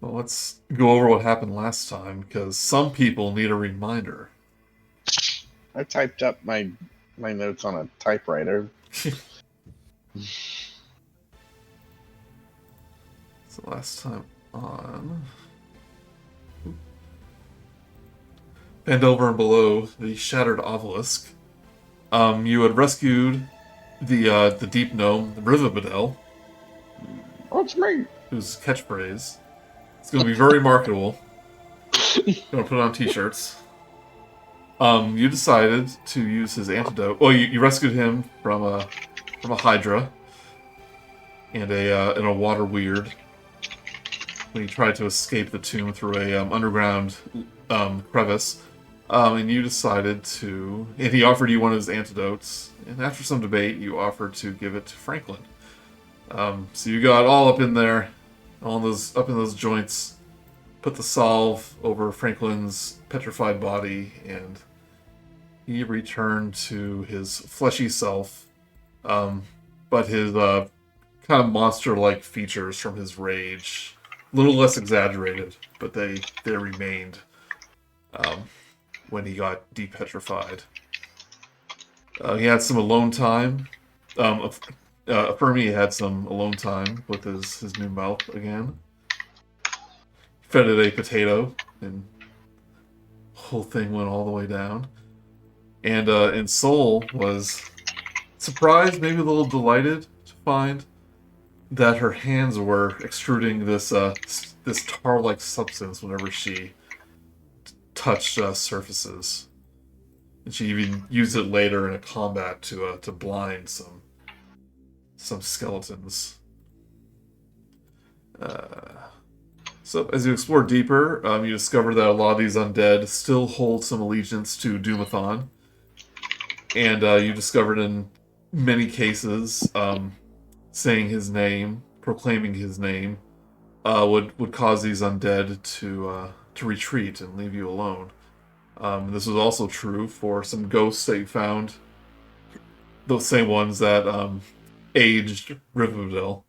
Well, let's go over what happened last time, because some people need a reminder. I typed up my notes on a typewriter. So last time on Phandelver and below the shattered obelisk, you had rescued the deep gnome, the Rivabedel, What's me? whose catchphrase is going to be very marketable. Going to put it on t-shirts. You decided to use his antidote. Well, you rescued him from a hydra and a water weird when he tried to escape the tomb through a underground crevice. And you decided to, and he offered you one of his antidotes. And after some debate, you offered to give it to Franklin. So you got all up in there, up in those joints, put the salve over Franklin's petrified body, and he returned to his fleshy self, but his kind of monster-like features from his rage, a little less exaggerated, but they remained when he got depetrified. He had some alone time. Fermi had some alone time with his new mouth again. Fed it a potato, and the whole thing went all the way down. And Soul was surprised, maybe a little delighted to find that her hands were extruding this tar-like substance whenever she touched surfaces. And she even used it later in a combat to blind some skeletons. So as you explore deeper, you discover that a lot of these undead still hold some allegiance to Doomathon. And you discovered in many cases, saying his name, proclaiming his name, would cause these undead to retreat and leave you alone. This was also true for some ghosts that you found, those same ones that aged Rivabedel.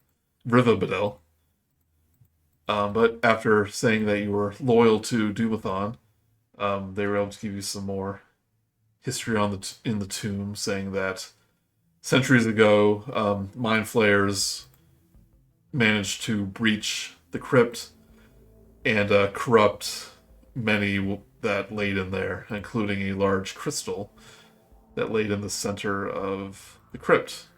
But after saying that you were loyal to Doomathon, they were able to give you some more history in the tomb, saying that centuries ago, mind flayers managed to breach the crypt and corrupt many that laid in there, including a large crystal that laid in the center of the crypt.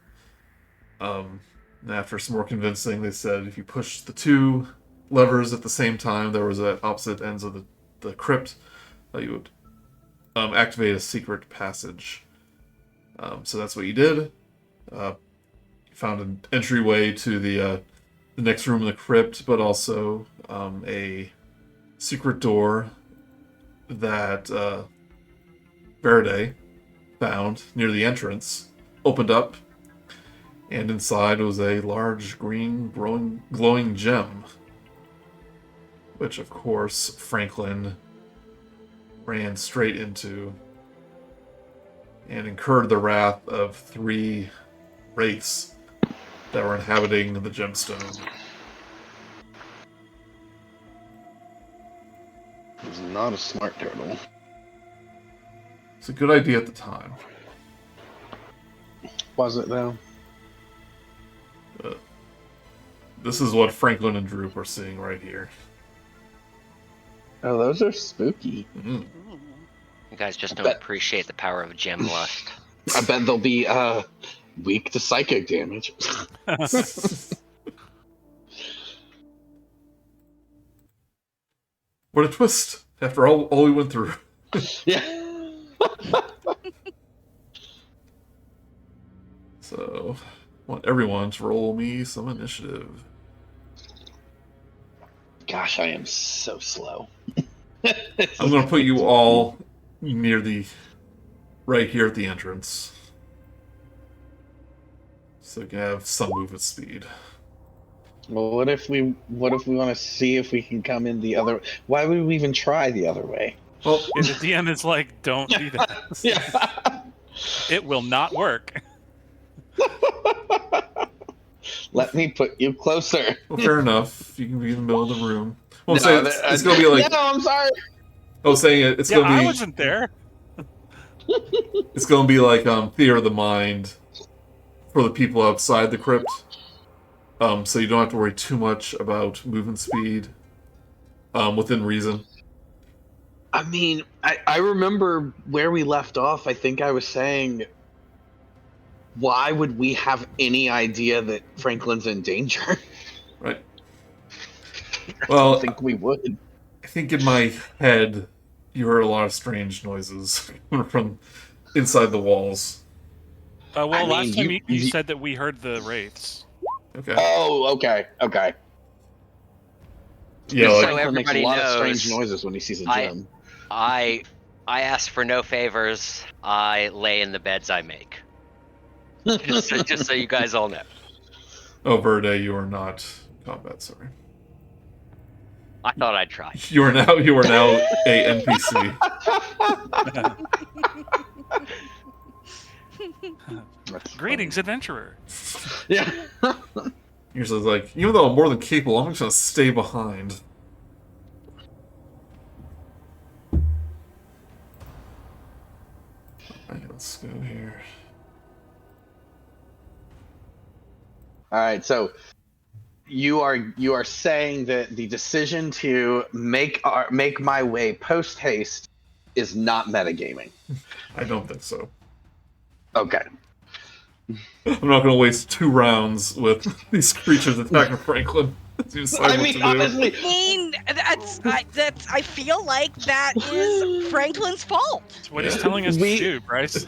And after some more convincing, they said if you push the two levers at the same time, there was at opposite ends of the crypt, you would activate a secret passage. So that's what you did. You found an entryway to the next room in the crypt, but also a secret door that Verde found near the entrance, opened up, and inside was a large green glowing gem, which of course Franklin ran straight into and incurred the wrath of 3 wraiths that were inhabiting the gemstone. He was not a smart turtle. It's a good idea at the time. Was it, though? This is what Franklin and Droop are seeing right here. Oh, those are spooky. Mm-hmm. You guys just don't appreciate the power of gem lust. I bet they'll be weak to psychic damage. What a twist! After all we went through. Yeah. So, I want everyone to roll me some initiative. Gosh, I am so slow. I'm going to put you all near right here at the entrance, so you can have some movement speed. Well, what if we want to see if we can come in the other? Why would we even try the other way? Well, And the DM is like, don't do that. Yeah. It will not work. Let me put you closer. well, fair enough. You can be in the middle of the room. Well, I'm saying it's gonna be like. No, I'm sorry. I was saying it's Yeah, gonna be. I wasn't there. It's gonna be like theater of the mind for the people outside the crypt. So you don't have to worry too much about movement speed. Within reason. I mean, I remember where we left off. I think I was saying, why would we have any idea that Franklin's in danger? Right. I Well, don't think we would. I think in my head, you heard a lot of strange noises from inside the walls. Well, I mean, last time you- you said that we heard the wraiths. Okay. Oh, okay. Yeah, So like, Franklin makes a everybody lot of knows, strange noises when he sees a gem. I ask for no favors. I lay in the beds I make. just so you guys all know. oh, Verde, you are not combat. Sorry. I thought I'd try. You are now a NPC. That's Greetings, adventurer. Yeah. You're just like, even though I'm more than capable, I'm just gonna stay behind. Alright, let's go here. All right, so you are saying that the decision to make my way post haste is not metagaming. I don't think so. Okay. I'm not gonna waste 2 rounds with these creatures attacking Franklin. To decide I what mean, to do. honestly, I mean, I feel like that is Franklin's fault. That's what he's telling us to do, Brice.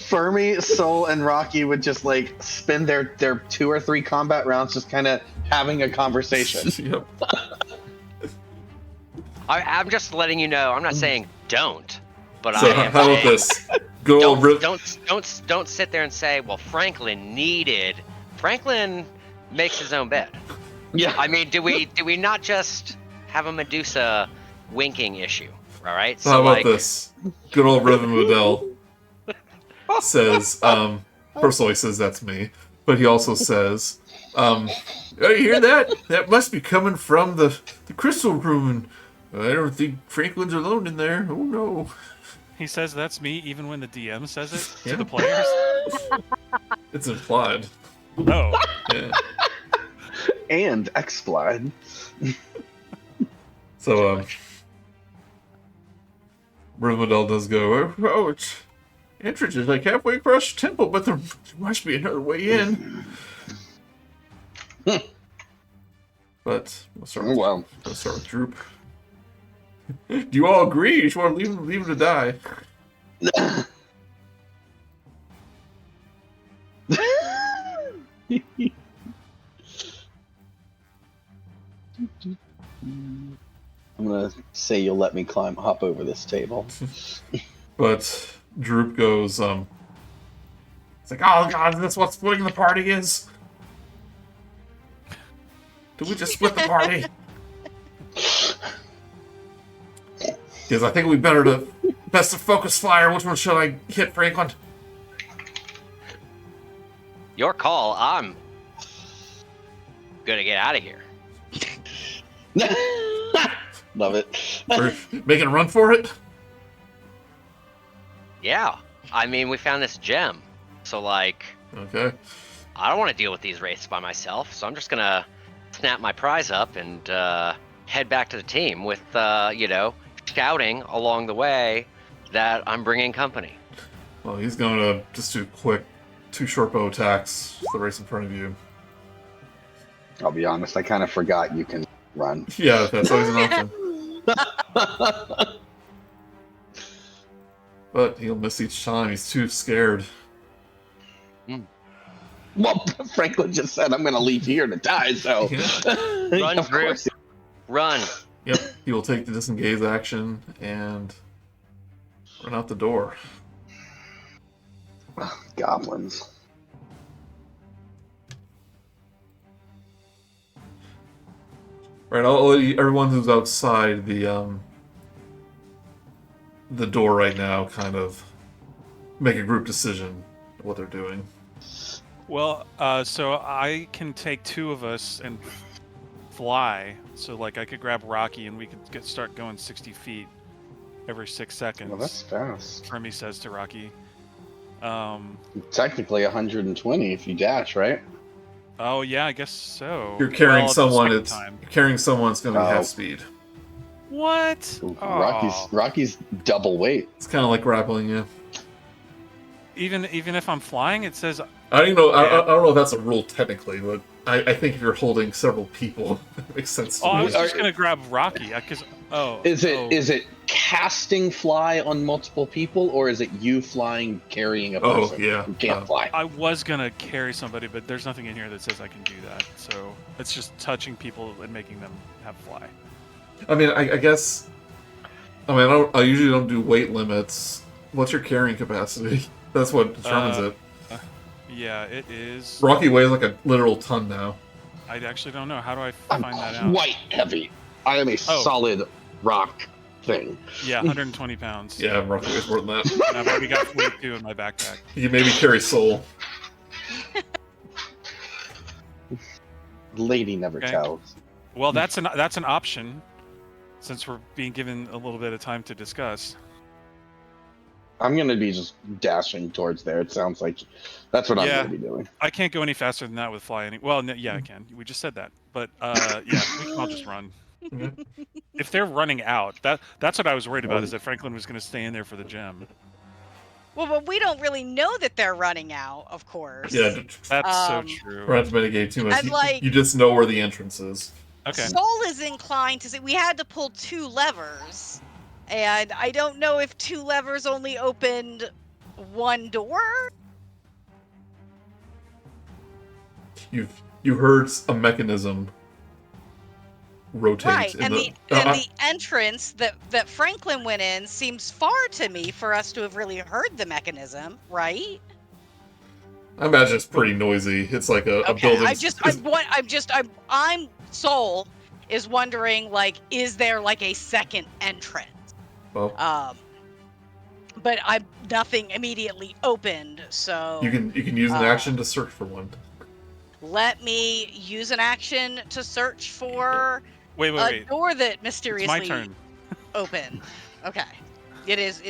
Fermi, Soul, and Rok'kee would just like spend their 2 or 3 combat rounds just kind of having a conversation. Yep. I'm just letting you know. I'm not saying don't, but So I am how about saying this? Good old Rip. don't sit there and say, well, Franklin makes his own bed. Yeah. I mean, do we not just have a Medusa winking issue? All right. So how about this? Good old Reverend Modell says, first of all, he says that's me, but he also says, oh, you hear that? That must be coming from the crystal room. I don't think Franklin's alone in there. Oh no. He says that's me even when the DM says it Yeah. to the players. It's implied. Oh, Yeah. And X-Blide. So, Reverend Modell does go, oh, it's entrance is like halfway across the temple, but there must be another way in. But we'll start with, Well. let's start with Droop. Do you all agree? You just want to leave him to die? I'm gonna say you'll let me hop over this table. But Droop goes, it's like, oh god, is this what splitting the party is? Did we just split the party? Because I think we best to focus fire. Which one should I hit, Franklin? Your call. I'm gonna get out of here. Love it. We're making a run for it? Yeah. I mean, we found this gem, so like, Okay. I don't want to deal with these wraiths by myself. So I'm just gonna snap my prize up and head back to the team with shouting along the way that I'm bringing company. Well, he's going to just do quick 2 short bow attacks to the race in front of you. I'll be honest, I kind of forgot you can run. Yeah, that's always an option. But he'll miss each time. He's too scared. Well, Franklin just said I'm gonna leave here to die, so Run, of Drew. course. Run. Yep. He will take the disengage action and run out the door. Goblins. Right, I'll let everyone who's outside the door right now kind of make a group decision what they're doing. well, so I can take 2 of us and fly, so like I could grab Rok'kee and we could start going 60 feet every 6 seconds. Well, that's fast. Fermi says to Rok'kee. Technically 120 if you dash, right? Oh yeah, I guess so. You're carrying Well, someone. the It's second time. you're carrying someone. It's going to be Oh. half speed. What? Rocky's double weight. It's kind of like grappling you. Even if I'm flying, it says. I don't know. Yeah. I don't know if that's a rule technically, but I think if you're holding several people, it makes sense to Oh, I me. was just gonna grab Rok'kee because. Is it casting fly on multiple people, or is it you flying carrying a Oh, person yeah. who can't fly? I was gonna carry somebody, but there's nothing in here that says I can do that. So it's just touching people and making them have fly. I mean, I guess. I mean, I usually don't do weight limits. What's your carrying capacity? That's what determines it. Yeah, it is. Rok'kee weighs like a literal ton now. I actually don't know. How do I I'm find that out? quite heavy. I am a solid rock thing. Yeah, 120 pounds. Yeah, Rok'kee weighs more than that. And I've already got 42 in my backpack. You can maybe carry Soul. Lady never Okay. tells. Well, that's an option, since we're being given a little bit of time to discuss. I'm gonna be just dashing towards there. It sounds like that's what I'm Yeah. gonna be doing. I can't go any faster than that with fly. Well, yeah, I can. We just said that. But yeah, I'll just run. Okay. If they're running out, that's what I was worried about. Is that Franklin was going to stay in there for the gem? Well, but we don't really know that they're running out, of course. Yeah, That's so Um, true. we're not to mitigate too much. And, like- You just know where the entrance is. Okay. Soul is inclined to say we had to pull 2 levers, and I don't know if 2 levers only opened 1 door. You heard a mechanism rotate. Right, in and the, the entrance that Franklin went in seems far to me for us to have really heard the mechanism, right? I imagine it's pretty noisy. It's like a building. I'm Soul is wondering, like, is there like a second entrance? Well, But nothing immediately opened, so you can use an action to search for one. let me use an action to search for Wait. a door that It's mysteriously my turn. opened. Okay. It is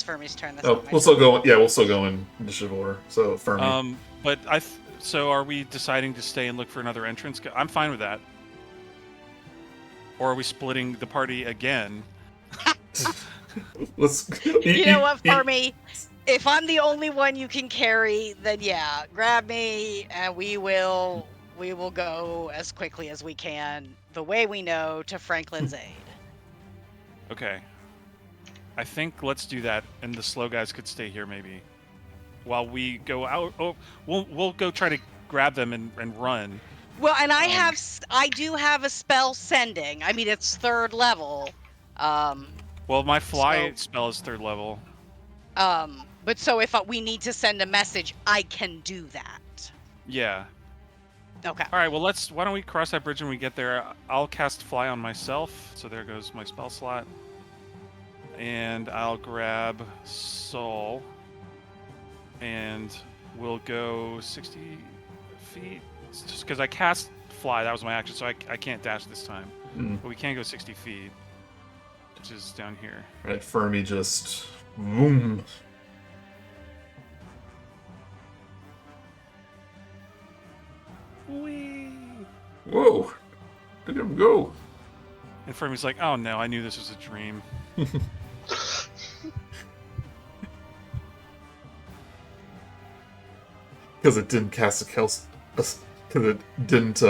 Fermi's turn. That's Oh, not my we'll still go. Yeah, we'll still go in initiative order. So Fermi. But so are we deciding to stay and look for another entrance? I'm fine with that. Or are we splitting the party again? Let's. You know what, Fermi? If I'm the only one you can carry, then yeah, grab me and we will go as quickly as we can, the way we know, to Franklin's aid. Okay. I think let's do that, and the slow guys could stay here maybe, while we go out. Oh, we'll go try to grab them and run. Well, and I do have a spell sending. I mean, it's 3rd level. Well, my fly spell is 3rd level. But so if we need to send a message, I can do that. Yeah. Okay. All right. Well, why don't we cross that bridge when we get there? I'll cast fly on myself, so there goes my spell slot, and I'll grab Soul, and we'll go 60 feet. It's just because I cast fly, that was my action, so I can't dash this time. But we can go 60 feet, which is down here. Right, Fermi just. Boom. Whee! Whoa! Look at him go. And Fermi's like, oh no, I knew this was a dream. Because it didn't cast because it didn't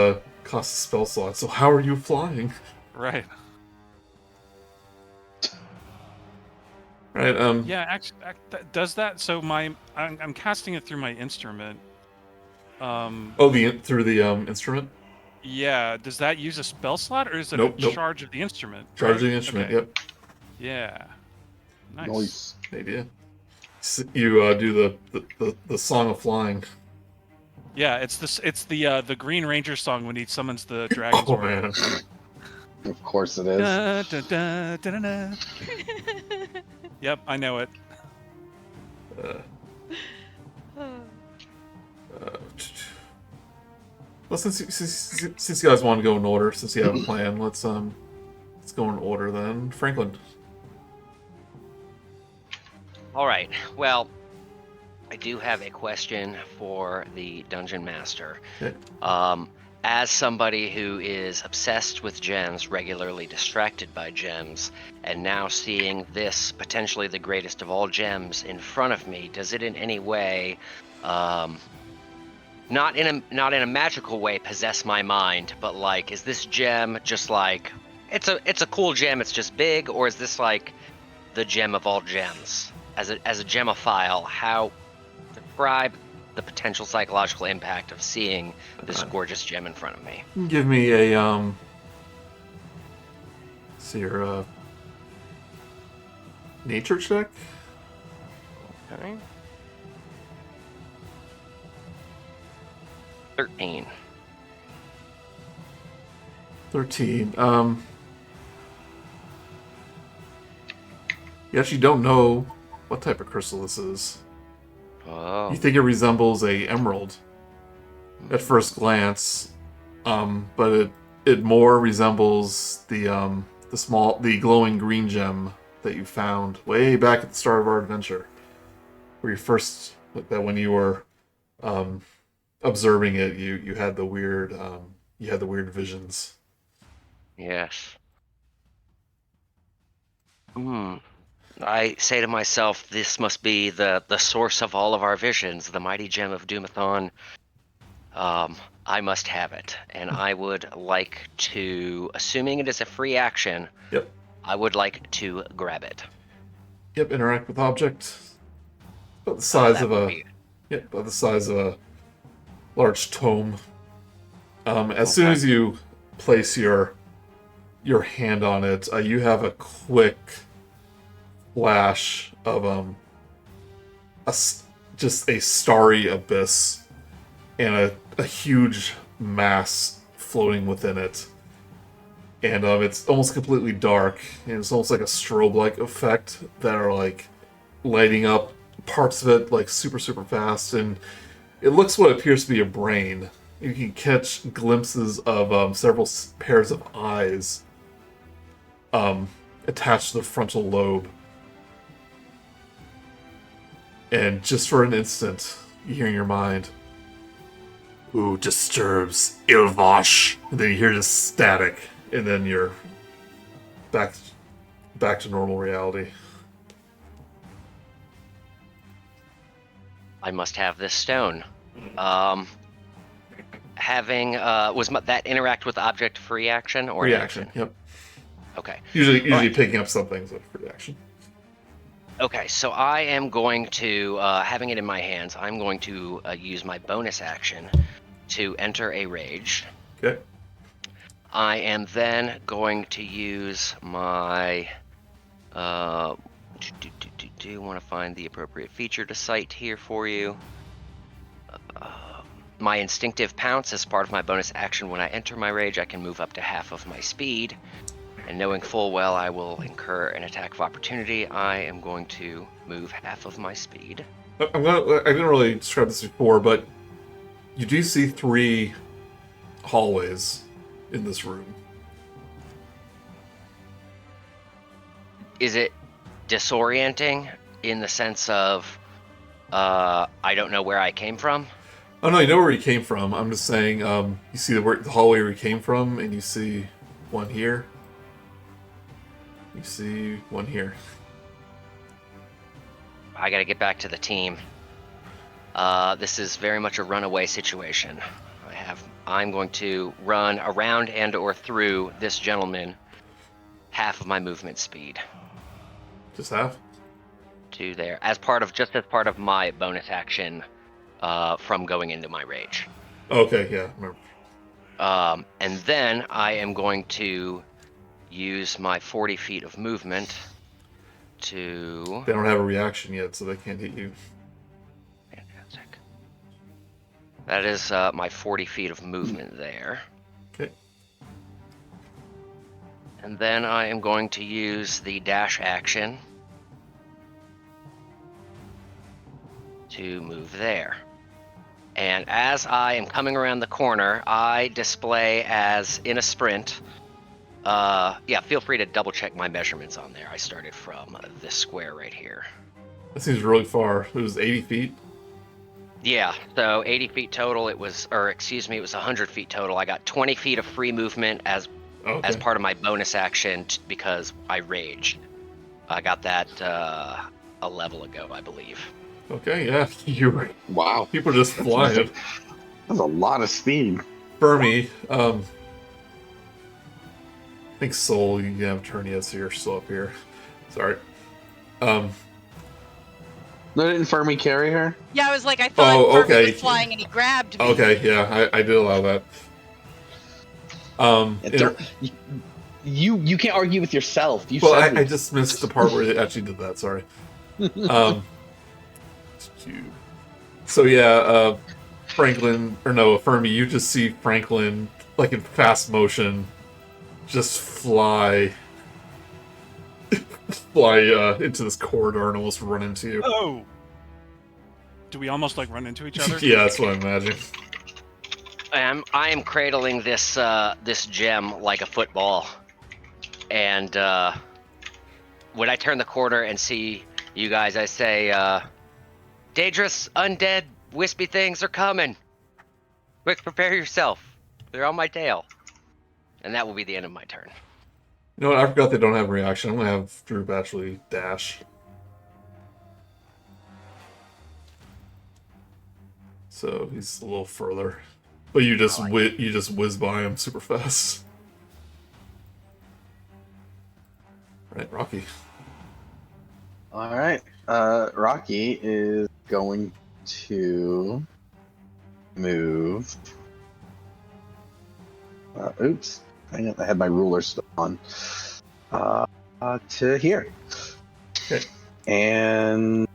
cost a spell slot. So how are you flying? Right. Right. Yeah, actually, does that? So I'm casting it through my instrument. Through the instrument. Yeah. Does that use a spell slot, or is it Nope. charge of the instrument? Charge right? the instrument. Okay. Yep. Yeah. Nice. Noise. Maybe. Yeah. You do the song of flying. Yeah, it's the Green Ranger song when he summons the dragons. Oh man. Of course it is. Da, da, da, da, da, da. Yep, I know it. Well, since you guys want to go in order, since you have a plan, let's go in order then. Franklin. All right. Well, I do have a question for the dungeon master. Okay. As somebody who is obsessed with gems, regularly distracted by gems, and now seeing this potentially the greatest of all gems in front of me, does it in any way, not in a magical way, possess my mind? But like, is this gem just like it's a cool gem? It's just big, or is this like the gem of all gems? As a gemophile, how describe the potential psychological impact of seeing this gorgeous gem in front of me? Give me a see your nature check. Okay. 13. 13. You actually don't know what type of crystal this is. Oh. You think it resembles a emerald at first glance, but it more resembles the glowing green gem that you found way back at the start of our adventure, where you first when you were observing it, you had the weird visions. Yes. I say to myself, this must be the source of all of our visions, the mighty gem of Doomathon. I must have it, and I would like to, assuming it is a free action, Yep. I would like to grab it. Yep. Interact with object. About the size That of would a. be- Yep. About the size of a large tome. As soon Okay. as you place your hand on it, you have a quick flash of just a starry abyss and a huge mass floating within it. And it's almost completely dark, and it's almost like a strobe-like effect that are like lighting up parts of it like super fast, and it looks what appears to be a brain. You can catch glimpses of several pairs of eyes attached to the frontal lobe. And just for an instant, you hear in your mind, "Who disturbs Ilvosh?" And then you hear this static, and then you're back to normal reality. I must have this stone. That interact with object free action or Free an action, yep. Okay. Usually Right. picking up some things with free action. Okay, so I am going to, having it in my hands, I'm going to use my bonus action to enter a rage. Okay. I am then going to use my, want to find the appropriate feature to cite here for you. My instinctive pounce as part of my bonus action. When I enter my rage, I can move up to half of my speed. And knowing full well I will incur an attack of opportunity, I am going to move half of my speed. I didn't really describe this before, but you do see 3 hallways in this room. Is it disorienting in the sense of I don't know where I came from? Oh no, you know where he came from. I'm just saying, you see the hallway where he came from, and you see one here. You see one here. I gotta get back to the team. This is very much a runaway situation. I'm going to run around and or through this gentleman half of my movement speed. Just half? To there. As part of my bonus action from going into my rage. Okay, yeah, remember. And then I am going to use my 40 feet of movement to... They don't have a reaction yet, so they can't hit you. Fantastic. That is my 40 feet of movement there. Okay. And then I am going to use the dash action to move there. And as I am coming around the corner, I display as in a sprint. Yeah, feel free to double check my measurements on there. I started from this square right here. That seems really far. It was 80 feet. Yeah, so 80 feet total. It was 100 feet total. I got 20 feet of free movement as part of my bonus action because I raged. I got that a level ago, I believe. Okay, yeah. You Wow. people are just flying. That's a lot of speed. Fermi, I think Soul, you have a turn yet, so you're still up here. Sorry. Didn't Fermi carry her? Yeah, I was like, I thought Fermi okay. was flying and he grabbed me. Okay, yeah, I did allow that. You can't argue with yourself. I just missed the part where they actually did that. Sorry. So yeah, Fermi, you just see Franklin like in fast motion, just fly into this corridor and almost run into you. Oh! Do we almost like run into each other? Yeah, that's what I imagine. I am cradling this this gem like a football, and when I turn the corner and see you guys, I say, "Dangerous, undead, wispy things are coming. Quick, prepare yourself. They're on my tail." And that will be the end of my turn. You know what? I forgot they don't have reaction. I'm gonna have Droop actually dash. So he's a little further, but you just whiz by him super fast. Right, Rok'kee. All right. Rok'kee is going to move. Oops. Hang on, I had my ruler still on. To here. Okay. And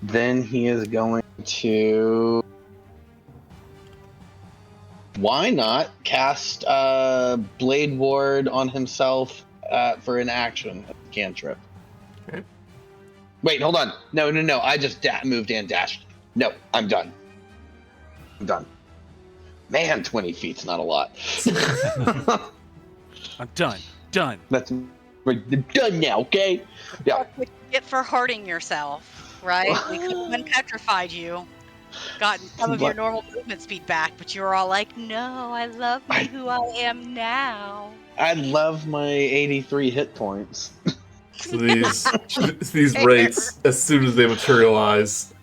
then he is going to... Why not cast Blade Ward on himself for an action, a cantrip? Okay. Wait, hold on. No. I just moved and dashed. No, I'm done. Man, 20 feet's not a lot. I'm done. We're done now, okay? Yeah. What would you get for hurting yourself, right? We could have unpetrified you, gotten some of your normal movement speed back, but you were all like, "No, I love me who I am now." I love my 83 hit points. So these wraiths, as soon as they materialize,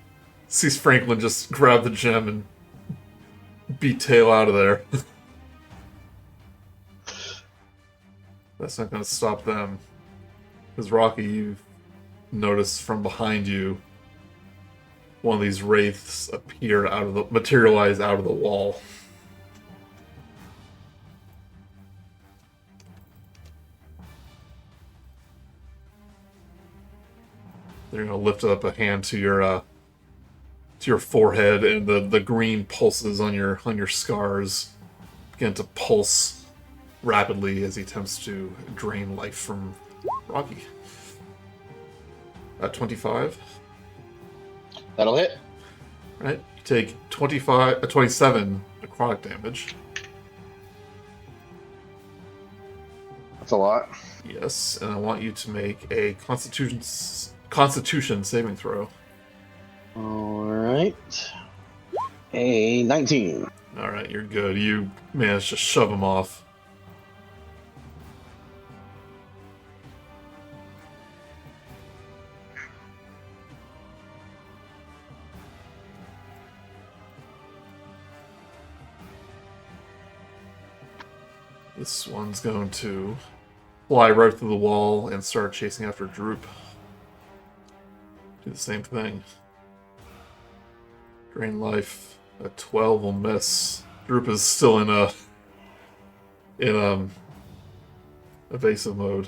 sees Franklin just grab the gem and beat tail out of there. That's not going to stop them. Because Rok'kee, you've noticed from behind you, one of these wraiths materialize out of the wall. They're going to lift up a hand to your forehead, and the green pulses on your scars begin to pulse rapidly as he attempts to drain life from Rok'kee. 25. That'll hit. Right. You take 27 necrotic damage. That's a lot. Yes, and I want you to make a Constitution saving throw. All right. A 19. All right, you're good. You managed to shove him off. This one's going to fly right through the wall and start chasing after Droop. Do the same thing. Drain life. A 12 will miss. Droop is still in evasive mode.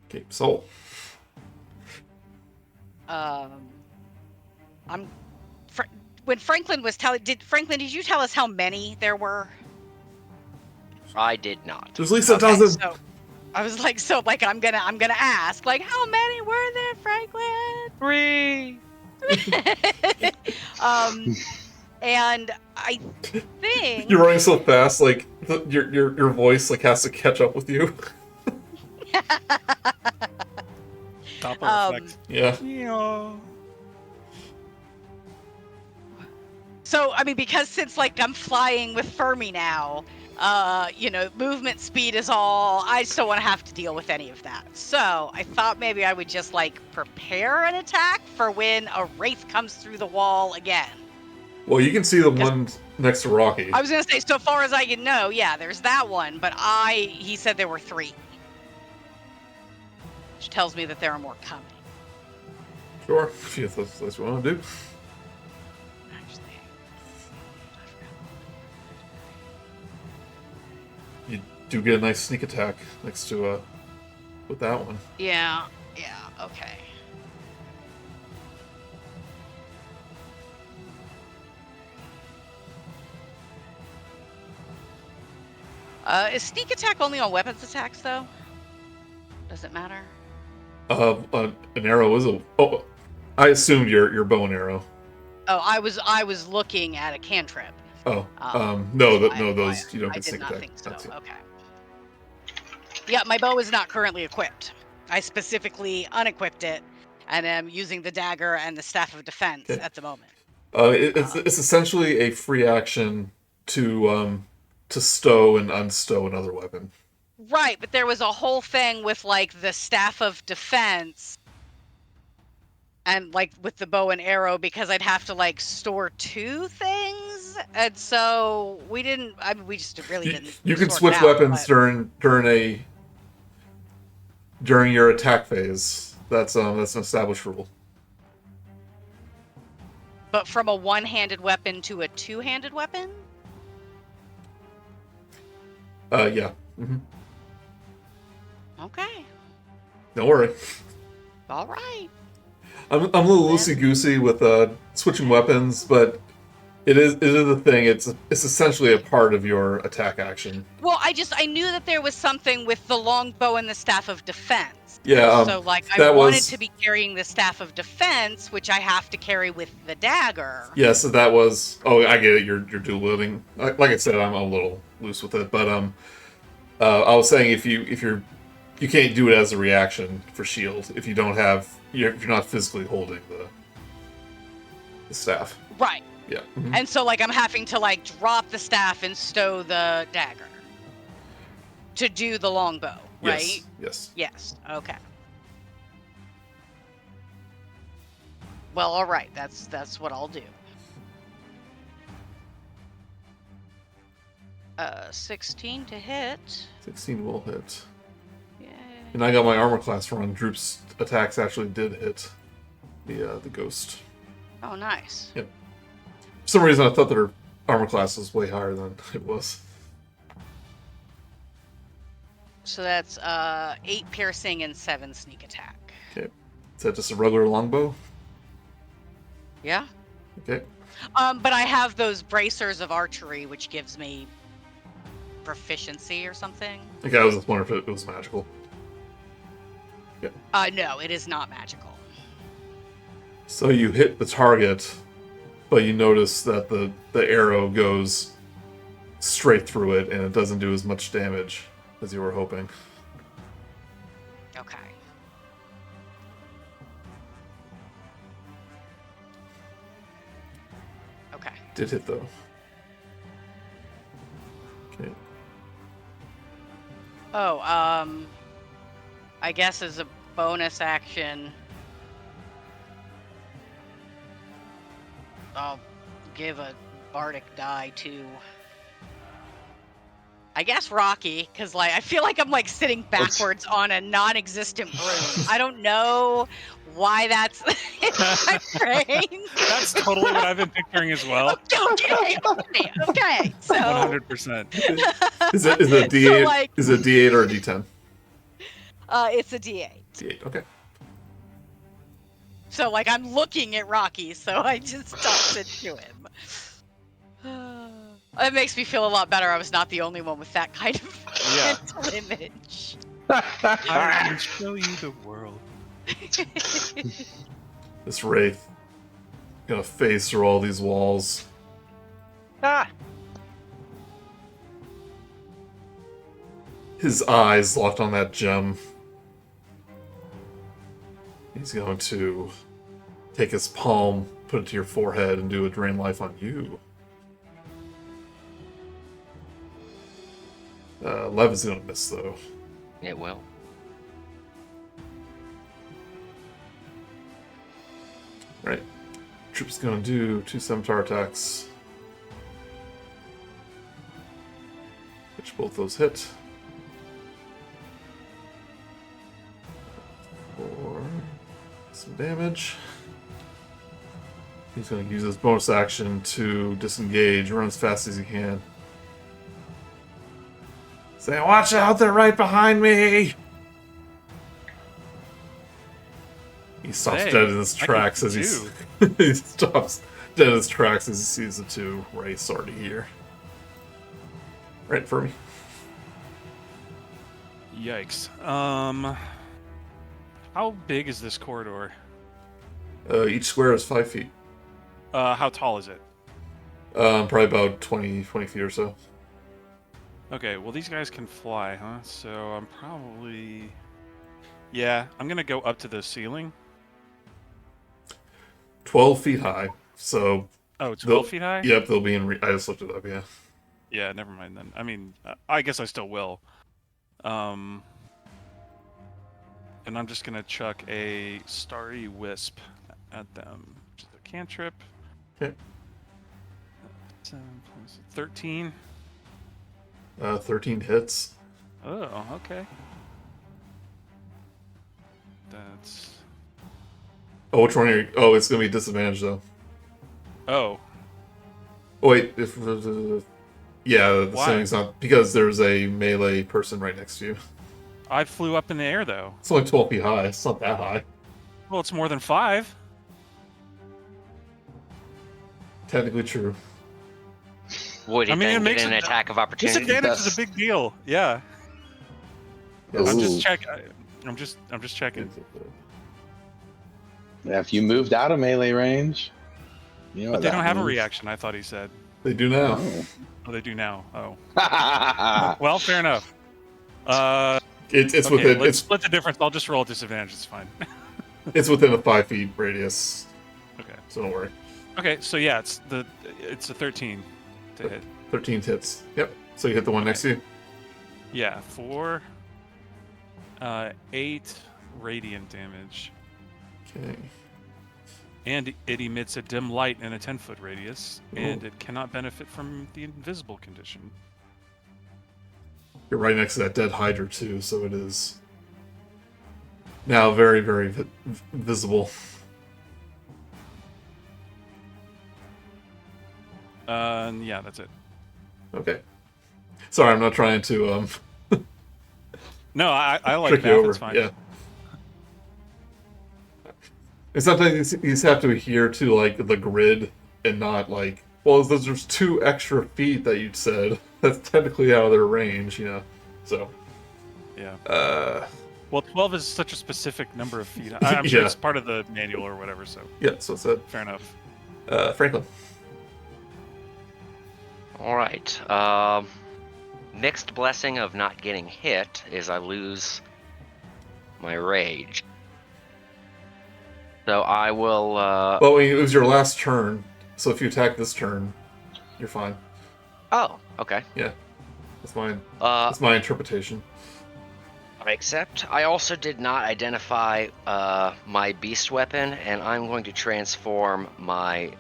Okay, Soul. When Franklin was telling, did you tell us how many there were? I did not. There's at least a dozen. So I was like, I'm gonna ask, like, how many were there, Franklin? 3. And I think You're running so fast, like your voice like has to catch up with you. Doppler effect. Yeah. Yeah. So, I mean, because since like I'm flying with Fermi now, movement speed is all. I just don't want to have to deal with any of that. So I thought maybe I would just like prepare an attack for when a wraith comes through the wall again. Well, you can see the one next to Rok'kee. I was gonna say, so far as I can know, yeah, there's that one, but he said there were 3. Which tells me that there are more coming. Sure, if that's what you want to do. Actually, You do get a nice sneak attack next to with that one. yeah, okay. Is sneak attack only on weapons attacks, though? Does it matter? An arrow is a. Oh, I assumed your bow and arrow. Oh, I was looking at a cantrip. Oh, those you don't get sneak attack. I did not think so. Okay. Yeah, my bow is not currently equipped. I specifically unequipped it, and am using the dagger and the staff of defense at the moment. It's essentially a free action to stow and unstow another weapon. Right, but there was a whole thing with like the staff of defense and like with the bow and arrow because I'd have to like store 2 things, and so we didn't. I mean, we just really didn't. You can sort switch it out, weapons but... during your attack phase. That's an established rule. But from a one-handed weapon to a two-handed weapon? Yeah. Mm-hmm. Okay. Don't worry. All right. I'm a little loosey-goosey with switching weapons, but it is a thing. It's essentially a part of your attack action. Well, I knew that there was something with the longbow and the staff of defense. Yeah. So like I wanted to be carrying the staff of defense, which I have to carry with the dagger. Yeah. So that was. Oh, I get it. You're dual wielding. Like I said, I'm a little loose with it, but I was saying if you can't do it as a reaction for shield if you don't have if you're not physically holding the staff. Right. Yeah. Mm-hmm. And so like I'm having to like drop the staff and stow the dagger to do the longbow, right? Yes. Yes. Okay. Well, all right. That's what I'll do. 16 to hit. 16 will hit. Yay. And I got my armor class wrong. Droop's attacks actually did hit the ghost. Oh, nice. Yep. For some reason, I thought that her armor class was way higher than it was. So that's 8 piercing and 7 sneak attack. Okay. Is that just a regular longbow? Yeah. Okay. But I have those bracers of archery, which gives me proficiency or something. Okay, I was just wondering if it was magical. Yeah. No, it is not magical. So you hit the target, but you notice that the arrow goes straight through it, and it doesn't do as much damage as you were hoping. Okay. Okay. Did hit though. Okay. Oh, I guess as a bonus action, I'll give a bardic die to, I guess, Rok'kee, because like I feel like I'm like sitting backwards on a non-existent broom. I don't know why that's in my brain. That's totally what I've been picturing as well. Okay. So 100%. Is it a D8? So, like, is it a D8 or a D10? It's a D8. D8. Okay. So like I'm looking at Rok'kee, so I just tossed it to him. It makes me feel a lot better. I was not the only one with that kind of mental image. I will show you the world. This wraith gonna phase through all these walls. Ah! His eyes locked on that gem. He's going to take his palm, put it to your forehead, and do a drain life on you. 11's gonna miss, though. It will. Right. Trip's gonna do 2 scimitar attacks. Which both those hit. For some damage. He's gonna use his bonus action to disengage, run as fast as he can. Say, watch out, they're right behind me! He stops dead in his tracks as he stops dead in his tracks as he sees the 2 race already here. Right, Fermi. Yikes. How big is this corridor? Each square is 5 feet. How tall is it? Probably about 20 feet or so. Okay, well these guys can fly, huh? So I'm probably... Yeah, I'm gonna go up to the ceiling. 12 feet high, so... Oh, 12 feet high? Yep, they'll be in... I just looked it up, yeah. Yeah, never mind then. I mean, I guess I still will. And I'm just gonna chuck a Starry Wisp at them. Which is a cantrip. Okay. 13. 13 hits. Oh, okay. That's... Oh, which one are you... Oh, it's going to be disadvantage, though. Oh. Oh, wait, if... yeah, the Why? saving's not... Because there's a melee person right next to you. I flew up in the air, though. It's only 12 feet high. It's not that high. Well, it's more than 5. Technically true. Would he I mean, then it makes get an it- attack of opportunity? Disadvantage is a big deal. Yeah. Yes. I'm Ooh. just checking. Yeah, if you moved out of melee range, you know But what they that don't have a means. reaction, I thought he said. They do now. Oh, they do now. Oh. Oh. Well, fair enough. It's Okay, within... let's split the difference. I'll just roll a disadvantage. It's fine. It's within a 5 feet radius, Okay. so don't worry. Okay, so yeah, it's a 13 to hit. 13 hits. Yep. So you hit the one next to you? Yeah, 4, 8 radiant damage, Okay. and it emits a dim light in a 10-foot radius, and Ooh. it cannot benefit from the invisible condition. You're right next to that dead Hydra, too, so it is now very, very visible. Yeah, that's it. Okay. Sorry, I'm not trying to No, I like trick that. you over. That's fine. Yeah. And sometimes you just have to adhere to like the grid and not like, well, there's 2 extra feet that you said that's technically out of their range, you know. So. Yeah. Well, 12 is such a specific number of feet. I'm sure Yeah. it's part of the manual or whatever. So Yeah. So it's it. fair enough. Franklin. All right. Mixed blessing of not getting hit is I lose my rage. So I will. Well, it was your last turn, so if you attack this turn, you're fine. Oh, okay. Yeah. That's my Uh, that's my interpretation. I accept. I also did not identify my beast weapon, and I'm going to transform my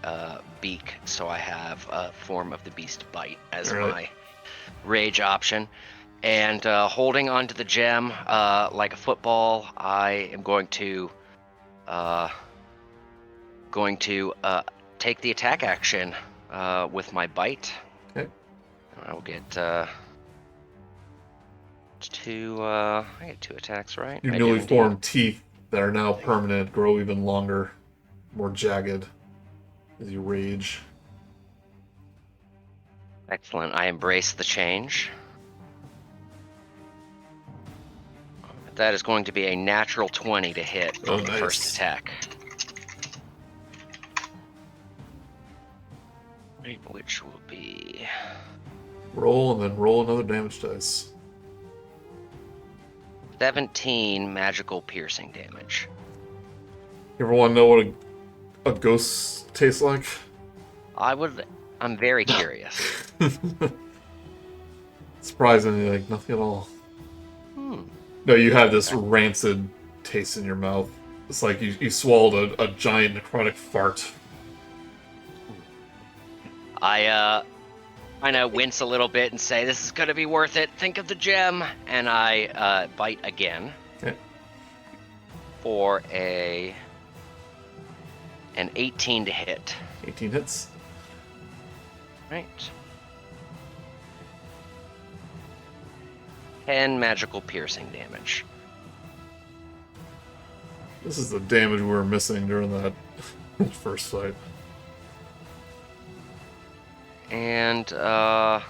beak so I have a form of the beast bite as All right. my rage option. And holding onto the gem like a football, I am going to take the attack action with my bite. Okay. I will get I get 2 attacks, right? Your I do newly indeed. formed teeth that are now permanent grow even longer, more jagged as you rage. Excellent. I embrace the change. That is going to be a natural 20 to hit Oh, on the nice. first attack. Right, which will be Roll and then roll another damage dice. 17 magical piercing damage. You ever want to know what a ghost tastes like? I'm very curious. Surprisingly, like nothing at all. No, you have this rancid taste in your mouth. It's like you swallowed a giant necrotic fart. I kind of wince a little bit and say, "This is gonna be worth it. Think of the gem." And I bite again. Okay. For an 18 to hit. 18 hits. Right. 10 magical piercing damage. This is the damage we were missing during that first fight. And I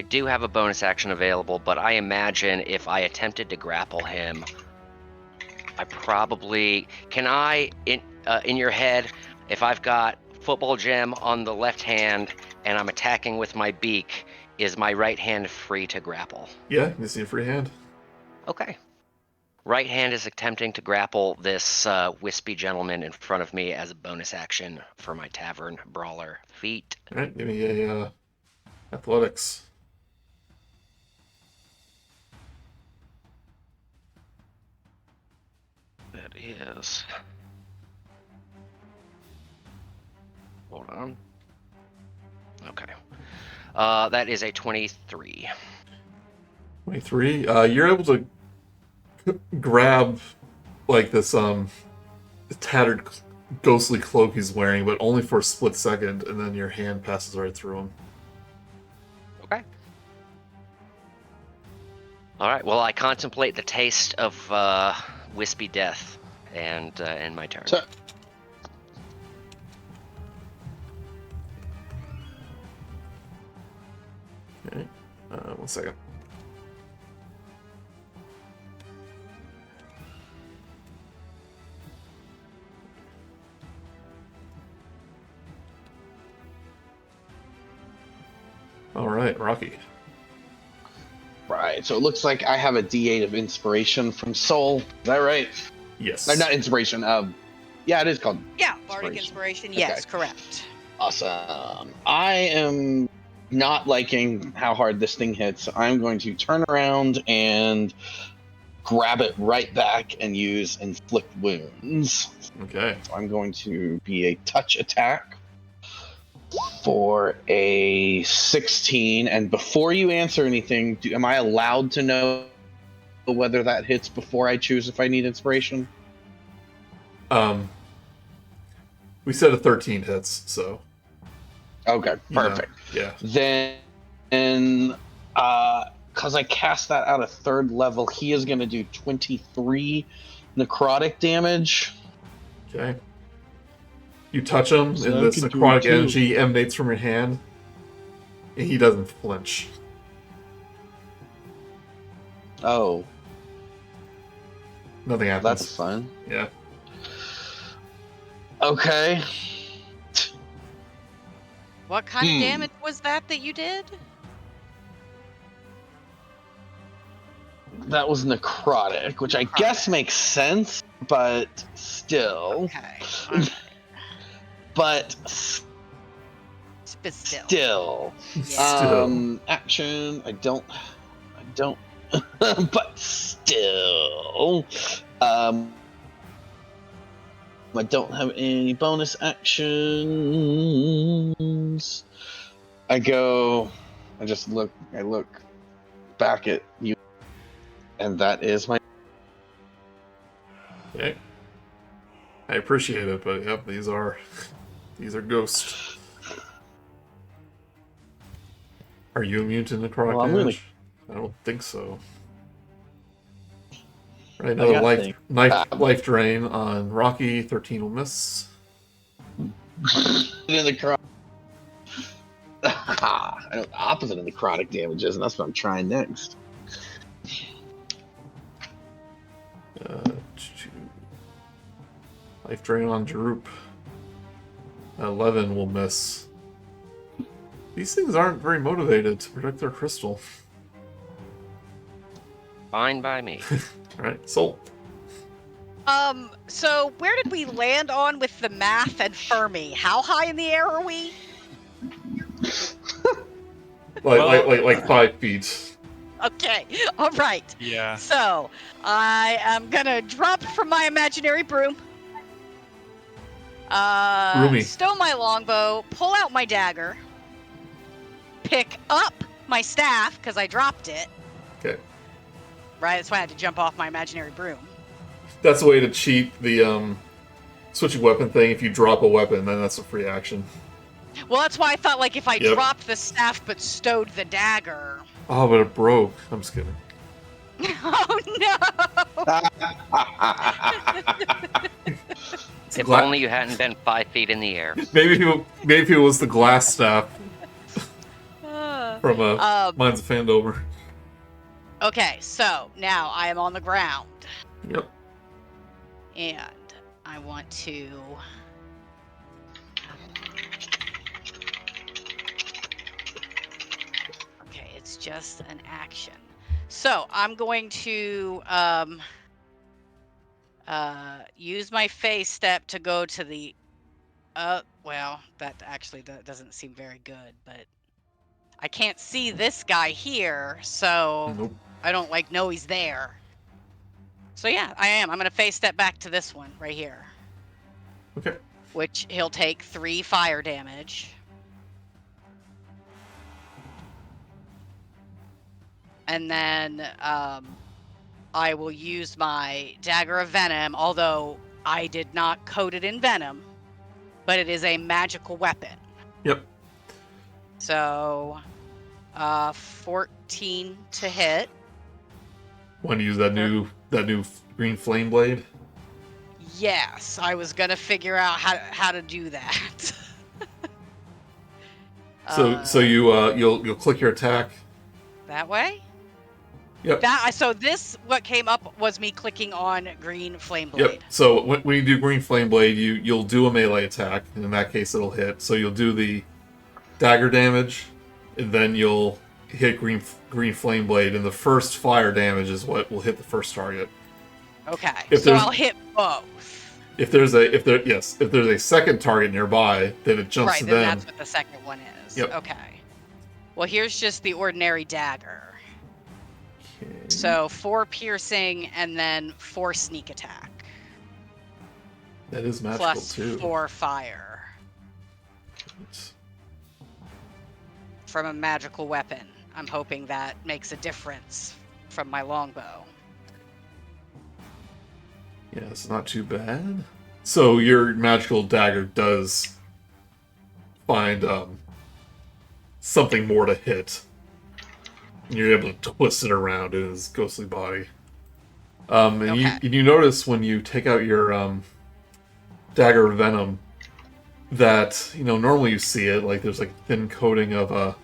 do have a bonus action available, but I imagine if I attempted to grapple him, I probably can in your head, if I've got football gem on the left hand and I'm attacking with my beak, is my right hand free to grapple? Yeah, you see a free hand. Okay. Right hand is attempting to grapple this wispy gentleman in front of me as a bonus action for my tavern brawler feat. All right, give me a athletics. That is. Hold on. Okay. That is a 23. 23. You're able to grab like this tattered ghostly cloak he's wearing, but only for a split second, and then your hand passes right through him. Okay. All right. Well, I contemplate the taste of wispy death, and end my turn. So, Okay. 1 second. All right, Rok'kee. right, so it looks like I have a D8 of inspiration from Soul. Is that right? Yes. No, not inspiration. Yeah, it is called. Yeah, Bardic Inspiration. Yes, correct. Awesome. I am not liking how hard this thing hits. I'm going to turn around and grab it right back and use Inflict Wounds. Okay. So I'm going to be a touch attack for a 16. And before you answer anything, am I allowed to know whether that hits before I choose if I need inspiration? We said a 13 hits, so. Okay, perfect. Yeah. Then, because I cast that out of 3rd level, he is going to do 23 necrotic damage. Okay. You touch him, So and I this can do necrotic it too. energy emanates from your hand, and he doesn't flinch. Oh, Nothing happens. that's fun. Yeah. Okay. What kind of damage was that you did? That was necrotic, which I guess makes sense, but still. Okay. All right. But But still. still. Still. Action. I don't. But still. I don't have any bonus actions. I look back at you, and that is my. Okay. I appreciate it, but yep, these are ghosts. Are you immune to necrotic Well, I'm damage? I don't think so. Right, I another got life drain on Rok'kee. 13 will miss. In the I know the opposite of necrotic damages, and that's what I'm trying next. Life drain on Droop. 11 will miss. These things aren't very motivated to protect their crystal. Fine by me. Alright, Soul. So where did we land on with the math and Fermi? How high in the air are we? Like 5 feet. Okay, all right. Yeah. So I am gonna drop from my imaginary broom. Roomy. Stow my longbow, pull out my dagger, pick up my staff because I dropped it. Okay. Right, that's why I had to jump off my imaginary broom. That's a way to cheat the switching weapon thing. If you drop a weapon, then that's a free action. Well, that's why I thought like if I Yep. dropped the staff but stowed the dagger. Oh, but it broke. I'm just kidding. Oh no! If Gla- only you hadn't been 5 feet in the air. Maybe if it was the glass staff from Mines of Phandelver. Okay, so now I am on the ground. Yep. And I want to... Okay, it's just an action. So I'm going to use my phase step to go to the... well, that doesn't seem very good, but... I can't see this guy here, so Nope. I don't know he's there. So yeah, I am. I'm gonna phase step back to this one right here. Okay. Which he'll take 3 fire damage. And then I will use my Dagger of Venom, although I did not coat it in venom, but it is a magical weapon. Yep. So 14 to hit. Want to use that new green flame blade? Yes, I was gonna figure out how to do that. So you'll click your attack. That way? Yep. What came up was me clicking on green flame blade. Yep. So when you do green flame blade, you'll do a melee attack. And in that case, it'll hit. So you'll do the dagger damage, and then you'll hit green flame blade, and the first fire damage is what will hit the first target. Okay. So I'll hit both. If there's a second target nearby, then it jumps to them. Right, then that's what the second one is. Yep. Okay. Well, here's just the ordinary dagger. Okay. So 4 piercing and then 4 sneak attack. That is magical Plus too. 4 fire. From a magical weapon. I'm hoping that makes a difference from my longbow. Yeah, it's not too bad. So your magical dagger does find something more to hit. And you're able to twist it around in his ghostly body. And Okay. you notice when you take out your dagger of venom that normally you see it like there's like a thin coating of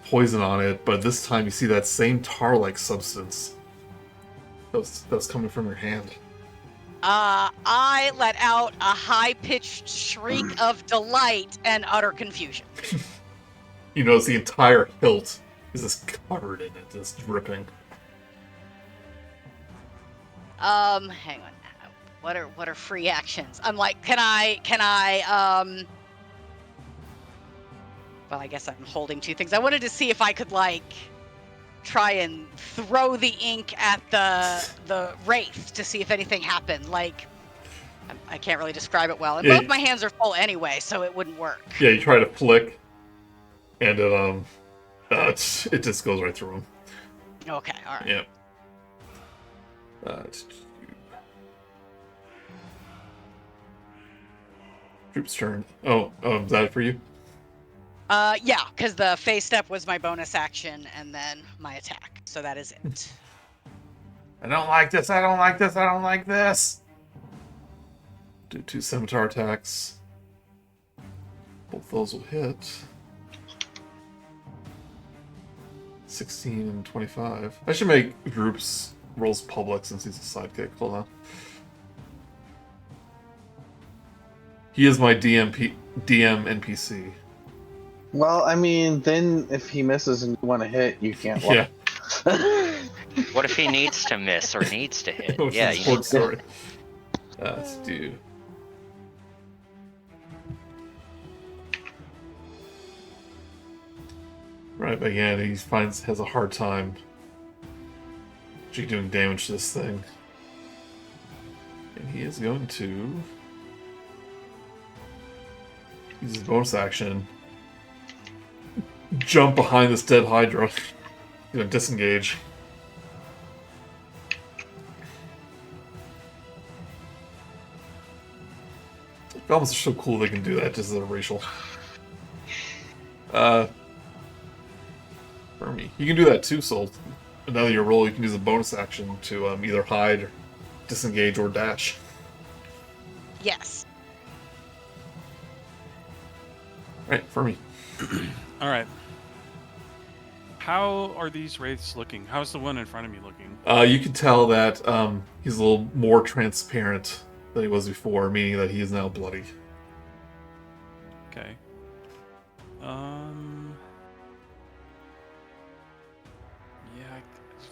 poison on it, but this time you see that same tar-like substance that's coming from your hand. I let out a high-pitched shriek of delight and utter confusion. You notice the entire hilt is just covered in it, just dripping. Hang on. What are free actions? I'm like, can I well, I guess I'm holding 2 things. I wanted to see if I could try and throw the ink at the wraith to see if anything happened. I can't really describe it well. And both my hands are full anyway, so it wouldn't work. Yeah, you try to flick, and it just goes right through him. Okay, all right. Yeah. Droop's turn. Oh, is that it for you? Yeah, because the phase step was my bonus action and then my attack. So that is it. I don't like this, I don't like this, I don't like this! Do 2 scimitar attacks. Both those will hit. 16 and 25. I should make Droop's rolls public since he's a sidekick. Hold on. He is my DM NPC. Well, I mean, then if he misses and you want to hit, you can't. Yeah. What if he needs to miss or needs to hit? Which Yeah, is a you short know. story. Let's do. Right, but again, he has a hard time actually doing damage to this thing. And he is going to use his bonus action, jump behind this dead Hydra, disengage. Goblins are so cool they can do that just as a racial. Fermi. You can do that too, Soul. Another your roll, you can use a bonus action to either hide, disengage, or dash. Yes. Right, Fermi. All right. How are these wraiths looking? How's the one in front of me looking? You can tell that he's a little more transparent than he was before, meaning that he is now bloody. Okay. Yeah, I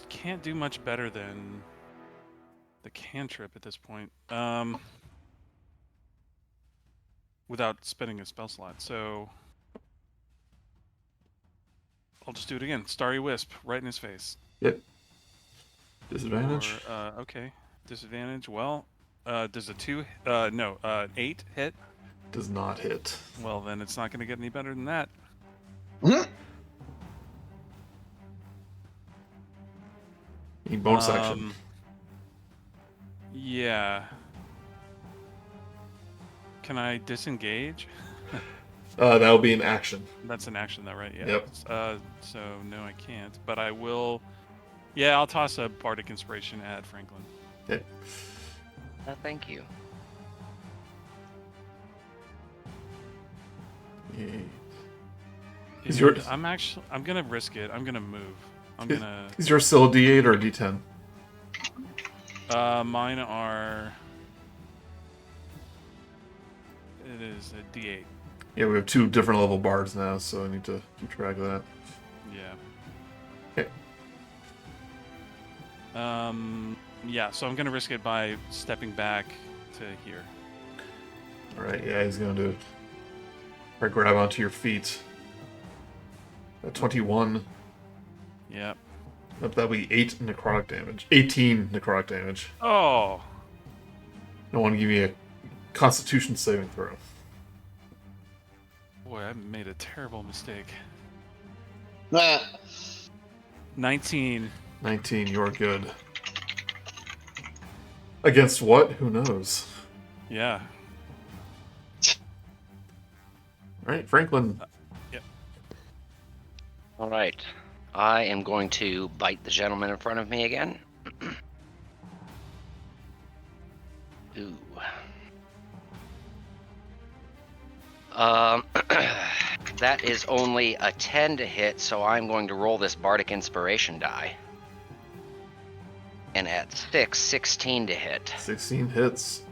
can't do much better than the cantrip at this point. Without spending a spell slot, so I'll just do it again. Starry Wisp, right in his face. Yep. Disadvantage? Okay. Disadvantage. Well, does a 8 hit? Does not hit. Well, then it's not going to get any better than that. Need bonus action. Yeah. Can I disengage? That'll be an action. That's an action, though, right? Yeah. Yep. So no, I can't. But I will. Yeah, I'll toss a bardic inspiration at Franklin. Okay. Thank you. Yay. And yours- I'm gonna risk it. I'm gonna move. I'm gonna. Is yours still a D8 or a D10? Mine are. It is a D8. Yeah, we have 2 different level bards now, so I need to keep track of that. Yeah. Okay. Yeah, so I'm gonna risk it by stepping back to here. Alright, yeah, he's going to try to grab onto your feet. 21. Yep. That'll be 8 necrotic damage. 18 necrotic damage. Oh. I want to give you a Constitution saving throw. Boy, I made a terrible mistake. Nah. 19. 19, you're good. Against what? Who knows? Yeah. Alright, Franklin. All right. I am going to bite the gentleman in front of me again. Ooh. That is only a 10 to hit, so I'm going to roll this Bardic Inspiration die. And at 16 to hit. 16 hits.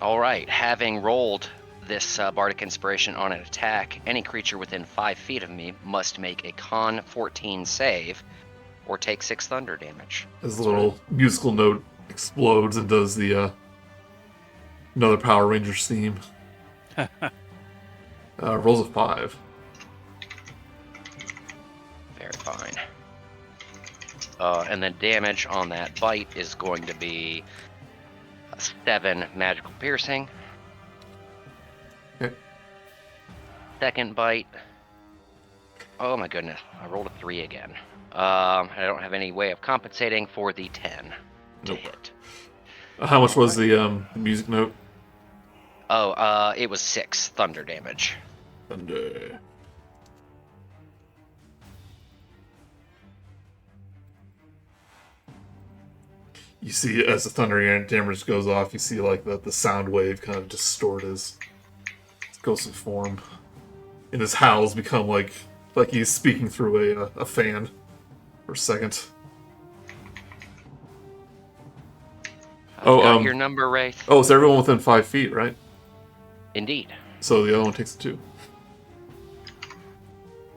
All right, having rolled this Bardic Inspiration on an attack, any creature within 5 feet of me must make a Con 14 save or take 6 thunder damage. As the little musical note explodes and does the another Power Rangers theme. Rolls a 5. Very fine. And then damage on that bite is going to be 7 magical piercing. Okay. Second bite. Oh my goodness, I rolled a 3 again. I don't have any way of compensating for the 10 to Nope. hit. How much was the music note? Oh, it was 6 thunder damage. Thunder. You see, as the thunder damage goes off, you see like the sound wave kind of distort his ghostly form, and his howls become like he's speaking through a fan for a second. I've got your number, Wraith. Oh, it's everyone within 5 feet, right? Indeed. So the other one takes 2.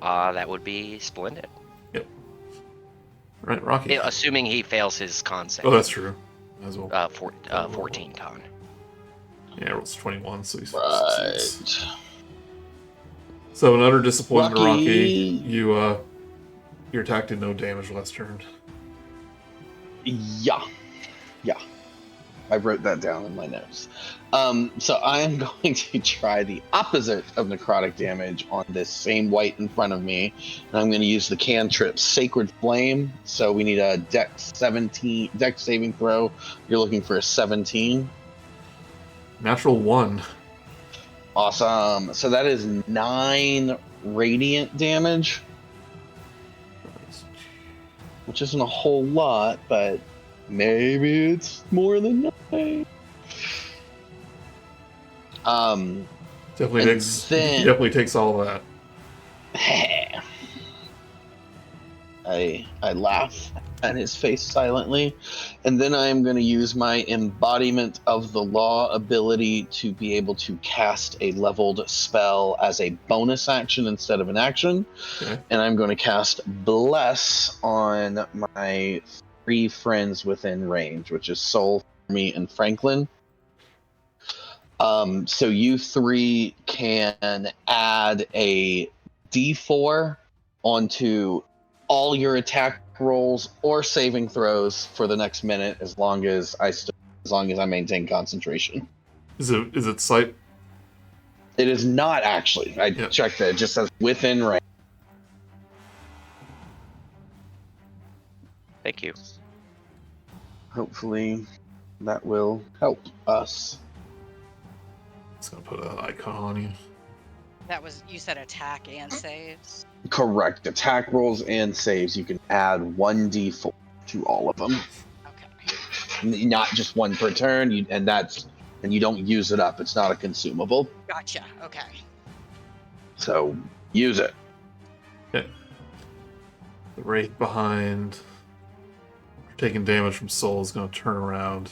That would be splendid. Yep. Right, Rocky. Assuming he fails his con save. Oh, that's true. As well. 14 con. Yeah, rolls 21, so he's Right. succeeds. So an utter disappointment, Rocky. Rocky. Your attack did no damage last turn. Yeah. I wrote that down in my notes. So I am going to try the opposite of necrotic damage on this same white in front of me. And I'm going to use the cantrip Sacred Flame. So we need a Dex saving throw. You're looking for a 17. Natural 1. Awesome. So that is 9 radiant damage, which isn't a whole lot, but maybe it's more than 9. Definitely takes all of that. I laugh at his face silently, and then I am going to use my Embodiment of the Law ability to be able to cast a leveled spell as a bonus action instead of an action. Okay. And I'm going to cast Bless on my 3 friends within range, which is Soul, Fermi, and Franklin. So you 3 can add a D4 onto all your attack rolls or saving throws for the next minute, as long as I maintain concentration. Is it sight? It is not actually. I checked that. It just says within range. Thank you. Hopefully, that will help us. It's gonna put an icon on you. That was, you said attack and saves? Correct. Attack rolls and saves. You can add 1d4 to all of them. Okay. Not just one per turn, and you don't use it up. It's not a consumable. Gotcha. Okay. So use it. Okay. The wraith behind, taking damage from Soul, is going to turn around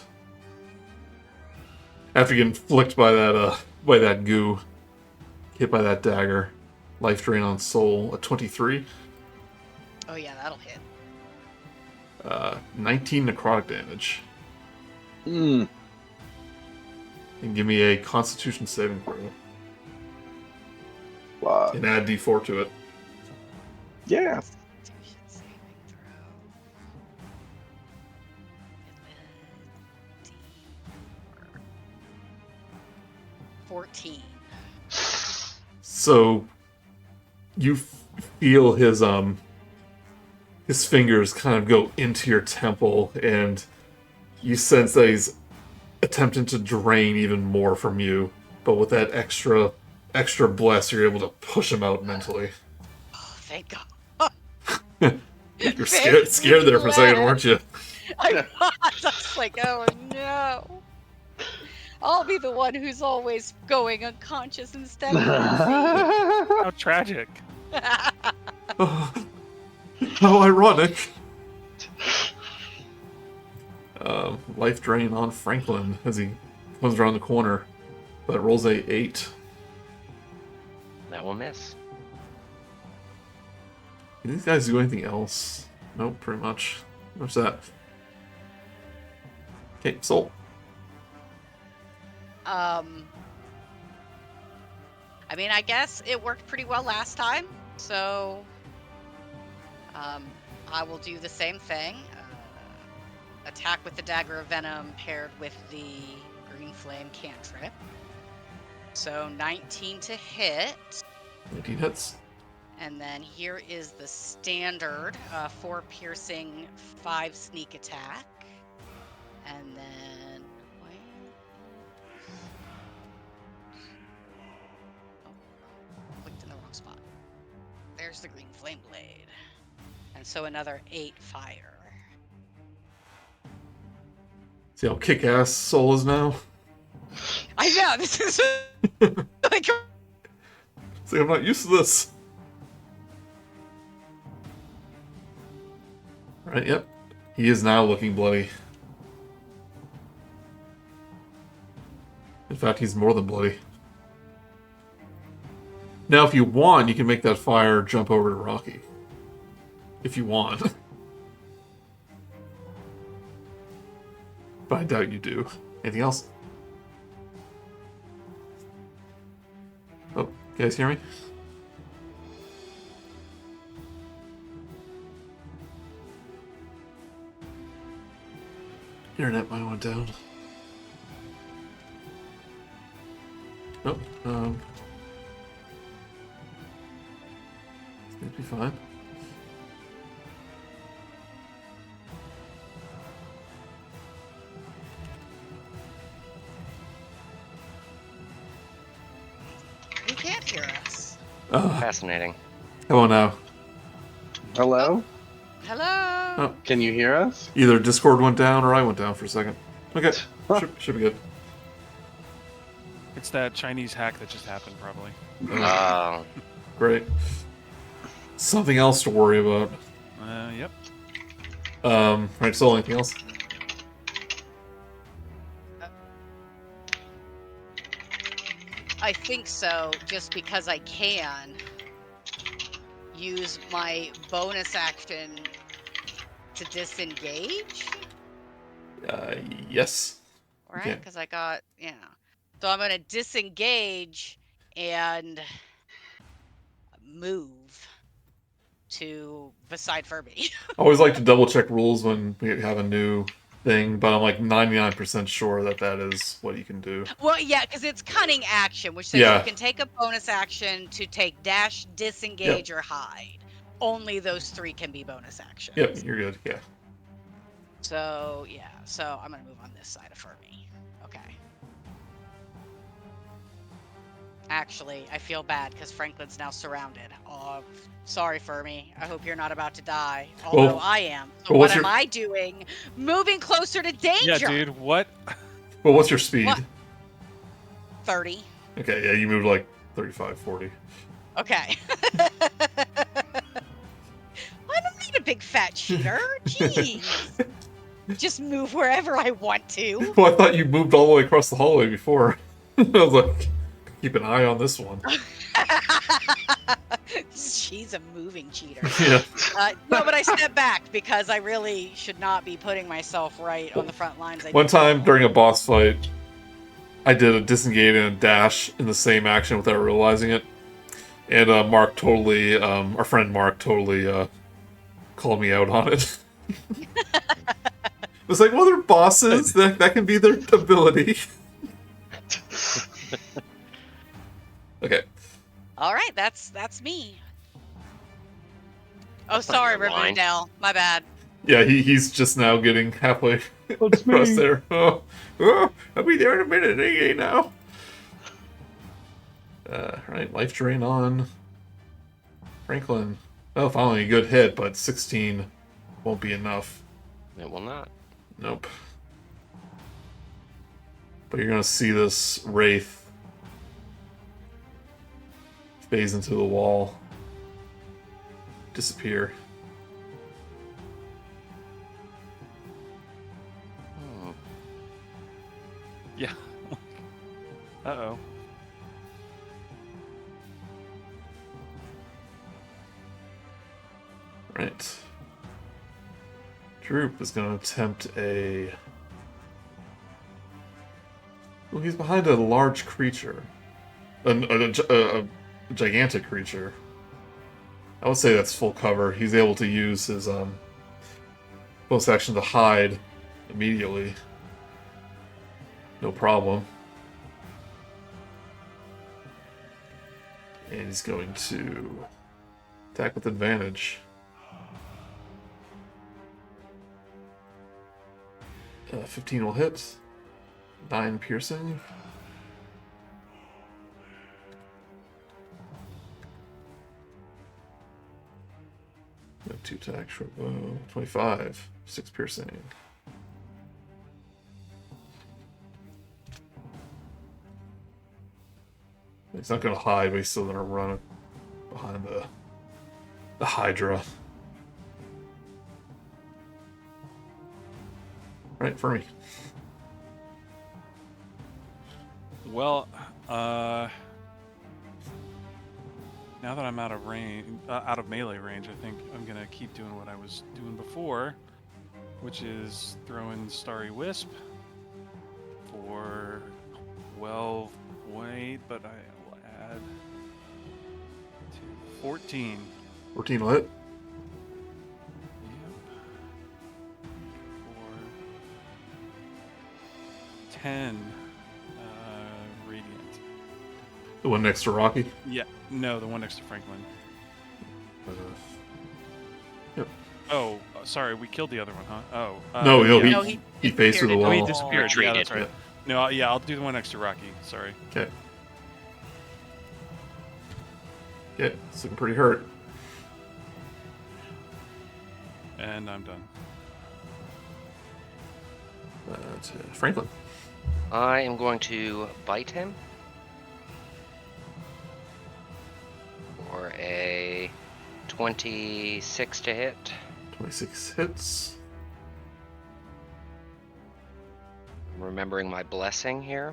after getting flicked by that goo, hit by that dagger. Life drain on Soul, a 23. Oh yeah, that'll hit. 19 necrotic damage. Mm. And give me a Constitution saving throw. Wow. And add D4 to it. Yeah. Constitution saving throw. 14. So you feel his fingers kind of go into your temple, and you sense that he's attempting to drain even more from you. But with that extra bless, you're able to push him out mentally. Oh, thank God. You're scared there for a second, weren't you? I was like, oh no. I'll be the one who's always going unconscious instead of How tragic. Oh, how ironic. Life drain on Franklin as he comes around the corner, but rolls a 8. That will miss. Do these guys do anything else? Nope, pretty much. What's that? Okay, Soul. I mean, I guess it worked pretty well last time, so I will do the same thing. Attack with the Dagger of Venom paired with the Green Flame cantrip. So 19 to hit. 19 hits. And then here is the standard 4 piercing, 5 sneak attack. And then... clicked in the wrong spot. There's the Green Flame Blade. And so another 8 fire. See how kick-ass Soul is now? I know, this is like... See, I'm not used to this. Alright, yep. He is now looking bloody. In fact, he's more than bloody. Now, if you want, you can make that fire jump over to Rok'kee. If you want. But I doubt you do. Anything else? Oh, you guys hear me? Internet might went down. Nope. It'd be fine. You can't hear us. Fascinating. Come on now. Hello? Hello. Oh. Can you hear us? Either Discord went down or I went down for a second. Okay. Should be good. It's that Chinese hack that just happened, probably. Oh. Great. Something else to worry about. Yep. Right, so anything else? I think so, just because I can use my bonus action to disengage, Yes. right? Okay. Because I got, So I'm going to disengage and move to beside Fermi. I always like to double check rules when we have a new thing, but I'm like 99% sure that is what you can do. Well, yeah, because it's cunning action, which says Yeah. you can take a bonus action to take dash, disengage, or hide. Only those 3 can be bonus actions. Yep, you're good. Yeah. So, so I'm going to move on this side of Fermi. Okay. Actually, I feel bad because Franklin's now surrounded. Oh, sorry, Fermi. I hope you're not about to die. Although Well, I am. So well, what what's am I doing? Moving closer to danger. Yeah, dude. What? Well, what's your speed? What? 30. Okay, yeah, you moved like 35, 40. Okay. I don't need a big fat cheater. Jeez. Just move wherever I want to. Well, I thought you moved all the way across the hallway before. I was like, keep an eye on this one. She's a moving cheater. Yeah. No, but I stepped back because I really should not be putting myself right on the front lines. One time during a boss fight, I did a disengage and a dash in the same action without realizing it. And Mark totally, our friend Mark totally called me out on it. It was like, well, they're bosses. That can be their ability. Okay. All right, that's me. Oh, sorry, your line. Rivendell. My bad. Yeah, he's just now getting halfway across there. Oh, I'll be there in a minute. Okay, now. Right, life drain on. Franklin. Oh, finally a good hit, but 16 won't be enough. It will not. Nope. But you're gonna see this wraith phase into the wall, disappear. Hmm. Yeah. Uh-oh. Right. Droop is going to attempt a... Well, he's behind a large creature. A gigantic creature. I would say that's full cover. He's able to use his bonus action to hide immediately. No problem. And he's going to attack with advantage. 15 will hit. 9 piercing. Got 2 attack, short bow. 25. 6 piercing. He's not going to hide, but he's still going to run behind the Hydra. Right, Fermi. Well, Now that I'm out of range, out of melee range, I think I'm gonna keep doing what I was doing before, which is throwing Starry Wisp for 12 weight, but I will add 14. 14 will hit. Yep. For 10 radiant. The one next to Rok'kee. Yeah, no, the one next to Franklin. Yep. Oh, sorry, we killed the other one, huh? Oh. No, yeah. No, he faced through the disappeared wall. Oh, he into disappeared. Yeah, Retreated. that's right. No, yeah, I'll do the one next to Rok'kee. Sorry. Okay. Yeah, it's looking pretty hurt. And I'm done. To Franklin. I am going to bite him for a 26 to hit. 26 hits. I'm remembering my blessing here.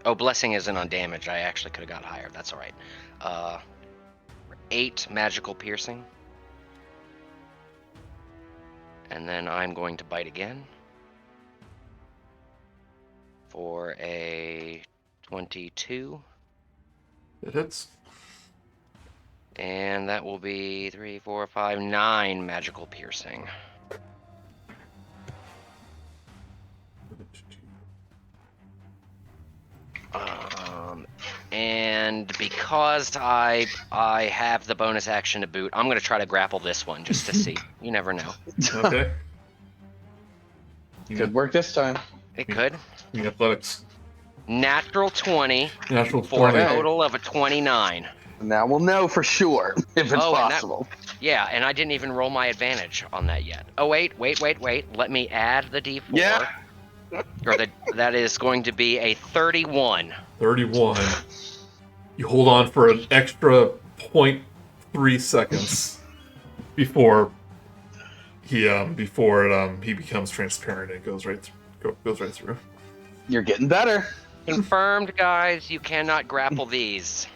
Oh, blessing isn't on damage. I actually could have got higher. That's all right. 8 magical piercing. And then I'm going to bite again for a 22. It hits. And that will be 3, 4, 5, 9 magical piercing. And because I have the bonus action to boot, I'm going to try to grapple this one just to see. You never know. Okay. Could work this time. It could. You got athletics. Natural 20 Natural for 20. a total of a 29. Now we'll know for sure if it's Oh, and that- possible. Yeah, and I didn't even roll my advantage on that yet. Oh, wait. Let me add the D4. Yeah. That is going to be a 31. 31. You hold on for an extra 0.3 seconds before he becomes transparent and goes right through. You're getting better. Confirmed, guys, you cannot grapple these.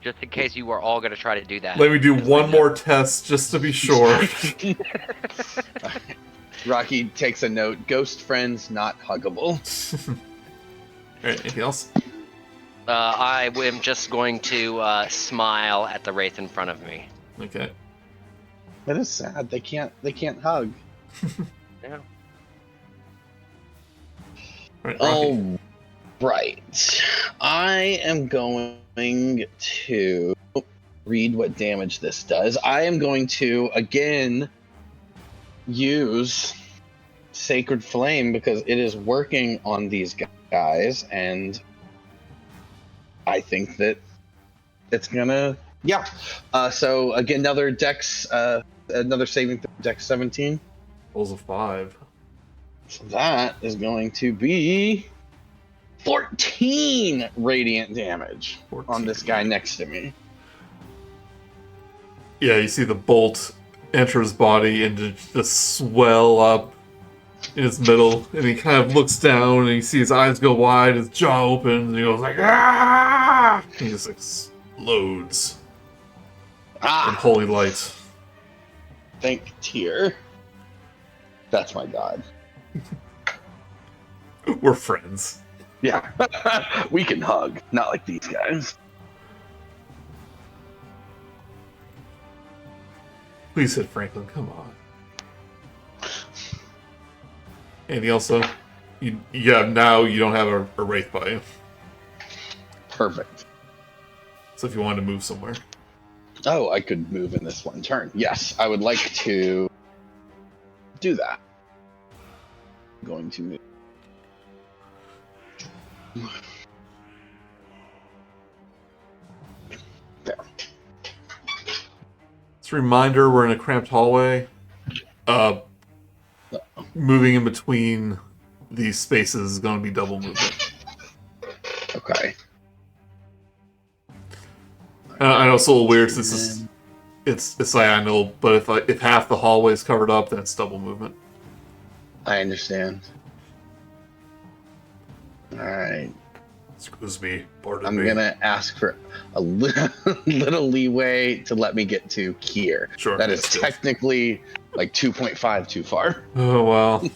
Just in case you are all going to try to do that. Let me do one more test just to be sure. Rok'kee takes a note. Ghost friends not huggable. Alright, anything else? I am just going to smile at the wraith in front of me. Okay. That is sad. They can't hug. Yeah. Alright, Rok'kee. Oh, right. I am going to read what damage this does. I am going to, again, use Sacred Flame because it is working on these guys, and I think that it's gonna... Yeah. So, again, another Dex, another saving throw, Dex 17. Rolls a 5. So that is going to be 14 radiant damage 14. on this guy next to me. Yeah, you see the bolt enter his body and just swell up in his middle, and he kind of looks down and you see his eyes go wide, his jaw opens, and he goes like, ah! He just explodes in holy light. Thank Tyr. That's my god. We're friends. Yeah. We can hug, not like these guys. Please hit Franklin, come on. Anything else though? Now you don't have a wraith by you. Perfect. So if you wanted to move somewhere. Oh, I could move in this one turn. Yes, I would like to do that. I'm going to move. There. Just a reminder, we're in a cramped hallway. Moving in between these spaces is going to be double movement. Okay. I know it's a little weird because it's diagonal, but if half the hallway is covered up, then it's double movement. I understand. Alright. Excuse me, pardon I'm me. gonna ask for a little leeway to let me get to here. Sure. That is that's good. technically like 2.5 too far. Oh well.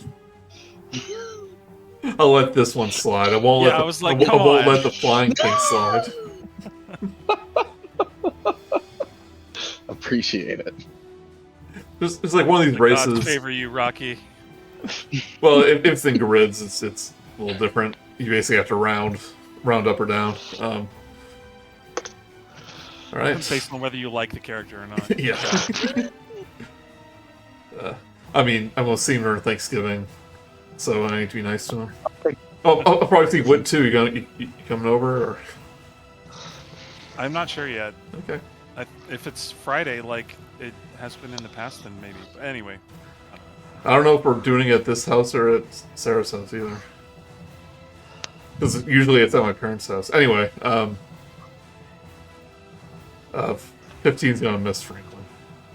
I'll let this one slide. I won't Yeah, let I the was like, I come won't on. let the flying thing slide. Appreciate it. It's like one of these The gods races. favor you, Rok'kee. Well, if it's in grids, it's a little different. You basically have to round up or down. All right. Based on whether you like the character or not. Yeah. I mean, I'm gonna see him during Thanksgiving, so I need to be nice to him. Oh, I'll probably see Whit too. You coming over? Or? I'm not sure yet. Okay. If it's Friday, like it has been in the past, then maybe. But anyway. I don't know if we're doing it at this house or at Sarah's house either. Because usually it's at my parents' house. Anyway, 15's gonna miss Franklin.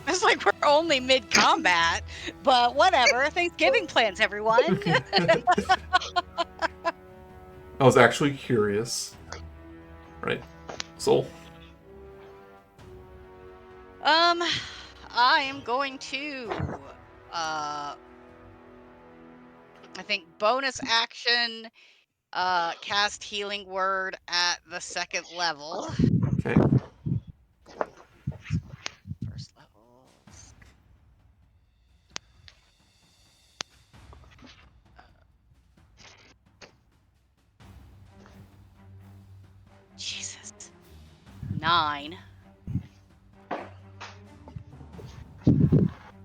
It's like we're only mid-combat, but whatever. Thanksgiving plans, everyone. I was actually curious. Right. Soul. I am going to, I think bonus action, cast Healing Word at the 2nd level. Okay. First level. Jesus. 9.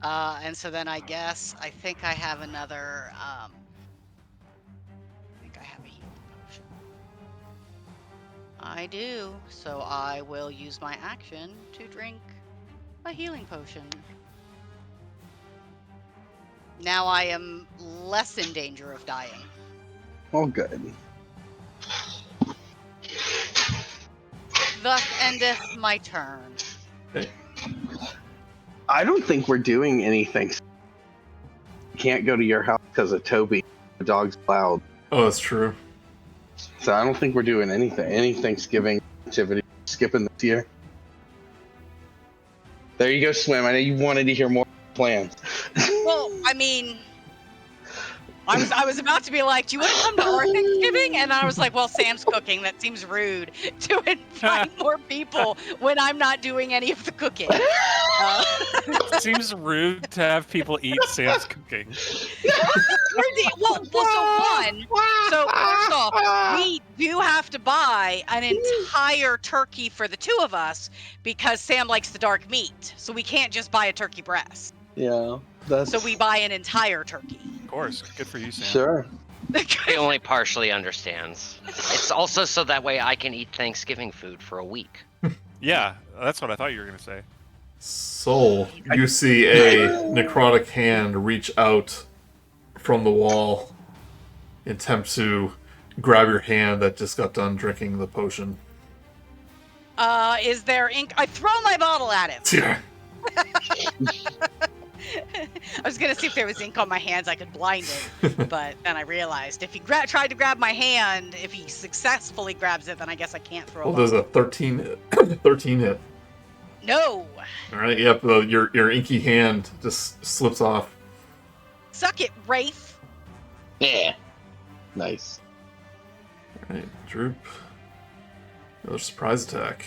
And so then I think I have another, I think I have a healing potion. I do, so I will use my action to drink a healing potion. Now I am less in danger of dying. Oh, good. Thus endeth my turn. Okay. I don't think we're doing anything. Can't go to your house because of Toby. The dog's loud. Oh, that's true. So I don't think we're doing anything. Any Thanksgiving activity. Skipping this year. There you go, Swim. I know you wanted to hear more plans. Well, I mean, I was about to be like, do you want to come to our Thanksgiving? And I was like, well, Sam's cooking. That seems rude to invite more people when I'm not doing any of the cooking. It seems rude to have people eat Sam's cooking. Well, so first off, we do have to buy an entire turkey for the 2 of us because Sam likes the dark meat. So we can't just buy a turkey breast. Yeah, that's... So we buy an entire turkey. Of course. Good for you, Sam. Sure. He only partially understands. It's also so that way I can eat Thanksgiving food for a week. Yeah, that's what I thought you were going to say. Soul, you see a necrotic hand reach out from the wall, attempt to grab your hand that just got done drinking the potion. Is there ink? I throw my bottle at him. Yeah. I was gonna see if there was ink on my hands, I could blind it, but then I realized if he tried to grab my hand, if he successfully grabs it, then I guess I can't throw. Well, there's a 13 hit. No. All right. Yep. Your inky hand just slips off. Suck it, Wraith. Yeah. Nice. All right. Droop. Another surprise attack.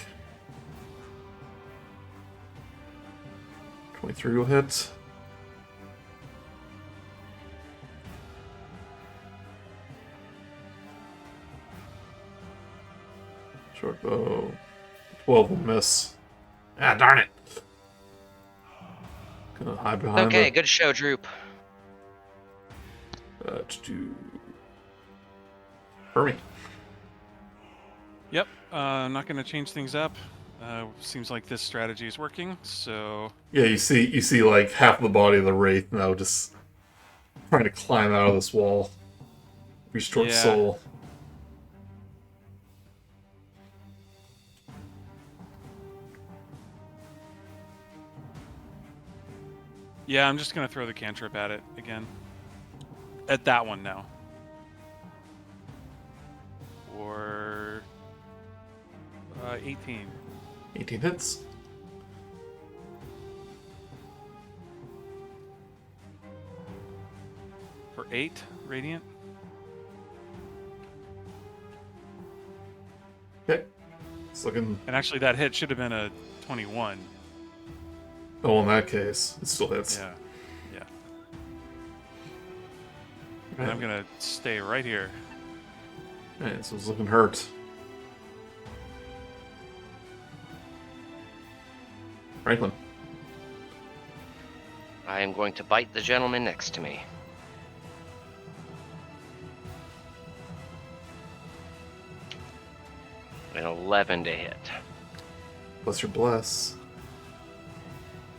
23 will hit. Short bow. 12 will miss. Ah, darn it. Gonna hide behind Okay, good show, Droop. to do Fermi. Yep. I'm not going to change things up. Seems like this strategy is working, so... Yeah, you see like half of the body of the Wraith now just trying to climb out of this wall. Reach towards Yeah. Soul. Yeah, I'm just going to throw the cantrip at it again. At that one now. Or 18. 18 hits. For 8 radiant. Okay. It's looking... And actually, that hit should have been a 21. Oh, in that case, it still hits. Yeah. Yeah. And I'm going to stay right here. Alright, so it's looking hurt. Franklin. I am going to bite the gentleman next to me. An 11 to hit. Plus your bless.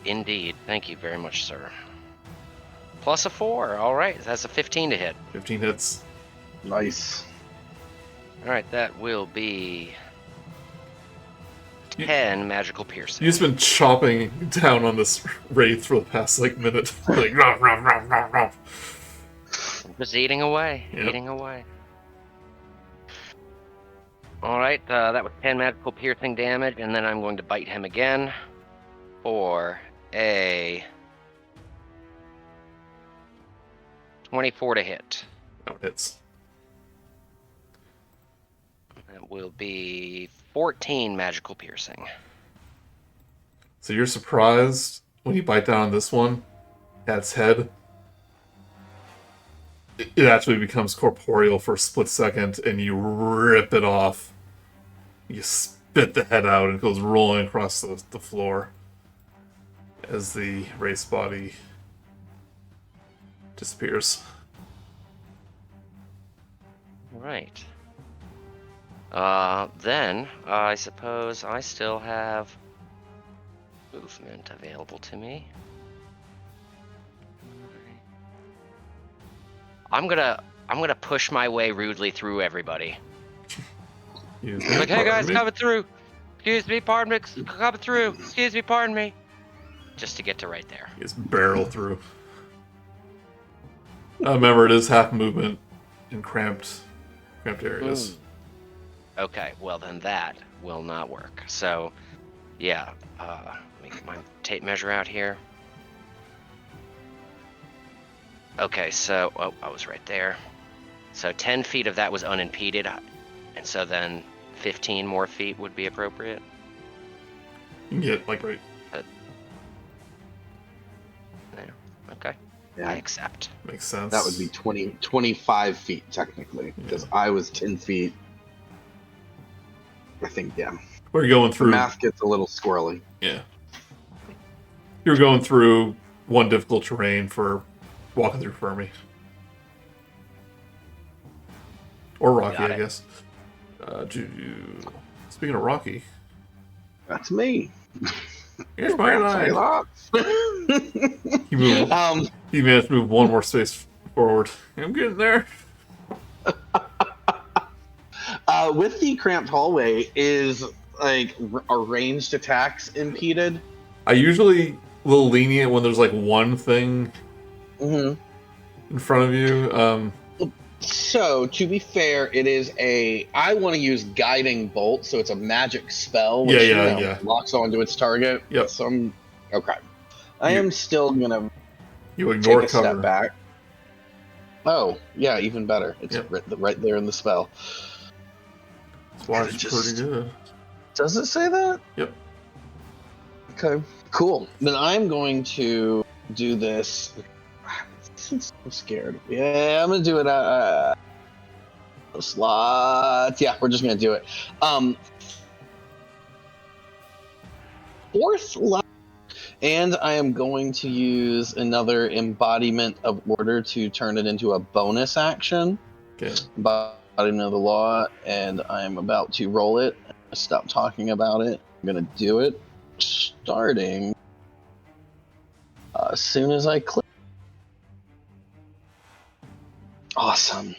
Indeed. Thank you very much, sir. Plus a 4. All right. That's a 15 to hit. 15 hits. Nice. All right. That will be 10 magical piercing. You've just been chopping down on this wraith for the past, like, minute. Like, rah, rah, rah, rah, rah. Just eating away. Yep. Eating away. All right. That was 10 magical piercing damage, and then I'm going to bite him again for a 24 to hit. Oh, it hits. That will be 14 magical piercing. So you're surprised when you bite down on this one, at its head. It actually becomes corporeal for a split second, and you rip it off. You spit the head out, and it goes rolling across the floor as the wraith's body disappears. Right. Then I suppose I still have movement available to me. I'm gonna push my way rudely through everybody. Like, hey guys, coming through. Excuse me, pardon me, coming through. Excuse me, pardon me. Just to get to right there. You just barrel through. Remember, it is half movement in cramped areas. Okay, well then that will not work. So, yeah, let me get my tape measure out here. Okay, so, oh, I was right there. So 10 feet of that was unimpeded, and so then 15 more feet would be appropriate. You can get, like, right. There. Okay. Yeah. I accept. Makes sense. That would be 25 feet, technically, because I was 10 feet. I think, yeah. We're going The through... math gets a little squirrely. Yeah. You're going through one difficult terrain for walking through Fermi. Or Rok'kee, Got I it. guess. Speaking of Rok'kee, That's me. here's my line. He managed to move one more space forward. I'm getting there. With the cramped hallway, is like are ranged attacks impeded? I usually a little lenient when there's like one thing Mm-hmm. in front of you. So, to be fair, it is I want to use Guiding Bolt, so it's a magic spell, which Yeah. locks onto its target. Yep. So okay. I am still gonna You ignore take a cover. step back. Oh, yeah, even better. It's Yep. right there in the spell. That's why it's Just- pretty good. Does it say that? Yep. Okay, cool. Then I'm going to do this. I'm scared. Yeah, I'm gonna do it. Slot. Yeah, we're just gonna do it. Fourth level, and I am going to use another embodiment of order to turn it into a bonus action. Okay. Embodiment of the law, and I'm about to roll it. Stop talking about it. I'm gonna do it, starting as soon as I click. Awesome.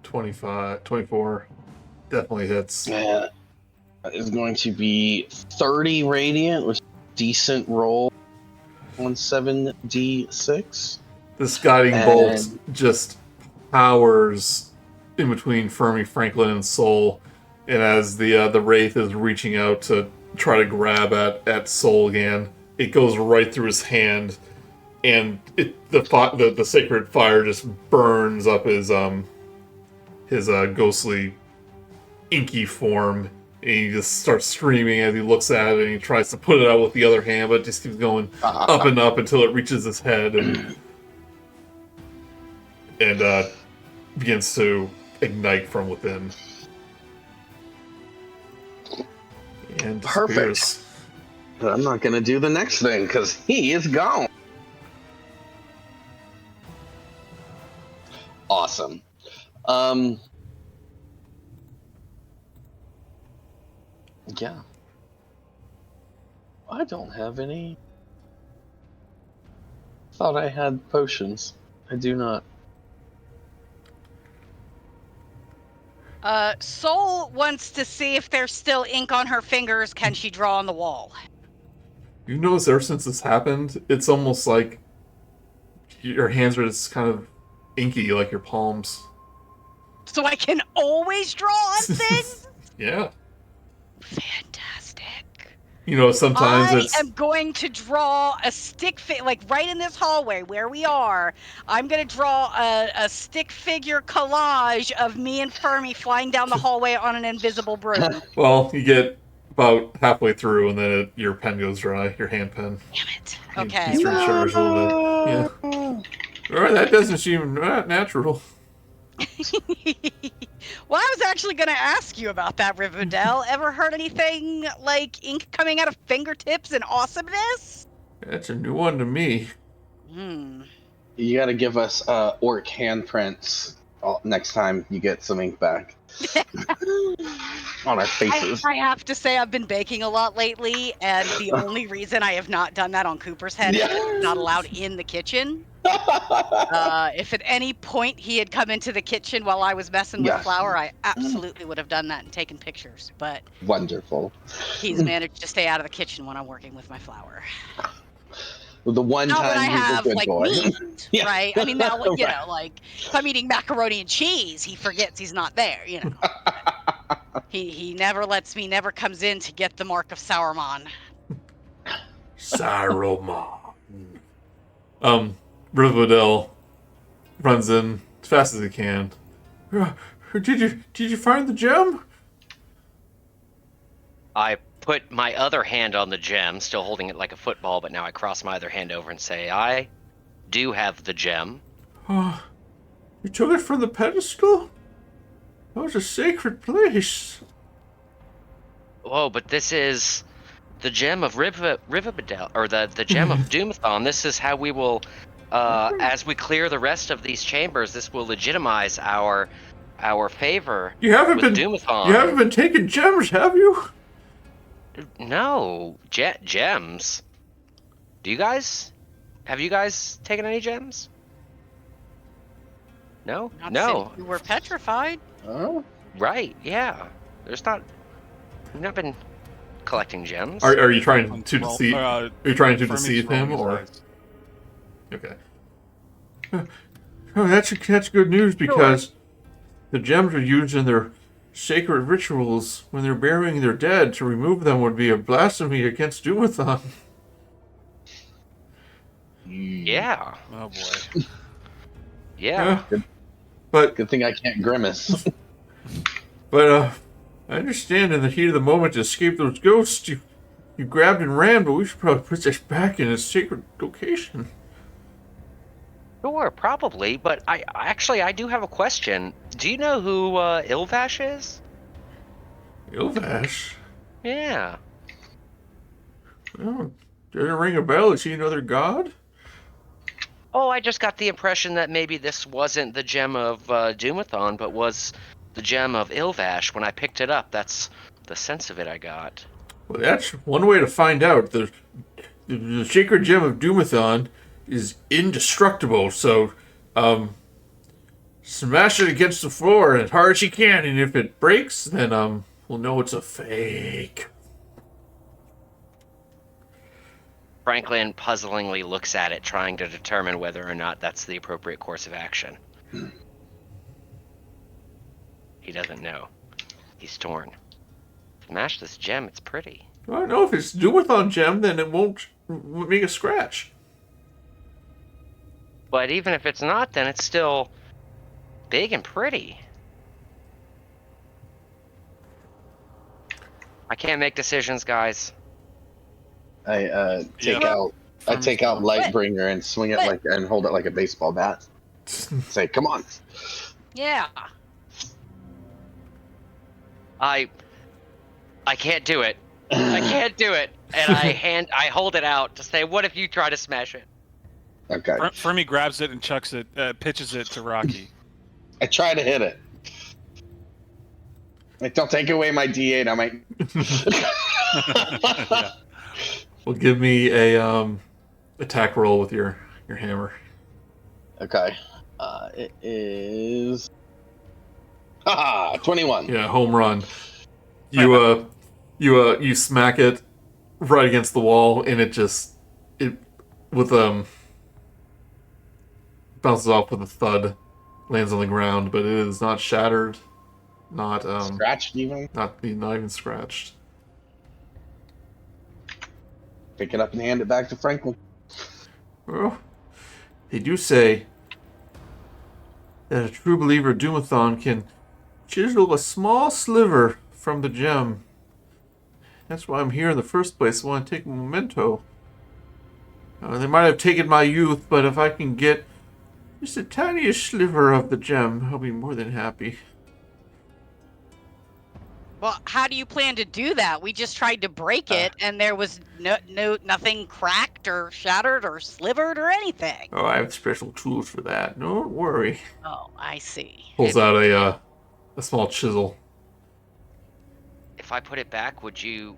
24. Definitely hits. Yeah. That is going to be 30 radiant, which is a decent roll on 7d6. This guiding bolt just powers in between Fermi, Franklin, and Soul. And as the wraith is reaching out to try to grab at Soul again, it goes right through his hand, and the sacred fire just burns up his ghostly inky form. And he just starts screaming as he looks at it, and he tries to put it out with the other hand, but it just keeps going up and up until it reaches his head and begins to ignite from within. And disappears. Perfect. But I'm not gonna do the next thing because he is gone. Awesome. Yeah. I don't have any. Thought I had potions. I do not. Soul wants to see if there's still ink on her fingers. Can she draw on the wall? You notice ever since this happened, it's almost like your hands are just kind of inky, like your palms. So I can always draw on things? Yeah. Fantastic. You know, sometimes I am going to draw a stick like right in this hallway where we are. I'm going to draw a stick figure collage of me and Fermi flying down the hallway on an invisible broom. Well, you get about halfway through, and then your pen goes dry, your hand pen. Damn it. You Okay. recharge a little bit. Yeah. Alright, that doesn't seem natural. Well, I was actually going to ask you about that, Rivendell. Ever heard anything like ink coming out of fingertips and awesomeness? That's a new one to me. You gotta give us orc handprints next time you get some ink back. On our faces. I have to say I've been baking a lot lately, and the only reason I have not done that on Cooper's head is it's not allowed in the kitchen. If at any point he had come into the kitchen while I was messing with flour, I absolutely would have done that and taken pictures. But wonderful. He's managed to stay out of the kitchen when I'm working with my flour. The one Not time when I he's have a good like boy. meat, right? I mean, now you know, like if I'm eating macaroni and cheese, he forgets he's not there. You know, he never comes in to get the mark of Sauron. Saruman. Rivendell runs in as fast as he can. Did you find the gem? I put my other hand on the gem, still holding it like a football, but now I cross my other hand over and say, I do have the gem. You took it from the pedestal? That was a sacred place. Whoa, but this is the gem of Rivendell, or the gem of Doomathon. This is how we will, as we clear the rest of these chambers, this will legitimize our favor with Doomathon. You haven't been taking gems, have you? No, gems. Have you guys taken any gems? No? Not No. since you were petrified. Oh. Right, yeah. We've not been collecting gems. Are you trying to deceive? Are you trying to Fermi's deceive rolling him, his or? eyes. Okay. Oh, that's good news because the gems are used in their sacred rituals when they're burying their dead. To remove them would be a blasphemy against Doomathon. Yeah. Oh boy. Yeah. But Good thing I can't grimace. I understand in the heat of the moment to escape those ghosts, you grabbed and ran, but we should probably put this back in its sacred location. Sure, probably, but I do have a question. Do you know who Ilvash is? Ilvash? Yeah. Oh, doesn't ring a bell. Is he another god? Oh, I just got the impression that maybe this wasn't the gem of Doomathon, but was the gem of Ilvash. When I picked it up, that's the sense of it I got. Well, that's one way to find out. The sacred gem of Doomathon is indestructible, so smash it against the floor as hard as you can, and if it breaks, then we'll know it's a fake. Franklin puzzlingly looks at it, trying to determine whether or not that's the appropriate course of action. He doesn't know. He's torn. Smash this gem, it's pretty. I know if it's Dumathon gem, then it won't make a scratch. But even if it's not, then it's still big and pretty. I can't make decisions, guys. I take out Lightbringer and swing it and hold it like a baseball bat. Say, come on. Yeah. I can't do it. I can't do it. And I hold it out to say, what if you try to smash it? Okay. Fermi grabs it and chucks it, pitches it to Rok'kee. I try to hit it. Like, don't take away my D8. I might. Yeah. Well, give me a attack roll with your hammer. Okay. It is. 21. Yeah, home run. You smack it right against the wall, and it bounces off with a thud, lands on the ground, but it is not shattered, not Scratched even. not even scratched. Pick it up and hand it back to Franklin. Well, they do say that a true believer Dumathon can chisel a small sliver from the gem. That's why I'm here in the first place. I want to take a memento. They might have taken my youth, but if I can get just the tiniest sliver of the gem, I'll be more than happy. Well, how do you plan to do that? We just tried to break it, and there was nothing cracked or shattered or slivered or anything. Oh, I have special tools for that. Don't worry. Oh, I see. Pulls out a small chisel. If I put it back, would you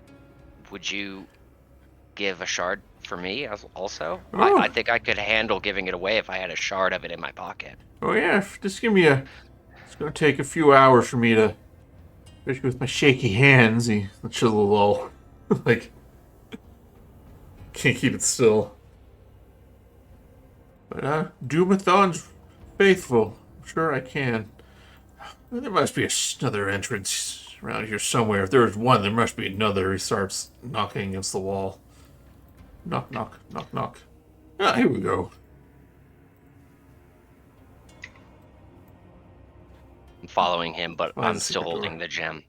give a shard for me also? Oh. I think I could handle giving it away if I had a shard of it in my pocket. Oh yeah, just give me It's gonna take a few hours for me to, especially with my shaky hands. The chisel all like can't keep it still. But Dumathon's faithful. I'm sure I can. There must be another entrance around here somewhere. If there's one, there must be another. He starts knocking against the wall. Knock, knock, knock, knock. Ah, here we go. I'm following him, but Find I'm the still secret holding door. the gem.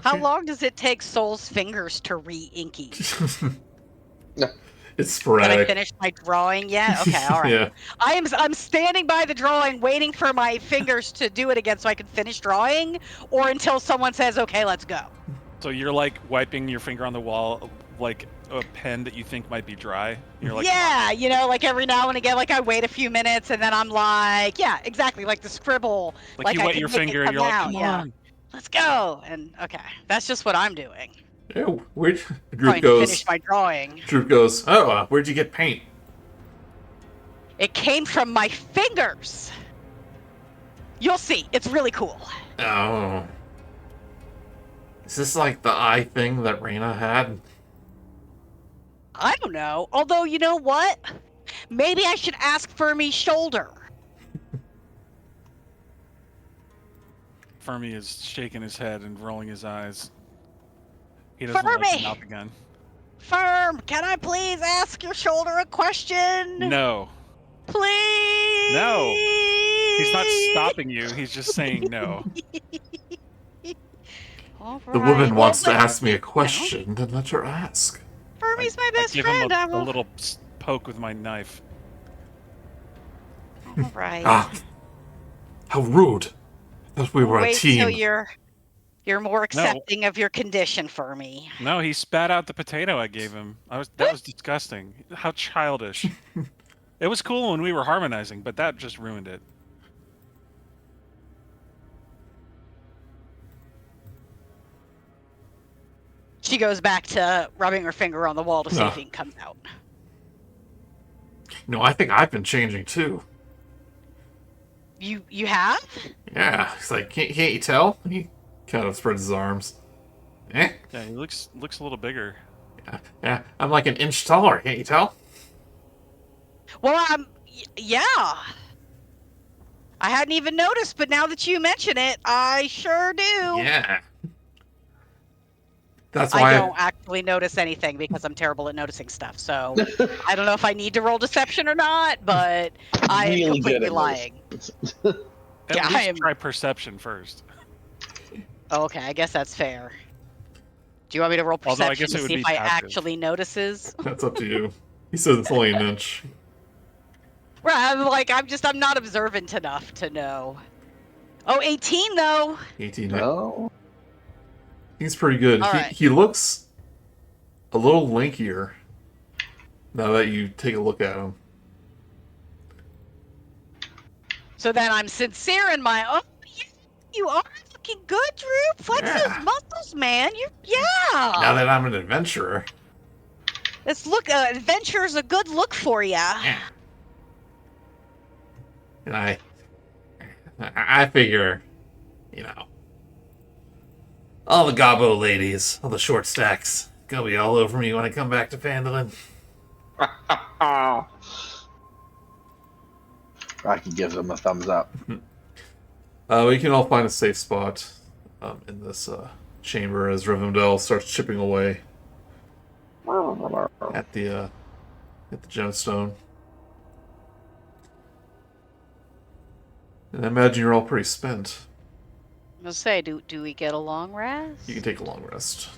How Okay. long does it take Soul's fingers to re-inky? It's Can I sporadic. finish my drawing yet? Okay, all right. Yeah. I'm standing by the drawing, waiting for my fingers to do it again so I can finish drawing, or until someone says, "Okay, let's go." So you're like wiping your finger on the wall, like a pen that you think might be dry. You're like, Yeah, like every now and again, like I wait a few minutes and then I'm like, yeah, exactly, like the scribble. like you I wet can your make it finger, come you're like, out, come yeah. on. Let's go. And okay, that's just what I'm doing. Yeah, Droop Trying to goes. finish my drawing. Droop goes. Oh, where'd you get paint? It came from my fingers. You'll see. It's really cool. Oh. Is this like the eye thing that Raina had? I don't know. Although, you know what? Maybe I should ask Fermi's shoulder. Fermi is shaking his head and rolling his eyes. He doesn't like Fermi! him out again. Firm, can I please ask your shoulder a question? No. Please. No. He's not stopping you. He's just saying no. All The right. woman wants to Well, ask me a question, then let her ask. Fermi's my best I give friend. him a little poke with my knife. All right. Ah, how rude. I thought we were Wait a team. till you're more accepting of your condition, Fermi. No, he spat out the potato I gave him. That was disgusting. How childish. It was cool when we were harmonizing, but that just ruined it. She goes back to rubbing her finger on the wall to see No. if he comes out. No, I think I've been changing too. You have? Yeah, he's like, can't you tell? He kind of spreads his arms. Eh? Yeah, he looks a little bigger. Yeah, I'm like an inch taller, can't you tell? Well, yeah. I hadn't even noticed, but now that you mention it, I sure do. Yeah. That's I why don't actually notice anything because I'm terrible at noticing stuff. So I don't know if I need to roll deception or not, but I am Really good completely at lying. At Yeah, least I am. try perception first. Okay, I guess that's fair. Do you want me to roll Although I perception guess to it would see if be I passive. actually notices? that's up to you. He says it's only an inch. Right, I'm not observant enough to know. Oh, 18 though. 18. Oh, He's pretty good. All He right. he looks a little lankier now that you take a look at him. So then I'm sincere in my. Oh, you are looking good, Drew. Flex Yeah. those muscles, man. Now that I'm an adventurer. This look, adventure's a good look for ya. Yeah. And I figure, all the gobbo ladies, all the short stacks, gonna be all over me when I come back to Phandelver. Rocky gives him a thumbs up. We can all find a safe spot in this chamber as Rivendell starts chipping away at the gemstone. And I imagine you're all pretty spent. I was gonna say, do we get a long rest? You can take a long rest.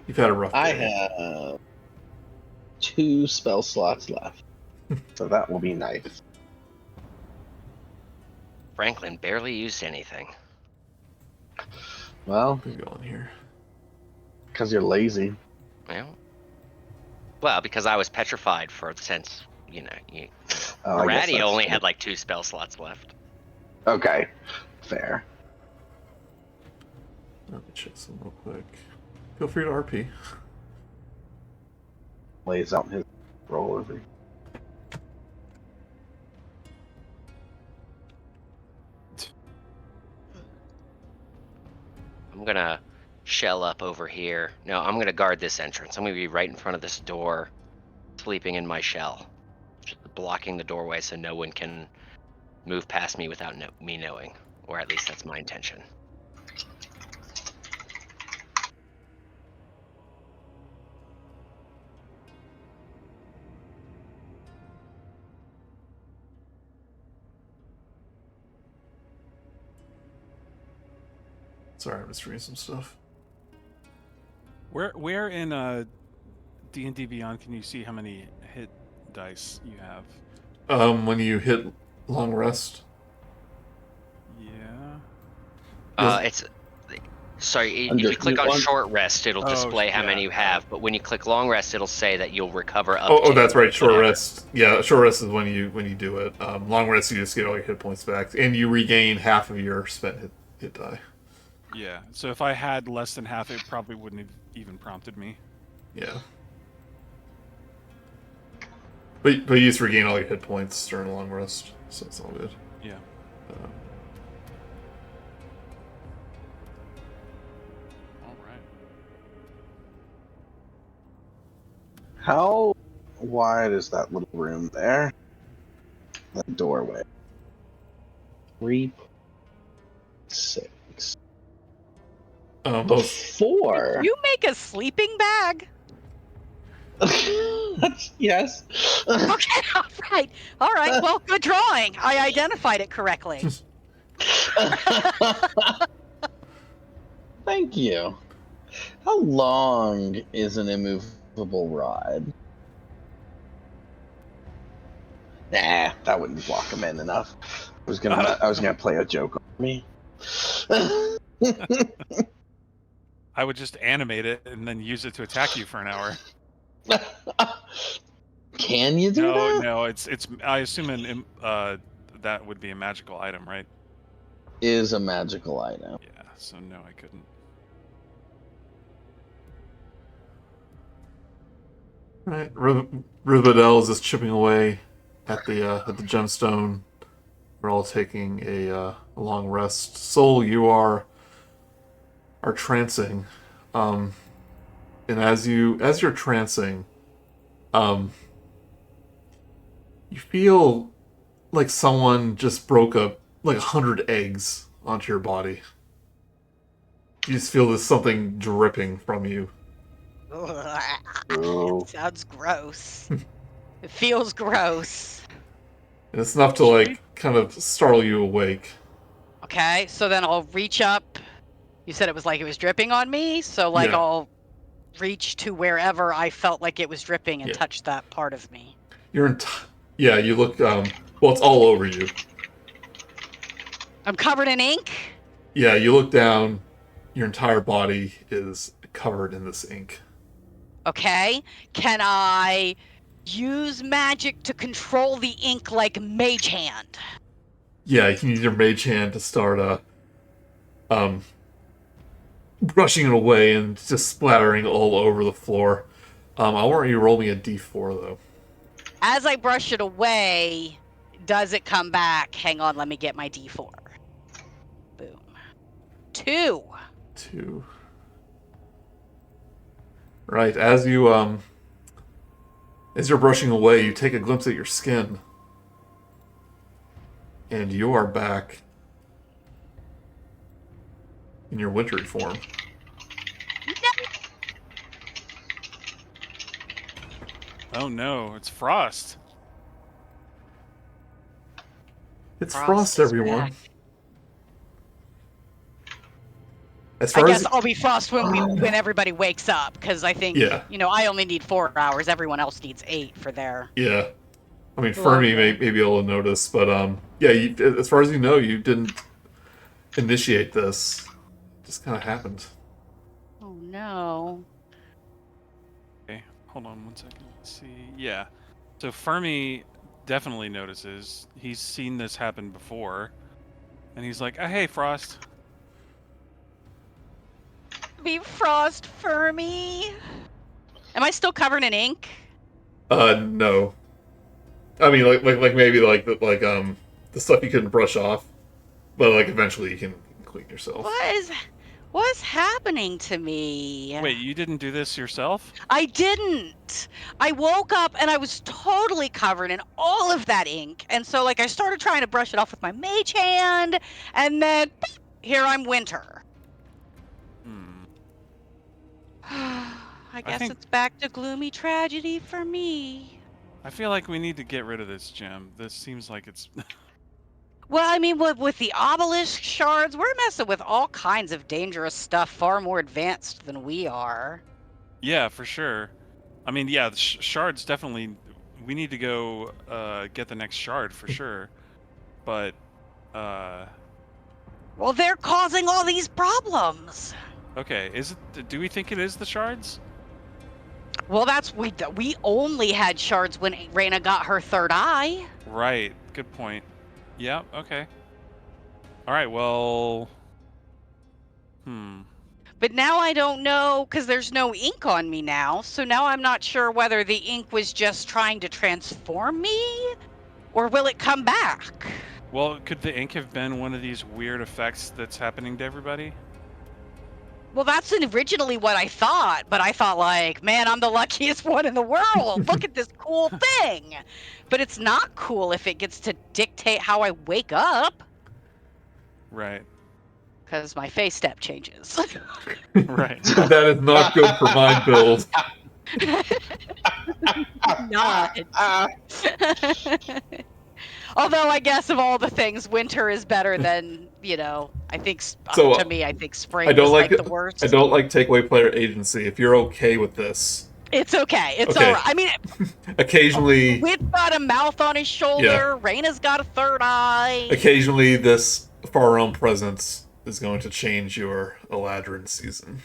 You've had a rough I day. have 2 spell slots left, so that will be nice. Franklin barely used anything. Well, What are we going here? because you're lazy. Well, because I was petrified since Oh, I guess Ratty that's only true. had like 2 spell slots left. Okay, fair. Let me check some real quick. Feel free to RP. Lays out his roll over. I'm gonna shell up over here. No, I'm gonna guard this entrance. I'm gonna be right in front of this door, sleeping in my shell, just blocking the doorway so no one can move past me without me knowing, or at least that's my intention. Sorry, I'm just reading some stuff. Where in D&D Beyond can you see how many hit dice you have? When you hit long rest, Yeah. Yes. Sorry, if Under- you click on on- short rest, it'll Oh, display how yeah. many you have. But when you click long rest, it'll say that you'll recover up. Oh, to that's right. Short whatever. rest. Yeah, short rest is when you do it. Long rest, you just get all your hit points back, and you regain half of your spent hit die. Yeah. So if I had less than half, it probably wouldn't have even prompted me. Yeah. But you just regain all your hit points during a long rest, so it's all good. Yeah. All right. How wide is that little room there? That doorway. 3.6. Both. 4. You make a sleeping bag. Yes. Okay, all right. Well, good drawing. I identified it correctly. Thank you. How long is an immovable rod? Nah, that wouldn't block him in enough. I was gonna play a joke on me. I would just animate it and then use it to attack you for an hour. Can you do that? No. It's. I assume that would be a magical item, right? Is a magical item. Yeah. So no, I couldn't. Right, Rivendell is just chipping away at the gemstone. We're all taking a long rest. Soul, you are trancing, and as you're trancing, you feel like someone just broke up like 100 eggs onto your body. You just feel this something dripping from you. Oh. Sounds gross. It feels gross. And it's enough to like kind of startle you awake. Okay, so then I'll reach up. You said it was like it was dripping on me, so like Yeah. I'll reach to wherever I felt like it was dripping and Yeah. touch that part of me. Yeah, you look, well, it's all over you. I'm covered in ink? Yeah, you look down, your entire body is covered in this ink. Okay. Can I use magic to control the ink like Mage Hand? Yeah, you can use your mage hand to start, brushing it away and just splattering all over the floor. I want you to roll me a d4, though. As I brush it away, does it come back? Hang on, let me get my D4. Boom. 2. 2. Right, as you're brushing away, you take a glimpse at your skin. And you are back in your wintry form. Oh no, it's Frost. It's Frost Frost, is everyone. back. As I far guess as I'll be Frost when everybody wakes up, because I think, Yeah. I only need 4 hours. Everyone else needs 8 for their... yeah, I mean Well, Fermi yeah. may be able to notice, but yeah, as far as you know, you didn't initiate this. It just kind of happened. Oh, no. Okay, hold on one second. Let's see. Yeah. So Fermi definitely notices. He's seen this happen before. And he's like, hey, Frost. Be Frost Fermi. Am I still covered in ink? No. I mean, like maybe the stuff you couldn't brush off, but like eventually you can clean yourself. What's happening to me? Wait, you didn't do this yourself? I didn't. I woke up and I was totally covered in all of that ink. And so like I started trying to brush it off with my mage hand, and then boop, here I'm winter. I guess think- it's back to gloomy tragedy for me. I feel like we need to get rid of this gem. This seems like it's... Well, I mean, with the obelisk shards, we're messing with all kinds of dangerous stuff far more advanced than we are. Yeah, for sure. I mean, yeah, the shards definitely... We need to go get the next shard for sure. But, Well, they're causing all these problems. okay, is it... Do we think it is the shards? Well, we only had shards when Raina got her third eye. Right, good point. Yeah, okay. Alright, well... But now I don't know, because there's no ink on me now, so now I'm not sure whether the ink was just trying to transform me, or will it come back? Well, could the ink have been one of these weird effects that's happening to everybody? Well, that's originally what I thought, but I thought like, man, I'm the luckiest one in the world. Look at this cool thing. But it's not cool if it gets to dictate how I wake up. Right. Because my face step changes. Right. That is not good for my build. Not. Although I guess of all the things, winter is better than, I think, So, to me, I think spring I don't is like like the worst. I don't like takeaway player agency. If you're okay with this, It's okay. It's Okay. all right. I mean, occasionally, Whit's got a mouth on his shoulder. Raina's got a third eye. occasionally this far realm presence is going to change your Eladrin season.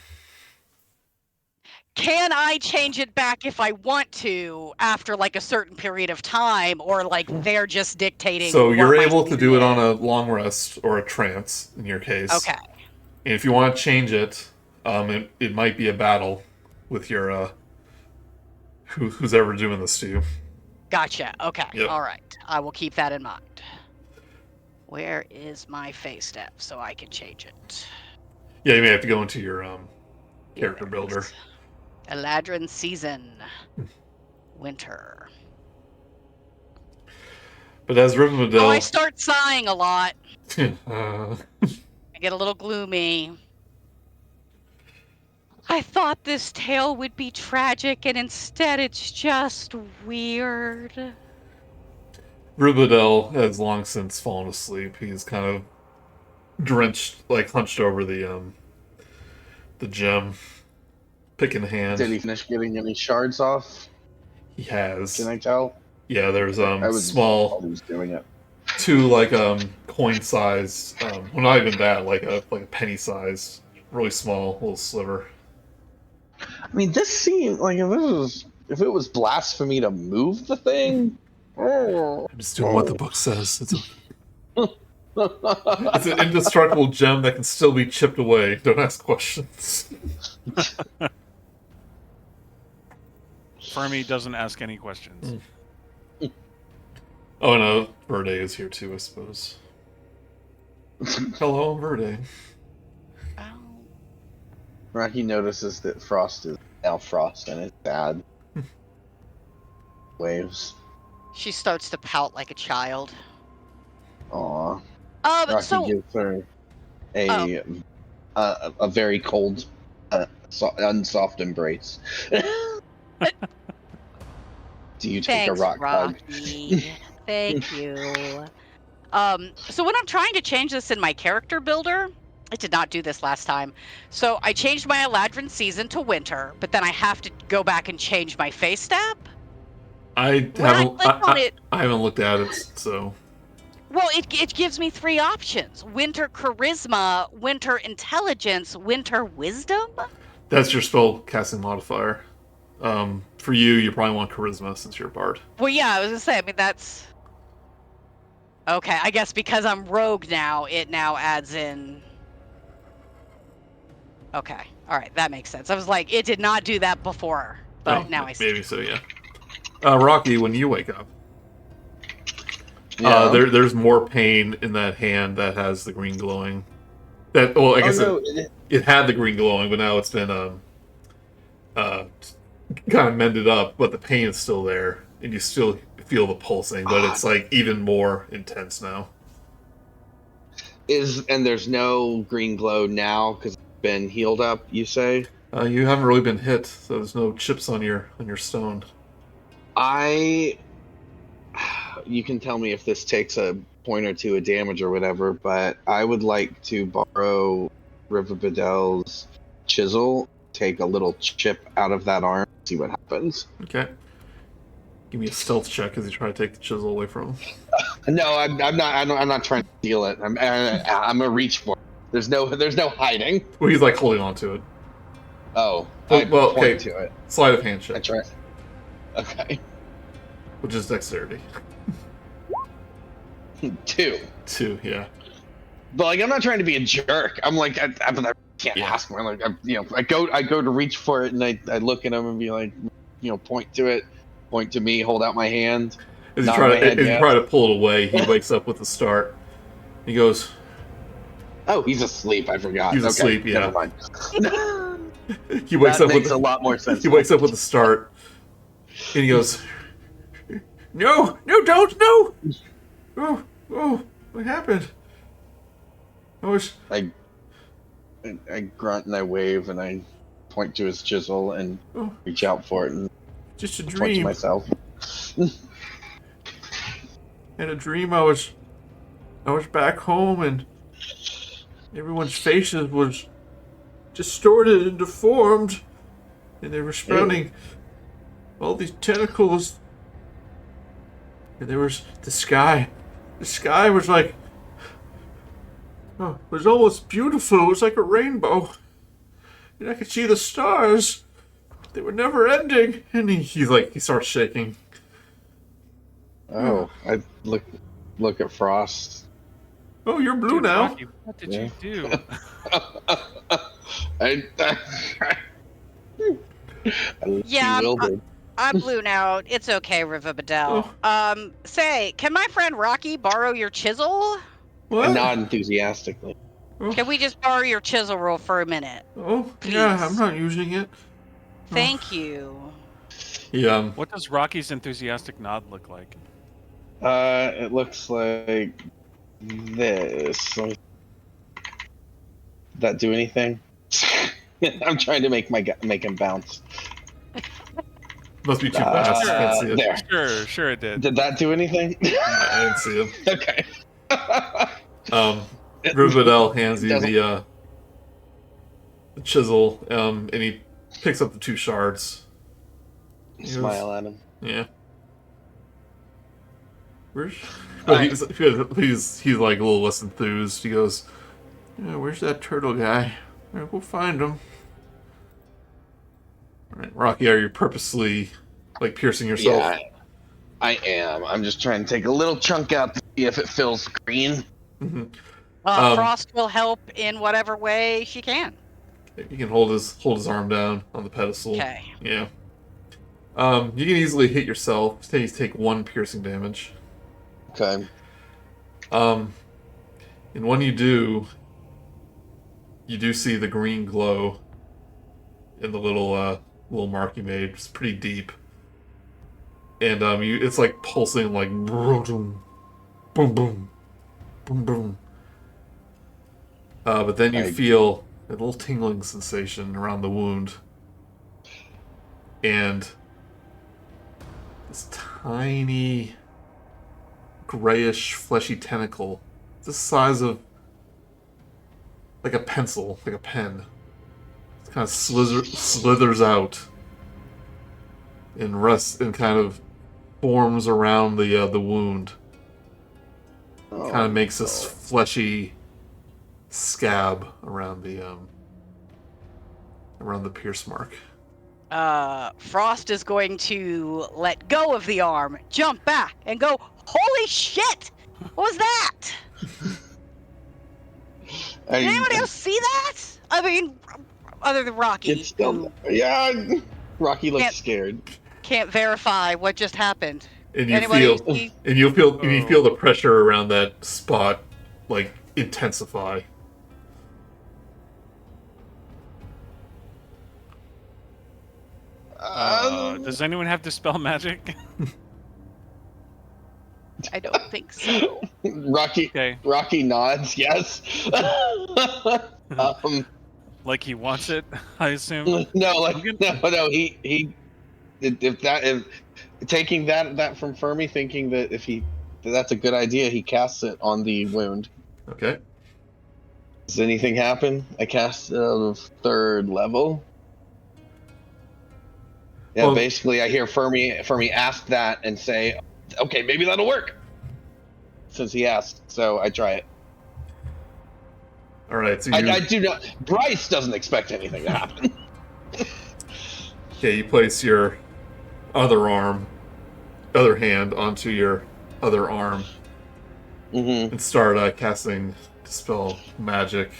Can I change it back if I want to after like a certain period of time, or like they're just dictating? So what you're my able to season do it is? on a long rest or a trance in your case. Okay. And if you want to change it, it might be a battle with your who's ever doing this to you. Gotcha. Okay. Yep. All right. I will keep that in mind. Where is my face step so I can change it? Yeah, you may have to go into your character builder. Eladrin season. Winter. But as Oh, I Rivendell, start sighing a lot. uh, I get a little gloomy. I thought this tale would be tragic, and instead it's just weird. Rivendell has long since fallen asleep. He's kind of drenched, like hunched over the gem, picking the hand. Did he finish getting any shards off? He Can has. I tell? Yeah, there's I was small while he was doing it. 2 like coin sized well, not even that, like a penny sized, really small little sliver. I mean, this seemed like if it was blasphemy to move the thing. I'm just doing what the book says. It's an indestructible gem that can still be chipped away. Don't ask questions. Fermi doesn't ask any questions. Oh no, Verde is here too, I suppose. Hello, Verde. Oh. Rocky notices that Frost is now Frost and it's sad. Waves. She starts to pout like a child. Aw. Rocky So gives her a very cold, unsoft embrace. Do you take thanks, a rock hug? Rocky. Thank you. So when I'm trying to change this in my character builder, I did not do this last time. So I changed my Eladrin season to winter, but then I have to go back and change my face step. I haven't looked at it, so. Well, it gives me 3 options: winter charisma, winter intelligence, winter wisdom. That's your spell casting modifier. For you probably want charisma since you're a bard. Well, yeah, I was gonna say. I mean, that's okay. I guess because I'm rogue now, it now adds in. Okay, all right, that makes sense. I was like, it did not do that before, but now I see. Maybe so, yeah. Rocky, when you wake up, Yeah. there's more pain in that hand that has the green glowing. I guess it had the green glowing, but now it's been kind of mended up, but the pain is still there, and you still feel the pulsing, but it's like even more intense now. And there's no green glow now because it's been healed up, you say? You haven't really been hit, so there's no chips on your stone. You can tell me if this takes a point or 2 of damage or whatever, but I would like to borrow Rivendell's chisel, take a little chip out of that arm, see what happens. Okay. Give me a stealth check as you try to take the chisel away from him. No, I'm not trying to steal it. I'm gonna reach for it. There's no hiding. Well, he's like holding on to it. Oh, Well, I point okay. to it. Sleight of hand check. That's right. Okay. Which is dexterity. 2. 2, yeah. But like, I'm not trying to be a jerk. I'm like, I can't ask more. Like, I go to reach for it, and I look at him and be like, point to it, point to me, hold out my hand. As you try to pull it away, he wakes up with a start. He goes, "Oh, he's asleep. I forgot. He's asleep. Yeah. Never mind." He wakes up makes a lot more sense. He wakes up with a start, and he goes, "No, don't, no! Oh, what happened? I grunt and I wave and I point to his chisel and reach out for it and just a point to dream. myself. In a dream, I was back home and everyone's faces was distorted and deformed, and they were sprouting all these tentacles. And there was the sky. The sky was like, it was almost beautiful. It was like a rainbow. And I could see the stars. They were never ending. And he starts shaking. Oh, I look at Frost. Oh, you're blue Dude, now. Rocky, what did you do? Yeah, I'm blue now. It's okay, Rivendell. Say, can my friend Rocky borrow your chisel? What? Not enthusiastically. Can we just borrow your chisel roll for a minute? Oh, Please. yeah, I'm not using it. Thank you. Yeah. What does Rocky's enthusiastic nod look like? It looks like this. Did that do anything? I'm trying to make him bounce. Must be too fast. Can't see it. There. Sure it did. Did that do anything? I didn't see him. Okay. Rivendell hands you Doesn't- the chisel, and he picks up the 2 shards. Smile at him. Yeah. Where's? But he's like a little less enthused. He goes, "Yeah, where's that turtle guy? We'll find him." All right, Rok'kee, are you purposely like piercing yourself? Yeah, I am. I'm just trying to take a little chunk out to see if it feels green. Mm-hmm. Frost will help in whatever way she can. You can hold his arm down on the pedestal. Okay. Yeah. You can easily hit yourself. Take 1 piercing damage. Okay. And when you do see the green glow in the little mark you made. It's pretty deep, and it's like pulsing like boom, boom, boom, boom, boom. But then you feel a little tingling sensation around the wound, and this tiny grayish fleshy tentacle, the size of like a pencil, like a pen. It kind of slithers out and rests and kind of forms around the wound. Kind of makes this fleshy scab around the pierce mark. Frost is going to let go of the arm, jump back, and go, "Holy shit! What was that? Did anybody else see that? I mean, other than Rok'kee, It's still, yeah. Rok'kee looks scared. can't verify what just happened. And you Anybody feel see? and you feel the pressure around that spot like intensify. Does anyone have Dispel Magic? I don't think so. Rok'kee nods, yes. Like he wants it, I assume. No, he if taking that from Fermi, thinking that that's a good idea, he casts it on the wound. Okay. Does anything happen? I cast it out of 3rd level. Yeah, Well, basically I hear Fermi ask that and say, okay, maybe that'll work. Since he asked, so I try it. All right. So I do not. Brice doesn't expect anything to happen. Okay, you place your other hand onto your other arm Mm-hmm. and start casting Dispel Magic.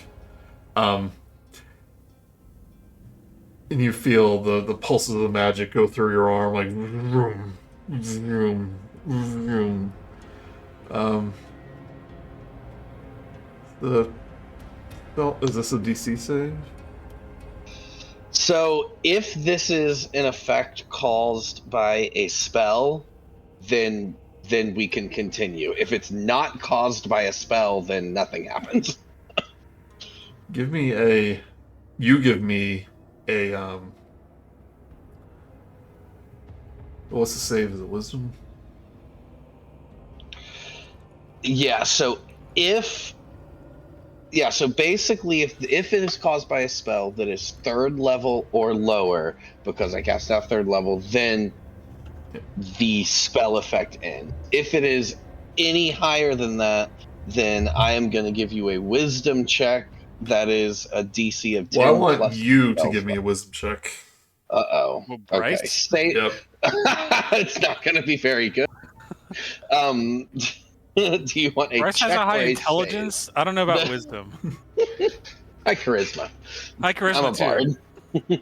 And you feel the pulses of the magic go through your arm like vroom, vroom, vroom. Is this a DC save? So if this is in effect caused by a spell, then we can continue. If it's not caused by a spell, then nothing happens. Give me a what's the save? Is it wisdom? Yeah, so basically if it is caused by a spell that is 3rd level or lower, because I cast out 3rd level, then the spell effect ends. If it is any higher than that, then I am going to give you a wisdom check that is a DC of 10. Well, I want plus you to spell give me a slot. wisdom check. Uh-oh. Well, Okay. Brice? Yep. It's not going to be very good. Do you want a Brice check has a high or a intelligence. save? I don't know about wisdom. High charisma. High charisma I'm a too.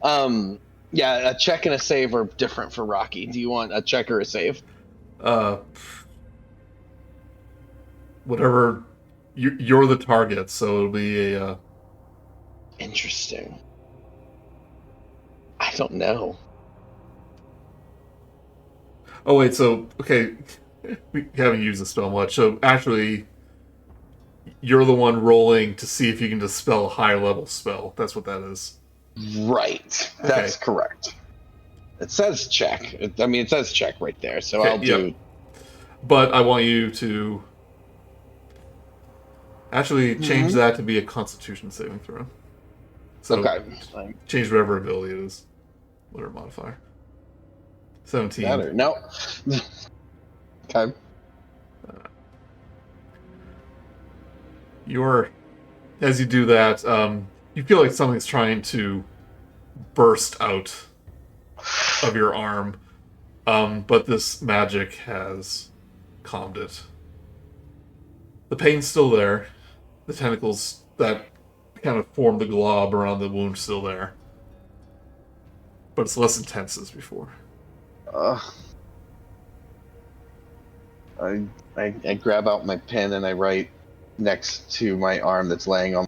bard. Yeah, a check and a save are different for Rok'kee. Do you want a check or a save? Whatever. You're the target, so it'll be a. Interesting. I don't know. Oh wait, so okay. We haven't used the spell much, so actually, you're the one rolling to see if you can dispel a higher level spell. That's what that is. Right. Okay. That's correct. It says check. It says check right there. So Okay, I'll do. But I want you to actually change Mhm. that to be a Constitution saving throw. So Okay. change whatever ability it is, whatever modifier. 17. Better. No. Okay. As you do that, you feel like something's trying to burst out of your arm, but this magic has calmed it. The pain's still there. The tentacles that kind of form the glob around the wound still there, but it's less intense as before. I grab out my pen and I write next to my arm that's laying on.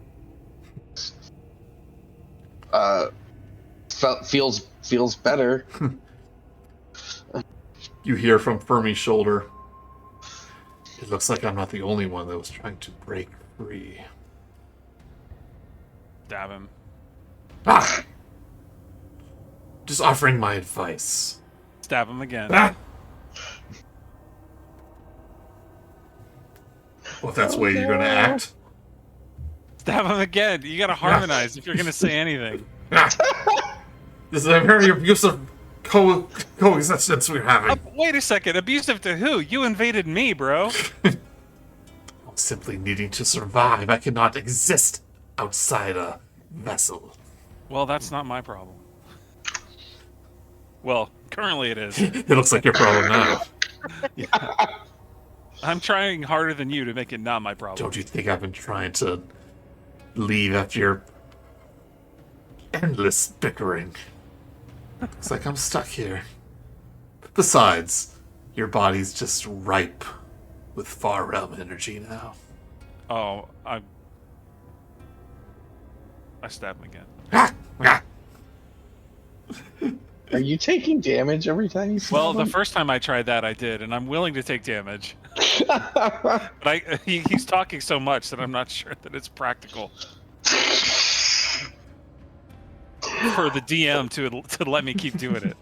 Feels better. You hear from Fermi's shoulder, "It looks like I'm not the only one that was trying to break free." Stab him. Ah! Just offering my advice. Stab him again. Ah! Well, if that's the way you're going to act. Stab him again. You gotta harmonize if you're gonna say anything. Ah! This is a very abusive coexistence we're having. Wait a second. Abusive to who? You invaded me, bro. Simply needing to survive. I cannot exist outside a vessel. Well, that's not my problem. Well, currently it is. It looks like your problem now. Yeah. I'm trying harder than you to make it not my problem. Don't you think I've been trying to leave after your endless bickering? Looks like I'm stuck here. Besides, your body's just ripe with far realm energy now. Oh, I stabbed him again. Ah! Ah! Are you taking damage every time you? Well, the first time I tried that, I did, and I'm willing to take damage. But he's talking so much that I'm not sure that it's practical for the DM to let me keep doing it.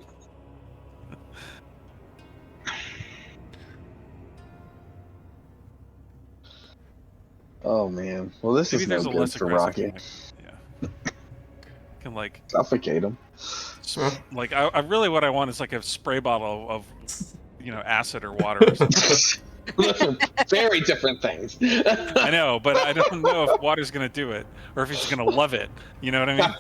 Oh man. Well, this Maybe is there's no a good less for aggressive Rocky. one. Yeah. Can like Suffocate him. I really what I want is like a spray bottle of acid or water or something. Those are very different things. I know, but I don't know if water's gonna do it or if he's gonna love it. You know what I mean?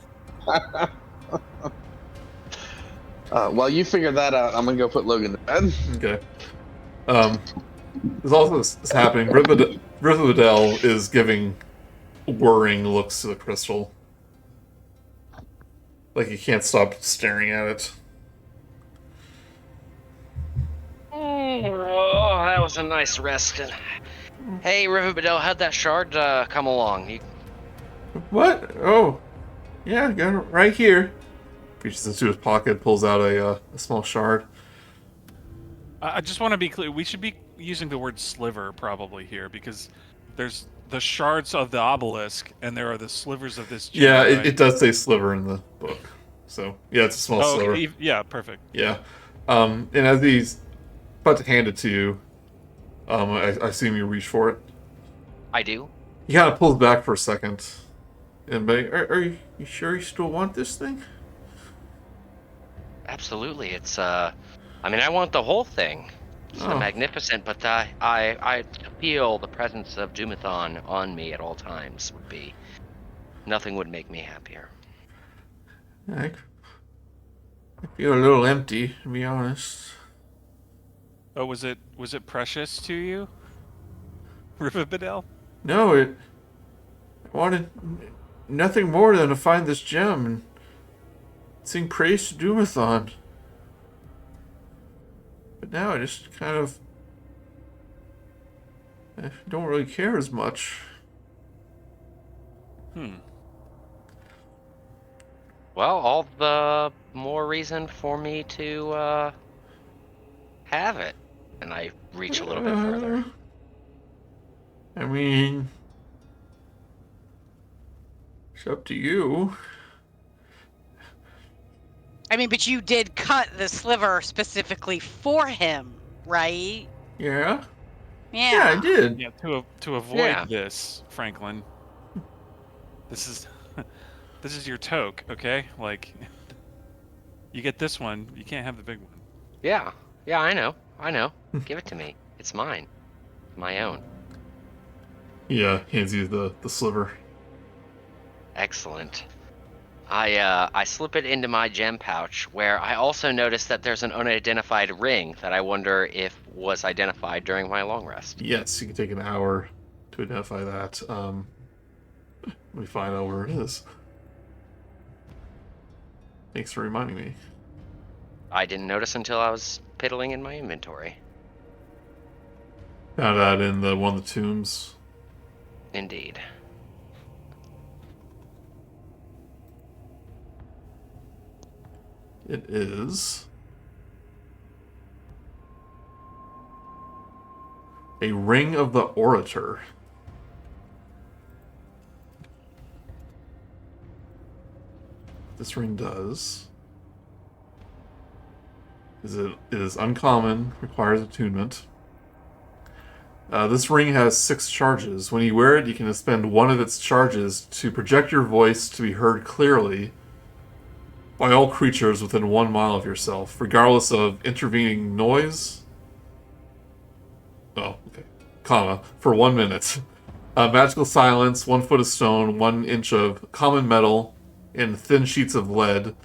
While you figure that out, I'm gonna go put Logan to bed. Okay. There's also this happening. Rivendell is giving worrying looks to the crystal. Like he can't stop staring at it. Oh, that was a nice rest. Hey, Rivendell, how'd that shard come along? What? Oh, yeah, got it right here. Reaches into his pocket, pulls out a small shard. I just want to be clear. We should be using the word sliver probably here because there's the shards of the obelisk and there are the slivers of this gem. Yeah, right? it does say sliver in the book. So, yeah, it's a small sliver. Yeah, perfect. Yeah. And as he's about to hand it to you, I assume you reach for it. I do. He kind of pulls back for a second. And are you sure you still want this thing? Absolutely. It's I want the whole thing. It's magnificent, but I feel the presence of Dumathon on me at all times nothing would make me happier. I feel a little empty, to be honest. Oh, was it precious to you, Rivendell? No, I wanted nothing more than to find this gem and sing praise to Dumathon. But now I just I don't really care as much. Well, all the more reason for me to have it. And I reach a little bit further. I mean, it's up to you. I mean, but you did cut the sliver specifically for him, right? Yeah? Yeah. Yeah, I did. Yeah, to avoid Yeah. this, Franklin. This is this is your toque, okay? Like, you get this one, you can't have the big one. Yeah, I know. Give it to me. It's mine. My own. Yeah, hands you the sliver. Excellent. I slip it into my gem pouch, where I also notice that there's an unidentified ring that I wonder if was identified during my long rest. Yes, you can take an hour to identify that. Let me find out where it is. Thanks for reminding me. I didn't notice until I was piddling in my inventory. Found out in one of the tombs. Indeed. It is a ring of the orator. This ring does it is uncommon, requires attunement. This ring has 6 charges. When you wear it, you can spend one of its charges to project your voice to be heard clearly by all creatures within 1 mile of yourself, regardless of intervening noise. Oh, okay. Comma. For 1 minute. Magical silence, 1 foot of stone, 1 inch of common metal, and thin sheets of lead,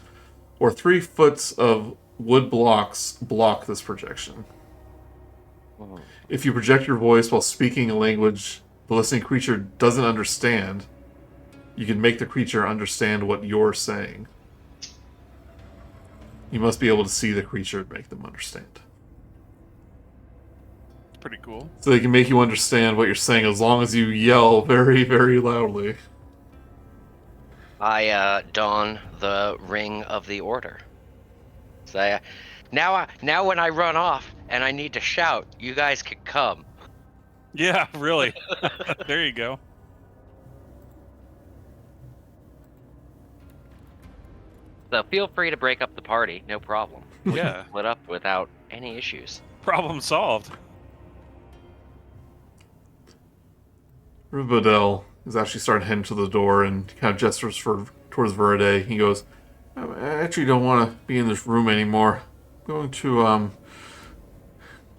or 3 foot of wood blocks block this projection. If you project your voice while speaking a language the listening creature doesn't understand, you can make the creature understand what you're saying. You must be able to see the creature to make them understand. Pretty cool. So they can make you understand what you're saying as long as you yell very, very loudly. I don the ring of the order. So now when I run off and I need to shout, you guys can come. Yeah, really. There you go. So feel free to break up the party, no problem. We Yeah. can split up without any issues. Problem solved. Rubadel is actually starting to head to the door and kind of gestures towards Verde. He goes, I actually don't want to be in this room anymore. I'm going to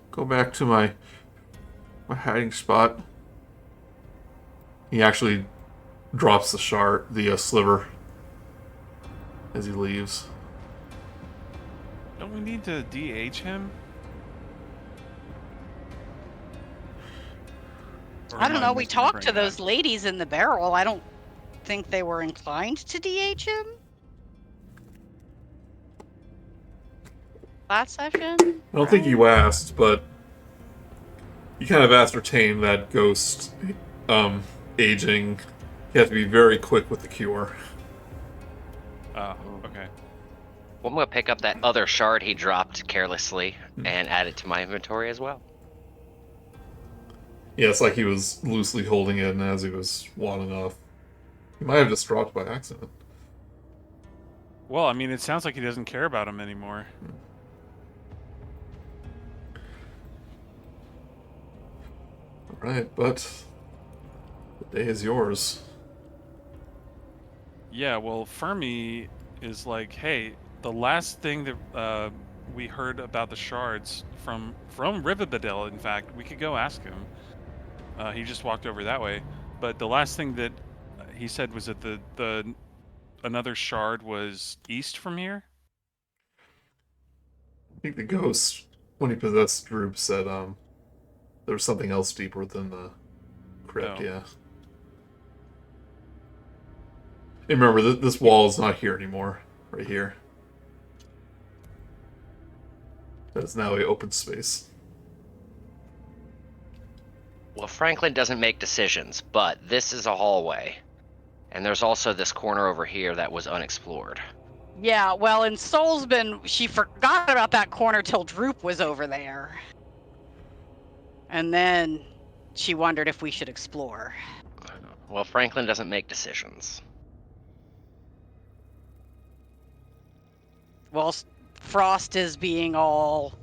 go back to my hiding spot. He actually drops the sliver as he leaves. Don't we need to DH him? Or I am don't know. We misremembering talked to that? those ladies in the barrel. I don't think they were inclined to DH him last session. I don't think you asked, but you kind of ascertained that ghost aging. You have to be very quick with the cure. Oh, okay. Well, I'm going to pick up that other shard he dropped carelessly and add it to my inventory as well. Yeah, it's like he was loosely holding it, and as he was wadding off, he might have just dropped it by accident. Well, I mean, it sounds like he doesn't care about him anymore. Alright, but the day is yours. Yeah, well, Fermi is like, hey, the last thing that we heard about the shards from Rivabedel, in fact, we could go ask him. He just walked over that way. But the last thing that he said was that the another shard was east from here. I think the ghost, when he possessed Droop, said there was something else deeper than the crypt, Oh. yeah. And remember, this wall is not here anymore. Right here. That is now an open space. Well, Franklin doesn't make decisions, but this is a hallway. And there's also this corner over here that was unexplored. Yeah, well, and she forgot about that corner till Droop was over there. And then she wondered if we should explore. Well, Franklin doesn't make decisions. Well, Frost is being all.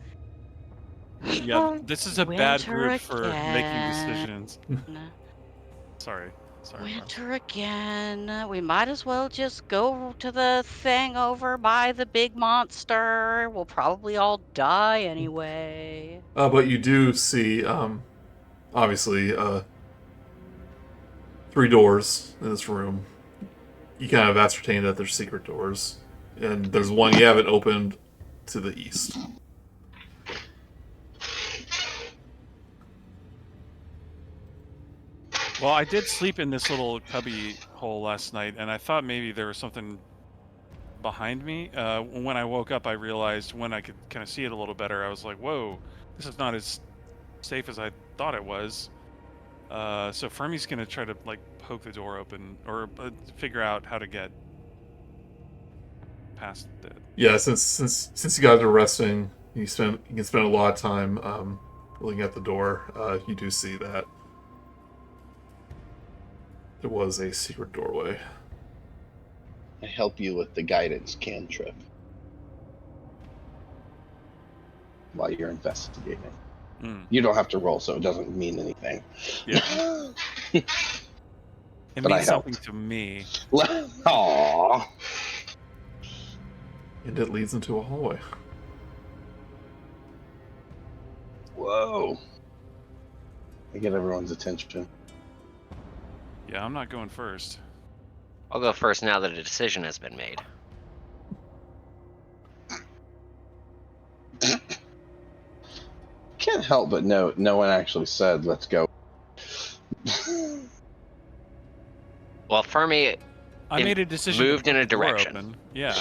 Yeah, this is a bad Winter group for making again. decisions. Sorry, Mark. Winter again. We might as well just go to the thing over by the big monster. We'll probably all die anyway. But you do see, obviously, 3 doors in this room. You kind of ascertain that they're secret doors. And there's one you haven't opened to the east. Well, I did sleep in this little cubby hole last night, and I thought maybe there was something behind me. When I woke up, I realized when I could kind of see it a little better, I was like, whoa, this is not as safe as I thought it was. So Fermi's going to try to, like, poke the door open, or figure out how to get past it. Yeah, since you guys are resting, you can spend a lot of time looking at the door. You do see that there was a secret doorway. I help you with the guidance cantrip while you're investigating. You don't have to roll, so it doesn't mean anything. Yeah. It But I means something helped. to me. Aww. And it leads into a hallway. Whoa. I get everyone's attention. Yeah, I'm not going first. I'll go first now that a decision has been made. Can't help but note, no one actually said, let's go. Well, Fermi I made a decision. moved to in put a the door direction. open. Yeah.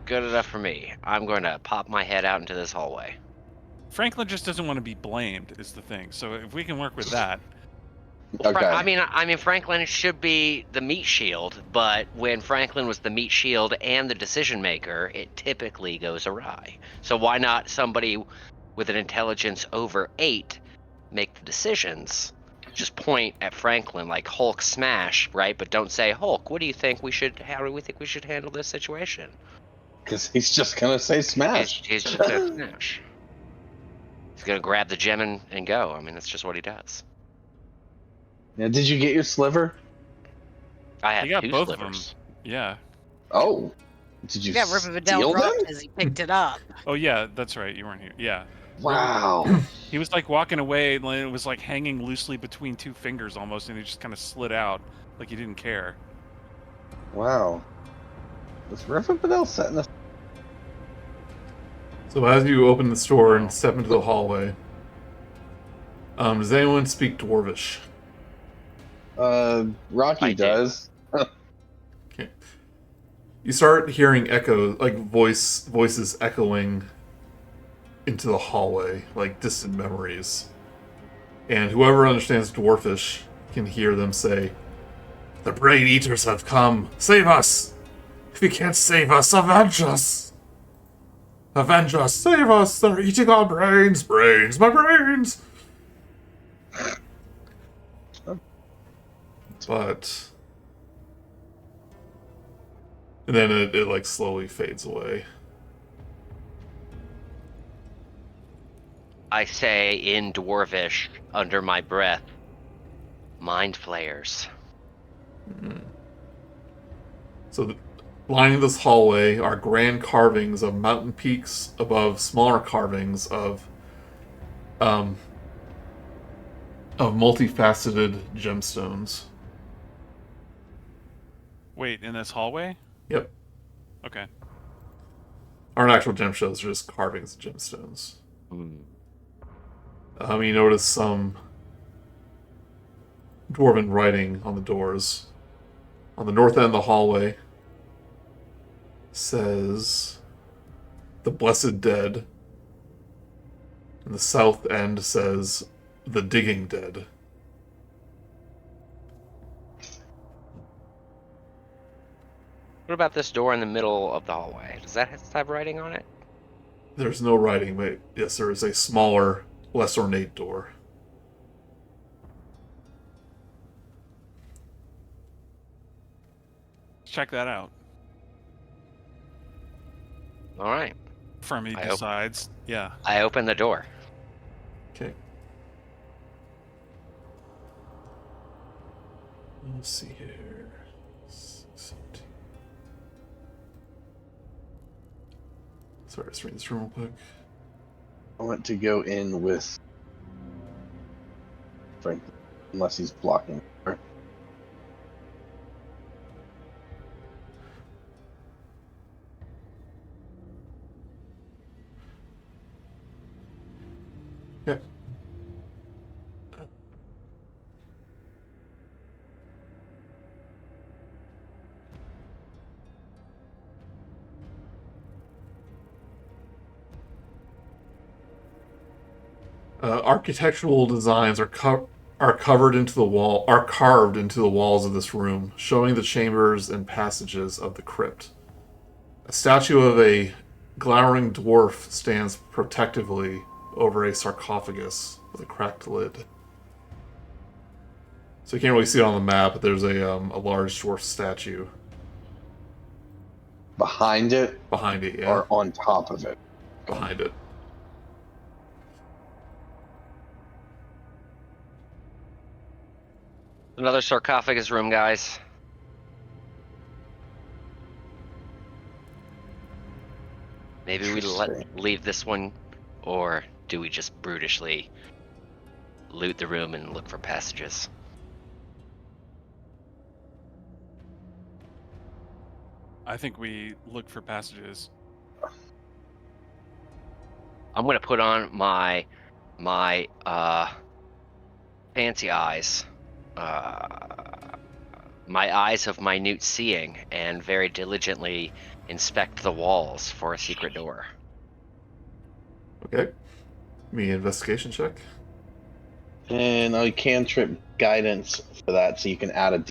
Good enough for me. I'm going to pop my head out into this hallway. Franklin just doesn't want to be blamed, is the thing. So if we can work with that. Okay. I mean, Franklin should be the meat shield, but when Franklin was the meat shield and the decision maker, it typically goes awry. So why not somebody with an intelligence over 8 make the decisions? Just point at Franklin like Hulk smash, right? But don't say, Hulk, what do you think we should? How do we think we should handle this situation? Because he's just going to say smash. He's just gonna smash. He's gonna grab the gem and go. I mean, that's just what he does. Now, did you get your sliver? I have You got 2 both slivers. of them. Yeah. Oh. Did you You got steal Rivendell them? because he picked it up. Oh, yeah, that's right. You weren't here. Yeah. Wow. He was like walking away, and it was like hanging loosely between 2 fingers almost, and he just kind of slid out like he didn't care. Wow. Was Rivendell setting us? So as you open the door and step into the hallway, does anyone speak Dwarvish? Rok'kee I do. does. Okay. You start hearing echoes, like voices echoing into the hallway, like distant memories. And whoever understands Dwarfish can hear them say, "The Brain Eaters have come! Save us! If you can't save us, avenge us! Avenge us! Save us! They're eating our brains! Brains! My brains!" But... And then it like slowly fades away. I say in Dwarvish, under my breath, mind flayers. So, lining this hallway are grand carvings of mountain peaks above smaller carvings of multifaceted gemstones. Wait, in this hallway? Yep. Okay. Aren't actual gemstones, they're just carvings of gemstones. You notice some dwarven writing on the doors. On the north end of the hallway says the Blessed Dead. And the south end says the Digging Dead. What about this door in the middle of the hallway? Does that have writing on it? There's no writing, but yes, there is a smaller, less ornate door. Check that out. All right. Fermi I decides. Yeah. I open the door. Okay. Let's see here. 17. Sorry, let's read this room real quick. I want to go in with Frank, unless he's blocking. Yeah. Architectural designs are carved into the walls of this room, showing the chambers and passages of the crypt. A statue of a glowering dwarf stands protectively over a sarcophagus with a cracked lid. So you can't really see it on the map, but there's a large dwarf statue Behind it behind it. Yeah, or on top of it? behind it. Another sarcophagus room, guys. Maybe we leave this one, or do we just brutishly loot the room and look for passages? I think we look for passages. I'm gonna put on my fancy eyes, my eyes of minute seeing, and very diligently inspect the walls for a secret door. Okay. Me investigation check. And I cantrip guidance for that, so you can add a. You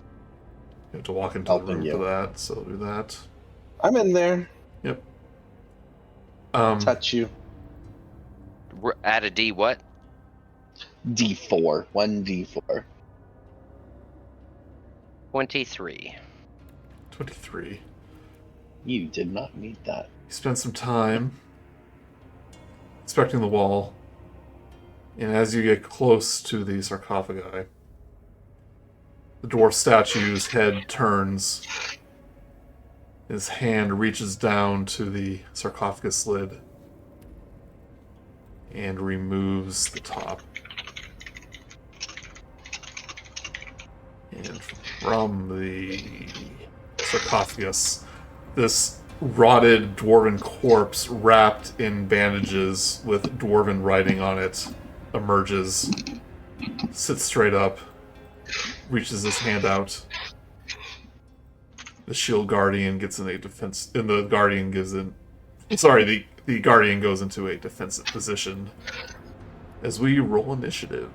have to walk into the Helping room you. for that, so do that. I'm in there. Yep. Touch you. Add a D what? D4. 1d4. 23. 23. You did not need that. You spend some time inspecting the wall, and as you get close to the sarcophagi, the dwarf statue's head turns. His hand reaches down to the sarcophagus lid and removes the top. And from the sarcophagus, this rotted dwarven corpse wrapped in bandages with dwarven writing on it emerges, sits straight up, reaches his hand out. The shield guardian gets in a defense, and the guardian gives in. Sorry, the guardian goes into a defensive position as we roll initiative.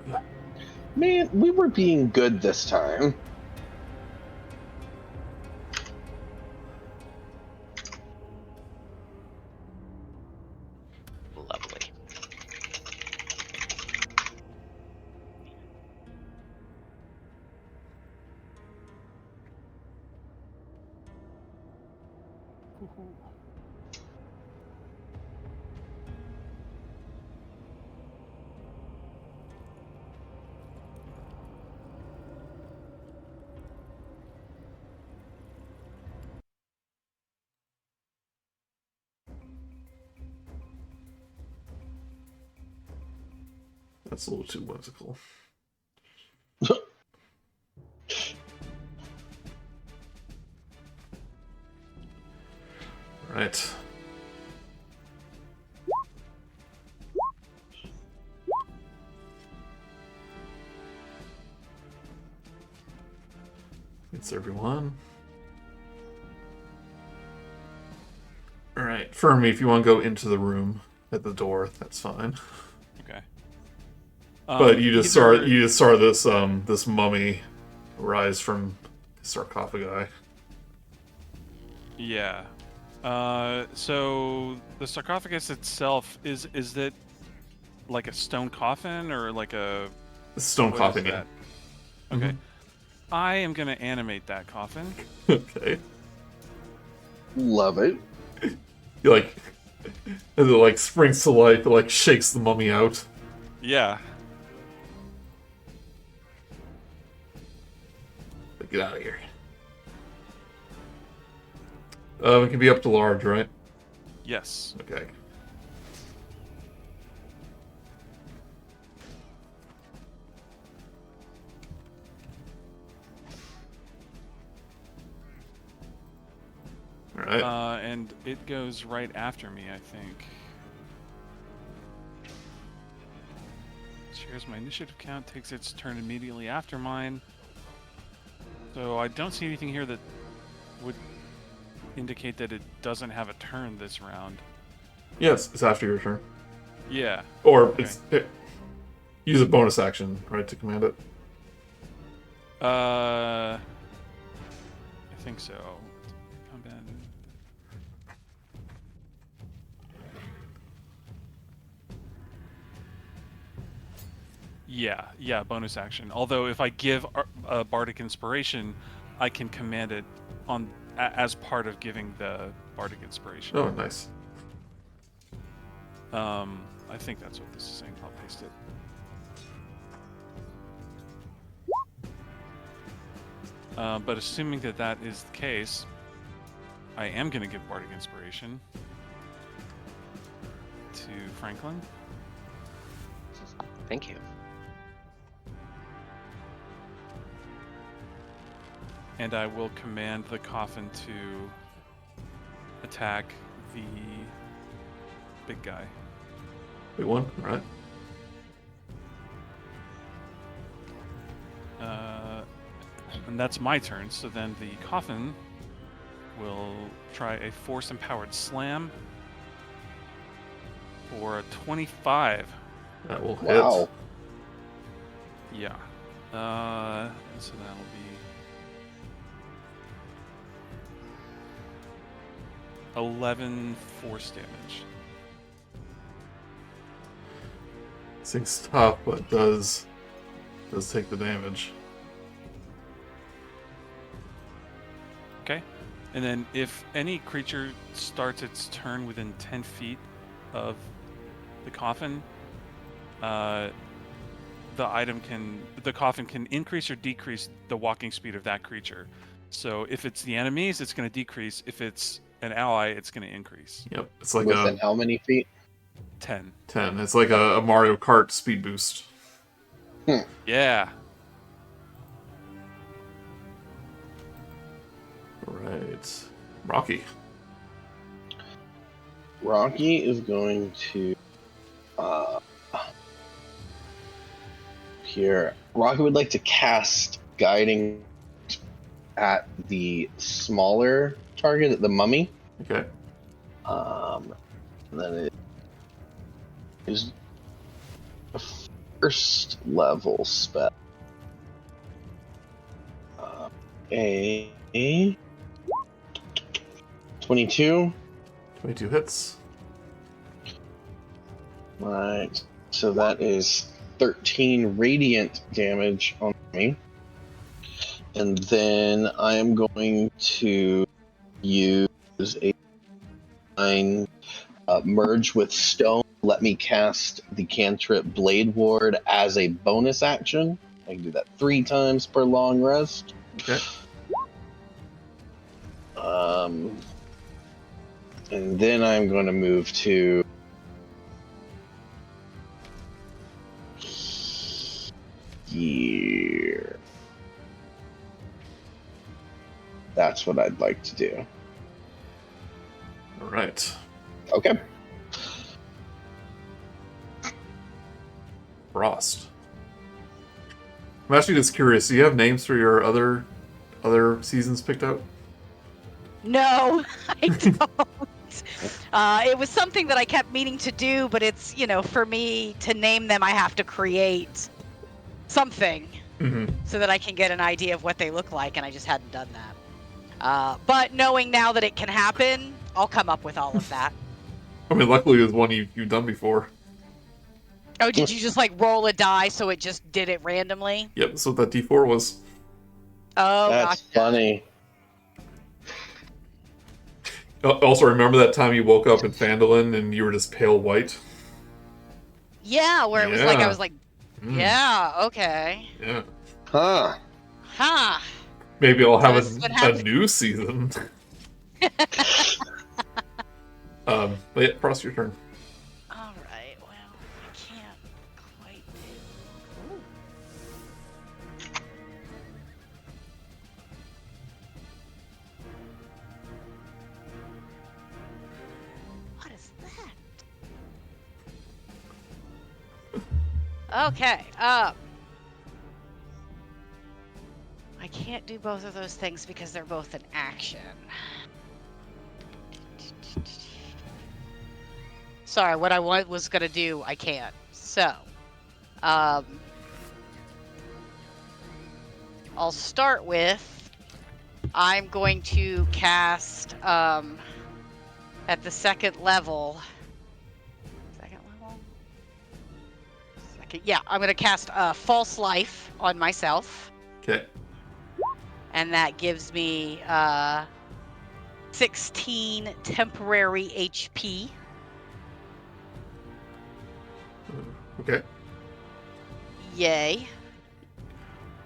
Man, we were being good this time. Lovely. That's a little too whimsical. Right. It's everyone. Alright, Fermi, if you want to go into the room at the door, that's fine. Okay. But you just saw this this mummy rise from the sarcophagi. Yeah. So the sarcophagus itself is it like a stone coffin or like a Stone what coffin, is yeah. that? Okay. I am gonna animate that coffin. Okay. Love it. You like, as it like springs to life, it like shakes the mummy out. Yeah. Get out of here. It can be up to large, right? Yes. Okay. All right. And it goes right after me, I think. Shares my initiative count, takes its turn immediately after mine. So I don't see anything here that would indicate that it doesn't have a turn this round. Yes, it's after your turn. Yeah. Or Okay. use a bonus action, right, to command it. I think so. Combat. Yeah, bonus action. Although if I give a bardic inspiration, I can command it on as part of giving the bardic inspiration. Oh, nice. I think that's what this is saying. I'll paste it. But assuming that that is the case, I am going to give bardic inspiration to Franklin. Thank you. And I will command the coffin to attack the big guy. Big one, all right. And that's my turn, so then the coffin will try a force-empowered slam for a 25. That will hit. Wow. Yeah. So that'll be 11 force damage. This thing's tough, but does take the damage. Okay. And then if any creature starts its turn within 10 feet of the coffin, the coffin can increase or decrease the walking speed of that creature. So if it's the enemies, it's going to decrease. If it's an ally, it's going to increase. Yep, it's like Within how many feet? 10. 10. It's like a Mario Kart speed boost. Yeah. All right, Rok'kee. Rok'kee is going to here. Rok'kee would like to cast guiding at the smaller target, at the mummy. Okay. And then it is a first level spell. A 22. 22 hits. Right. So that is 13 radiant damage on me. And then I am going to use a merge with stone. Let me cast the cantrip Blade Ward as a bonus action. I can do that 3 times per long rest. Okay. And then I'm going to move to here. That's what I'd like to do. All right. Okay. Frost. I'm actually just curious. Do you have names for your other seasons picked out? No, I don't. It was something that I kept meaning to do, but it's, for me to name them, I have to create something so that I can get an idea of what they look like, and I just hadn't done that. But knowing now that it can happen, I'll come up with all of that. I mean, luckily it was one you've done before. Oh, did you just like roll a die so it just did it randomly? Yep, that's what that D4 was. Oh, That's gotcha. funny. Also, remember that time you woke up in Phandelver and you were just pale white? Yeah, where it was like I Yeah. was like, Mm, yeah, okay, Yeah. Huh. huh. Maybe I'll So have this is what a happens. new season. But yeah, Frost, your turn. All right. Well, I can't quite do. Ooh. What is that? Okay. I can't do both of those things because they're both an action. Sorry, what I was gonna do, I can't. So, I'll start with, I'm going to cast, at the second level. Second level? Second, yeah, I'm gonna cast False Life on myself, Okay. and that gives me 16 temporary HP. Okay. Yay.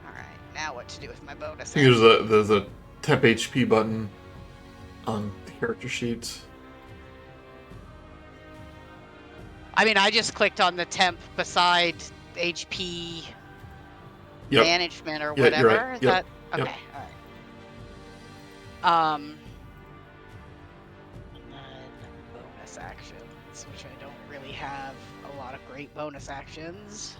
Alright, now what to do with my I bonus think action? there's a temp HP button on the character sheet. I mean, I just clicked on the temp beside HP Yep. management or Yeah, whatever. you're right. Is Yep. that Yep. okay? All right. And then bonus actions, which I don't really have a lot of great bonus actions.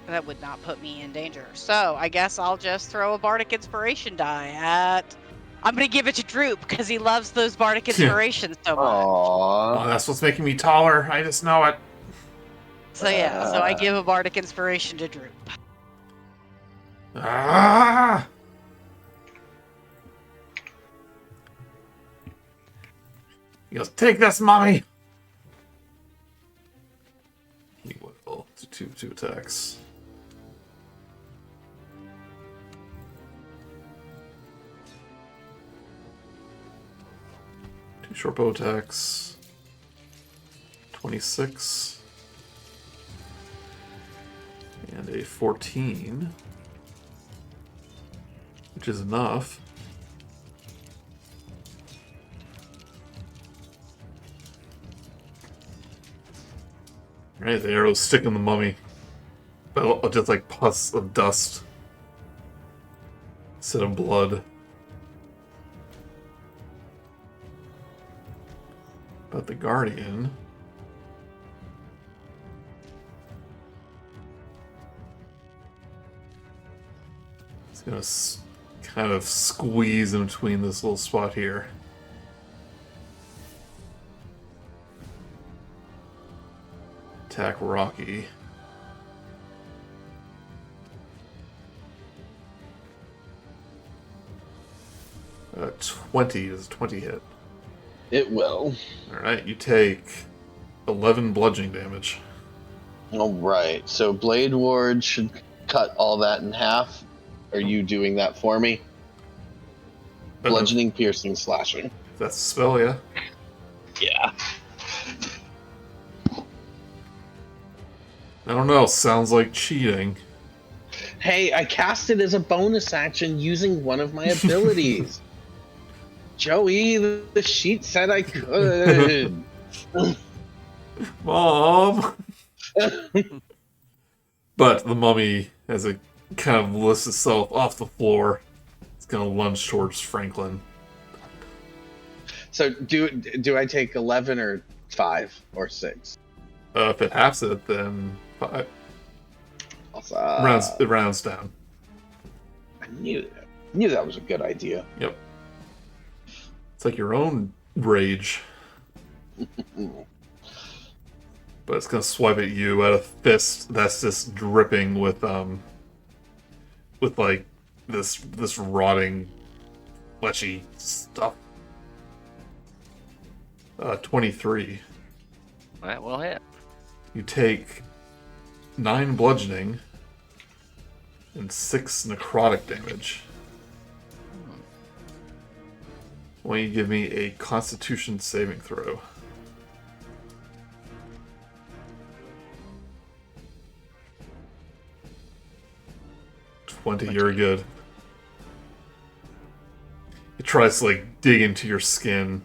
That would not put me in danger. So I guess I'll just throw a Bardic Inspiration die at. I'm gonna give it to Droop because he loves those Bardic Inspirations so much. Aww. Oh, that's what's making me taller. I just know it. So yeah, so I give a Bardic Inspiration to Droop. Ah! He goes, take this, mommy! He will do two attacks. Two short bow attacks. 26. And a 14. Which is enough. Alright, the arrows stick in the mummy. But just like pus of dust. Instead of blood. But the Guardian... is gonna kind of squeeze in between this little spot here. Attack Rok'kee. 20 is 20 hit. It will. Alright, you take 11 bludgeoning damage. Alright, so Blade Ward should cut all that in half. Are you doing that for me? Bludgeoning, piercing, slashing. That's a spell, yeah. Yeah. I don't know, sounds like cheating. Hey, I cast it as a bonus action using one of my abilities. Joey, the sheet said I could. Mom! But the mummy, as it kind of lifts itself off the floor, it's going to lunge towards Franklin. So do I take 11 or 5 or 6? If it halves it, then 5. Awesome. It rounds down. I knew that was a good idea. Yep. It's like your own rage. But it's gonna swipe at you at a fist that's just dripping with like this rotting fleshy stuff. 23. That will hit. You take 9 bludgeoning and 6 necrotic damage. Why don't you give me a Constitution saving throw? You're good. It tries to like dig into your skin,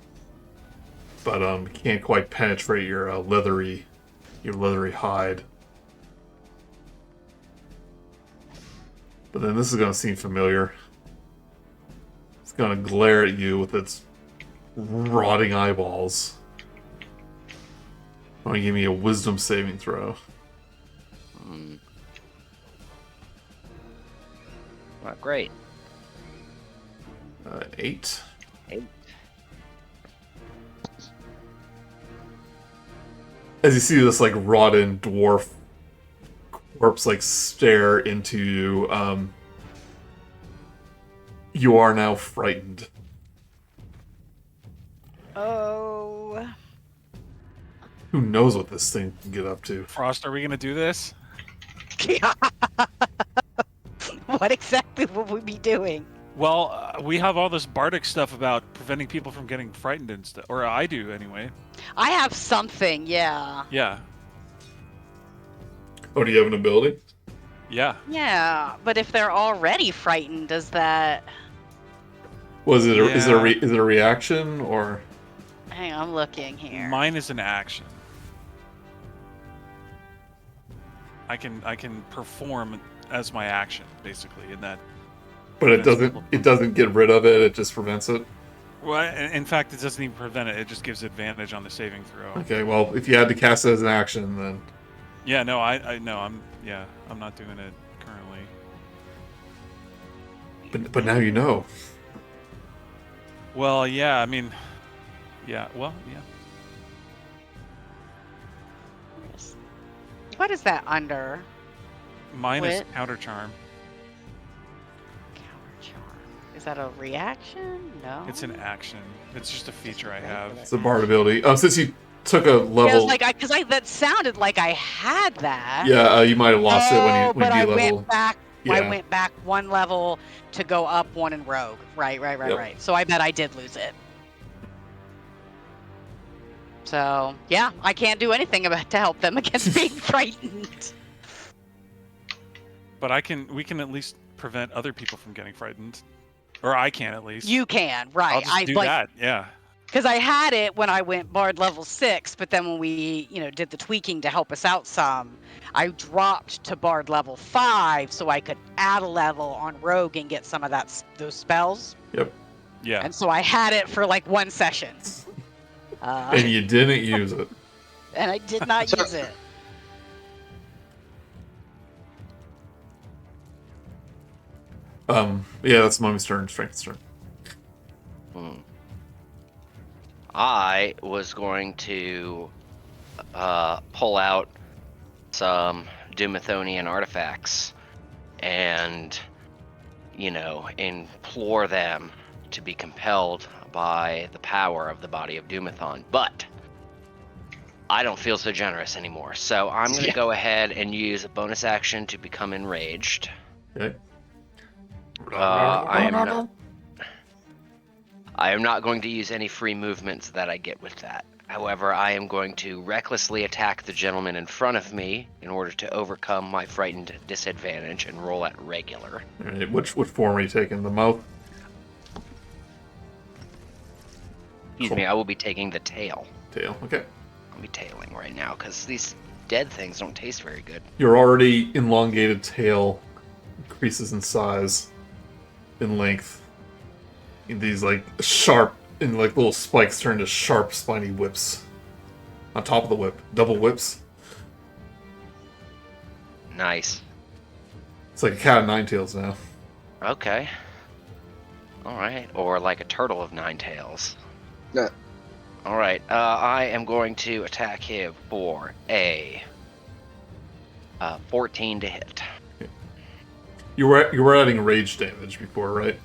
but can't quite penetrate your leathery hide. But then this is gonna seem familiar. It's gonna glare at you with its rotting eyeballs. Why don't you give me a Wisdom saving throw? Not great. 8. 8. As you see this like rotten dwarf corpse like stare into you, you are now frightened. Oh. Who knows what this thing can get up to? Frost, are we gonna do this? What exactly will we be doing? Well, we have all this bardic stuff about preventing people from getting frightened and stuff, or I do anyway. I have something, yeah. Yeah, Oh, do you have an ability? yeah. Yeah, but if they're already frightened, does that... Was it? Is it Yeah. is it a reaction or? Hang on, I'm looking here. Mine is an action. I can perform as my action basically in that. But it doesn't get rid of it. It just prevents it. Well, in fact, it doesn't even prevent it. It just gives advantage on the saving throw. Okay. Well, if you had to cast it as an action, then Yeah, no, I know. I'm not doing it currently. but now you know. Well, yeah, I mean, yeah, well, yeah. What is that under? Mine is Whit? counter charm. Counter charm. Is that a reaction? No. It's an action. It's just a feature I have. It's a bard ability. Since you took a Yeah, level, that sounded like I had that. you might have lost it when you but I de-leveled. went back. Yeah. I went back one level to go up one in rogue. Right. Yep. So I bet I did lose it. So yeah, I can't do anything to help them against being frightened. But we can at least prevent other people from getting frightened. Or I can at least. You can, right? I'll just do that, yeah. Because I had it when I went Bard level 6, but then when we, did the tweaking to help us out some, I dropped to Bard level 5 so I could add a level on Rogue and get some of those spells. Yep. Yeah. And so I had it for like one session. And you didn't use it. And I did not use it. Yeah, that's Mummy's turn. Strength's turn. I was going to pull out some Dumathonian artifacts and, implore them to be compelled by the power of the body of Dumathon. But I don't feel so generous anymore. So I'm going to go ahead and use a bonus action to become enraged. Okay. I am not going to use any free movements that I get with that. However, I am going to recklessly attack the gentleman in front of me in order to overcome my frightened disadvantage and roll at regular. All right, which form are you taking? The mouth? Excuse me, I will be taking the tail. Tail. Okay. I'll be tailing right now because these dead things don't taste very good. Your already elongated tail increases in size, in length. These sharp and little spikes turn to sharp, spiny whips on top of the whip. Double whips. Nice. It's like a cat of nine tails now. Okay. All right, or like a turtle of 9 tails. Yeah. All right, I am going to attack him for a 14 to hit. You were adding rage damage before, right?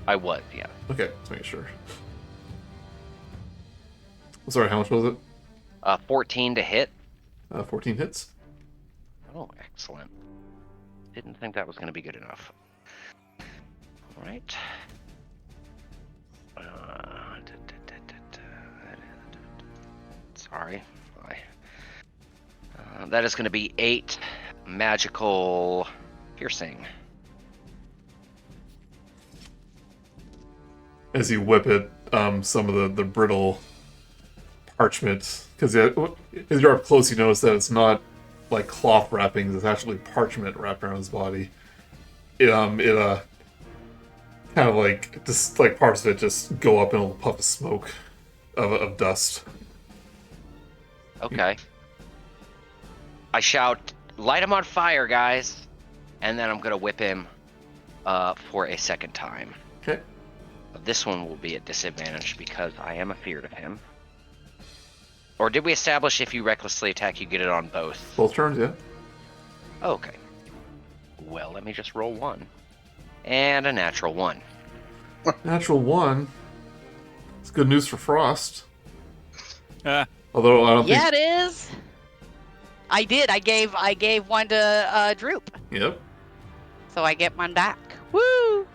I would, yeah. Okay, let's make sure. Sorry, how much was it? 14 to hit. 14 hits. Oh, excellent. Didn't think that was going to be good enough. All right. Sorry. That is going to be 8 magical piercing. As you whip it, some of the brittle parchment, because as you're up close, you notice that it's not like cloth wrappings; it's actually parchment wrapped around his body. It kind of like just like parts of it just go up in a little puff of smoke, of dust. Okay. I shout, "Light him on fire, guys!" And then I'm gonna whip him for a second time. Okay. This one will be at disadvantage because I am afeared of him. Or did we establish if you recklessly attack, you get it on both? Both turns, yeah. Okay. Well, let me just roll 1. And a natural 1. Natural 1. It's good news for Frost. Ah, Although I don't think. Yeah, it is. I did. I gave one to Droop, Yep. so I get one back. Woo!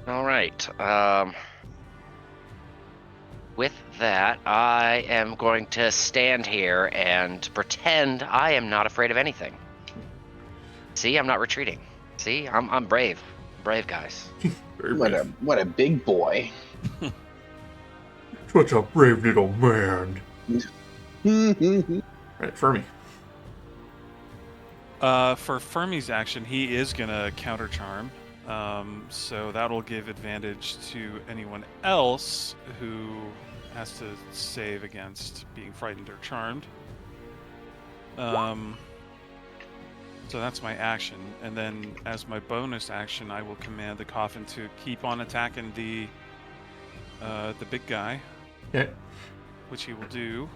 All right. With that, I am going to stand here and pretend I am not afraid of anything. See, I'm not retreating. See, I'm brave. Brave, guys. Very What brave. what a big boy. Such a brave little man. Right, Fermi. For Fermi's action, he is gonna counter charm. So that'll give advantage to anyone else who has to save against being frightened or charmed. So that's my action, and then as my bonus action, I will command the coffin to keep on attacking the big guy, Okay. which he will do.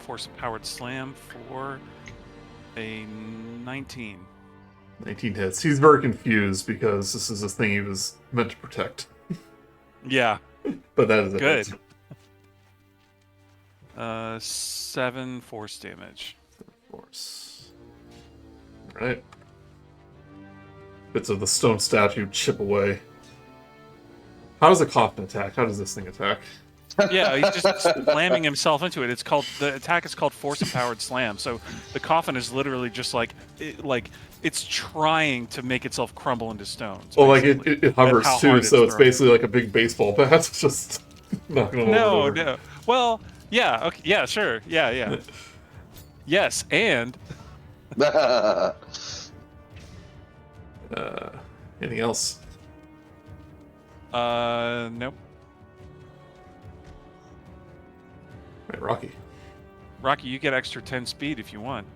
Force a powered slam for a 19. 19 hits. He's very confused because this is a thing he was meant to protect. Yeah, But that is a good. hit. 7 force damage. Force. Alright. Bits of the stone statue chip away. How does a coffin attack? How does this thing attack? Yeah, he's just slamming himself into it. The attack is called force empowered slam. So the coffin is literally just like it's trying to make itself crumble into stones. Well, like basically. it hovers That's how too, hard so it's throwing. basically like a big baseball bat. It's just knocking it over. No. Well, yeah, okay, yeah, sure, yeah. Yes, and Anything else? nope. Right, Rocky. Rocky, you get extra 10 speed if you want.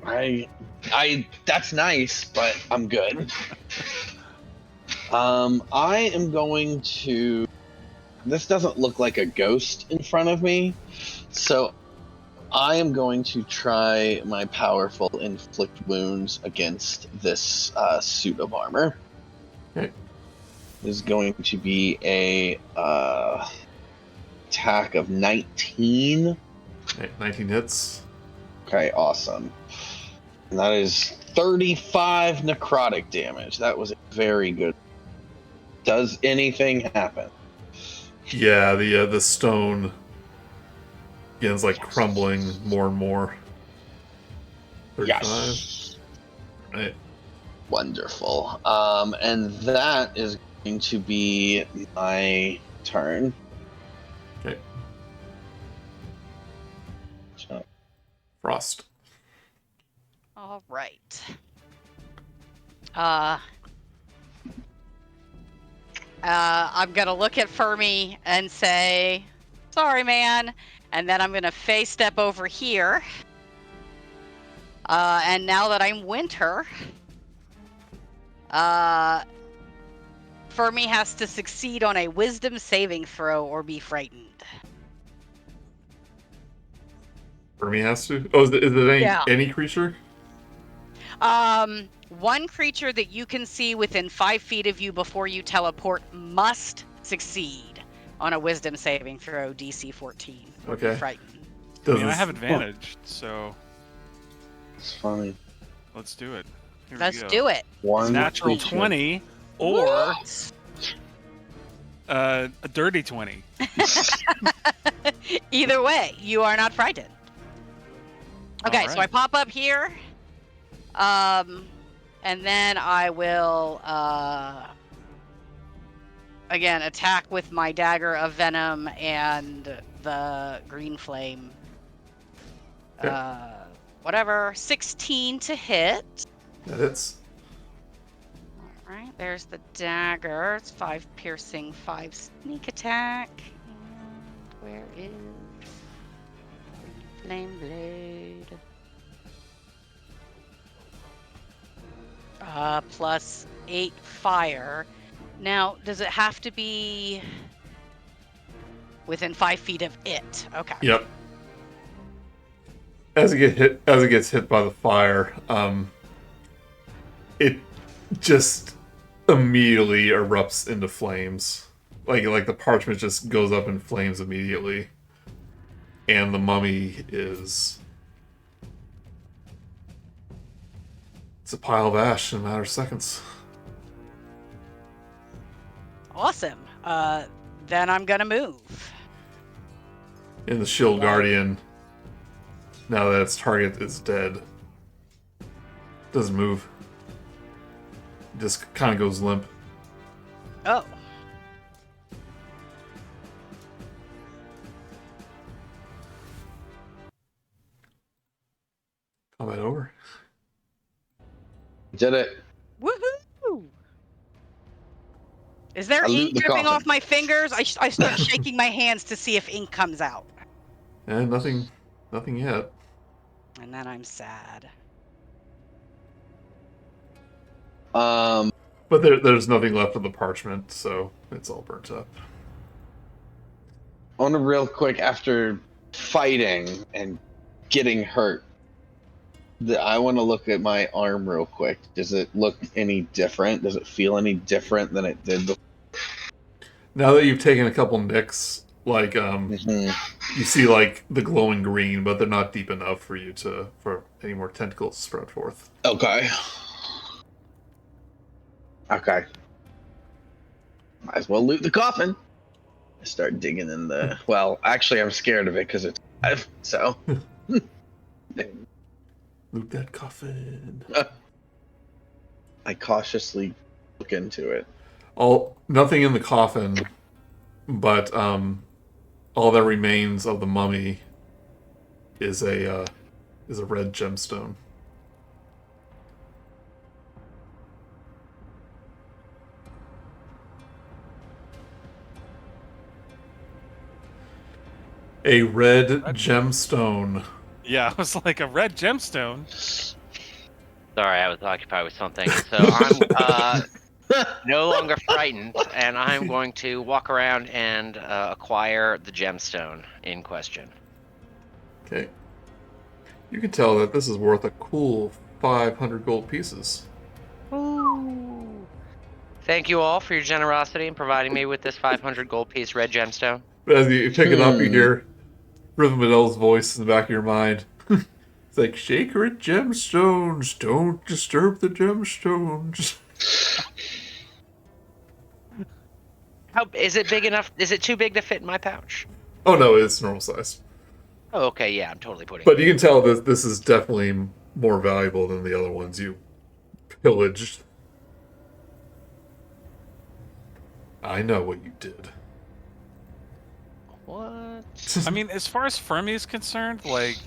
I that's nice, but I'm good. I am going to. This doesn't look like a ghost in front of me, so I am going to try my powerful inflict wounds against this suit of armor. Okay. This is going to be a attack of 19. Okay, 19 hits. Okay, awesome. And that is 35 necrotic damage. That was very good. Does anything happen? Yeah, the stone begins like crumbling more and more. 35. Yes. Right. Wonderful. And that is going to be my turn. Okay. So, Frost. All right. I'm gonna look at Fermi and say, "Sorry, man," and then I'm gonna phase step over here. And now that I'm Winter, Fermi has to succeed on a Wisdom saving throw or be frightened. Fermi has to? Oh, is it any, Yeah. any creature? One creature that you can see within 5 feet of you before you teleport must succeed on a Wisdom saving throw DC 14. Or be Okay. frightened. I mean, I have advantage, so It's fine. let's do it. Here Let's we go. do it. One Natural creature. 20 or a dirty 20. Either way, you are not frightened. Okay, so I Alright. pop up here. And then I will again attack with my dagger of venom and the green flame. Okay. Whatever. 16 to hit. That hits. All right, there's the dagger. It's 5 piercing, 5 sneak attack. And where is flame blade? Plus 8 fire. Now, does it have to be within 5 feet of it? Okay. Yep. As it gets hit by the fire, it just immediately erupts into flames. Like the parchment just goes up in flames immediately. And the mummy is... It's a pile of ash in a matter of seconds. Awesome. Then I'm gonna move. And the shield guardian, now that its target is dead, doesn't move. Just kind of goes limp. Oh. Combat over. Did it. Woohoo! Is there I loot ink the dripping coffin. off my fingers? I start shaking my hands to see if ink comes out. And nothing yet. And then I'm sad. Um, But there's nothing left of the parchment, so it's all burnt up. I want to real quick, after fighting and getting hurt, I want to look at my arm real quick. Does it look any different? Does it feel any different than it did before? Now that you've taken a couple nicks, like Mhm. you see like the glowing green, but they're not deep enough for any more tentacles to spread forth. Okay. Okay. Might as well loot the coffin. I start digging in the... Well, actually, I'm scared of it because it's alive, so... Loot that coffin. I cautiously look into it. Nothing in the coffin, but all that remains of the mummy is a red gemstone. A red gemstone. Yeah, I was like a red gemstone. Sorry, I was occupied with something. So I'm no longer frightened, and I'm going to walk around and acquire the gemstone in question. Okay. You can tell that this is worth a cool 500 gold pieces. Ooh. Thank you all for your generosity in providing me with this 500 gold piece red gemstone. But as you pick it up, you hear Rhythmadel's voice in the back of your mind. It's like, sacred gemstones, don't disturb the gemstones. How is it big enough? Is it too big to fit in my pouch? Oh no, it's normal size. Oh, okay, yeah, I'm totally putting. But you can tell that this is definitely more valuable than the other ones you pillaged. I know what you did. What? I mean, as far as Fermi is concerned, like,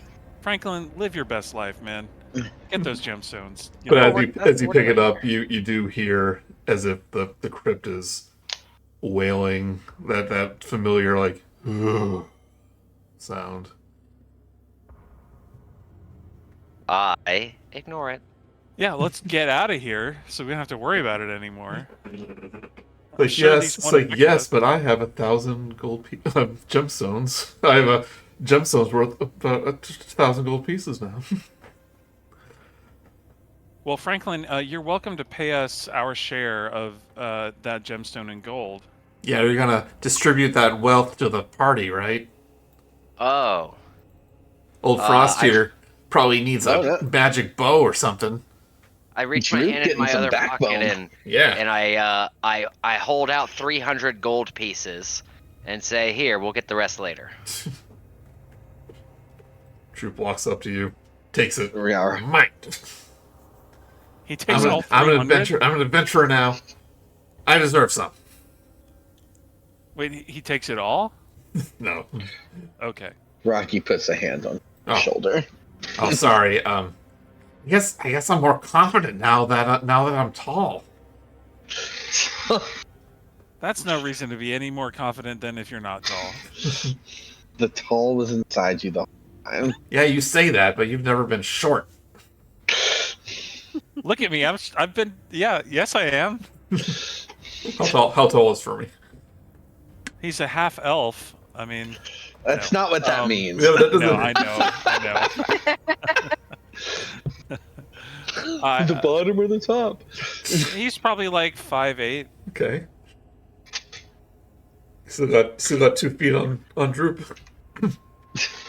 Franklin, live your best life, man. Get those gemstones. You But know? as you pick it up, you do hear as if the crypt is wailing that familiar like sound. I ignore it. Yeah, let's get out of here so we don't have to worry about it anymore. Like Sure, yes, these it's won't like affect yes, us. but I have 1,000 gold gemstones. I have a gemstones worth about 1,000 gold pieces now. Well, Franklin, you're welcome to pay us our share of that gemstone in gold. Yeah, you're gonna distribute that wealth to the party, right? Oh, Old Frost I here probably needs No, a magic bow or something. I reach my Drew's hand into getting my some other pocket backbone. Yeah. and I hold out 300 gold pieces and say, "Here, we'll get the rest later." Troop walks up to you, takes it. We are. Might. He takes all I'm 300. an adventurer now. I deserve some. Wait, he takes it all? No. Okay. Rocky puts a hand on Oh. his shoulder. Oh, sorry. I guess I'm more confident now that I'm tall. That's no reason to be any more confident than if you're not tall. The tall was inside you the whole time. Yeah, you say that, but you've never been short. Look at me. I've been. Yeah. Yes, I am. How tall is Fermi? He's a half elf. I mean, That's no. not what that means. Yeah, that doesn't. No, I know. The bottom or the top? He's probably like 5'8". Okay. Still got 2 feet on Droop.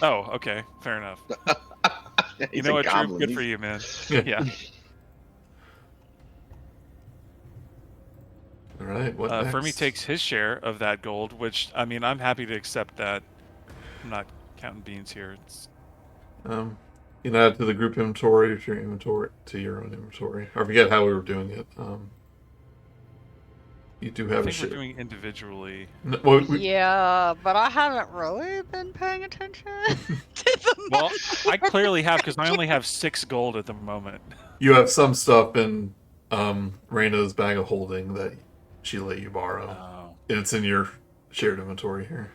Oh, okay. Fair enough. You He's know a what, Drew? goblin. Good for you, man. Yeah. Yeah. All right. What next? Fermi takes his share of that gold, which, I mean, I'm happy to accept that. I'm not counting beans here. It's... You can add to the group inventory to your own inventory. I forget how we were doing it. You do I have a think share. we're doing individually. No, well, Yeah, but I haven't really been paying attention to the Well, I clearly have, because I only have 6 gold at the moment. you have some stuff in Raina's bag of holding that she let you borrow, Oh. and it's in your shared inventory here.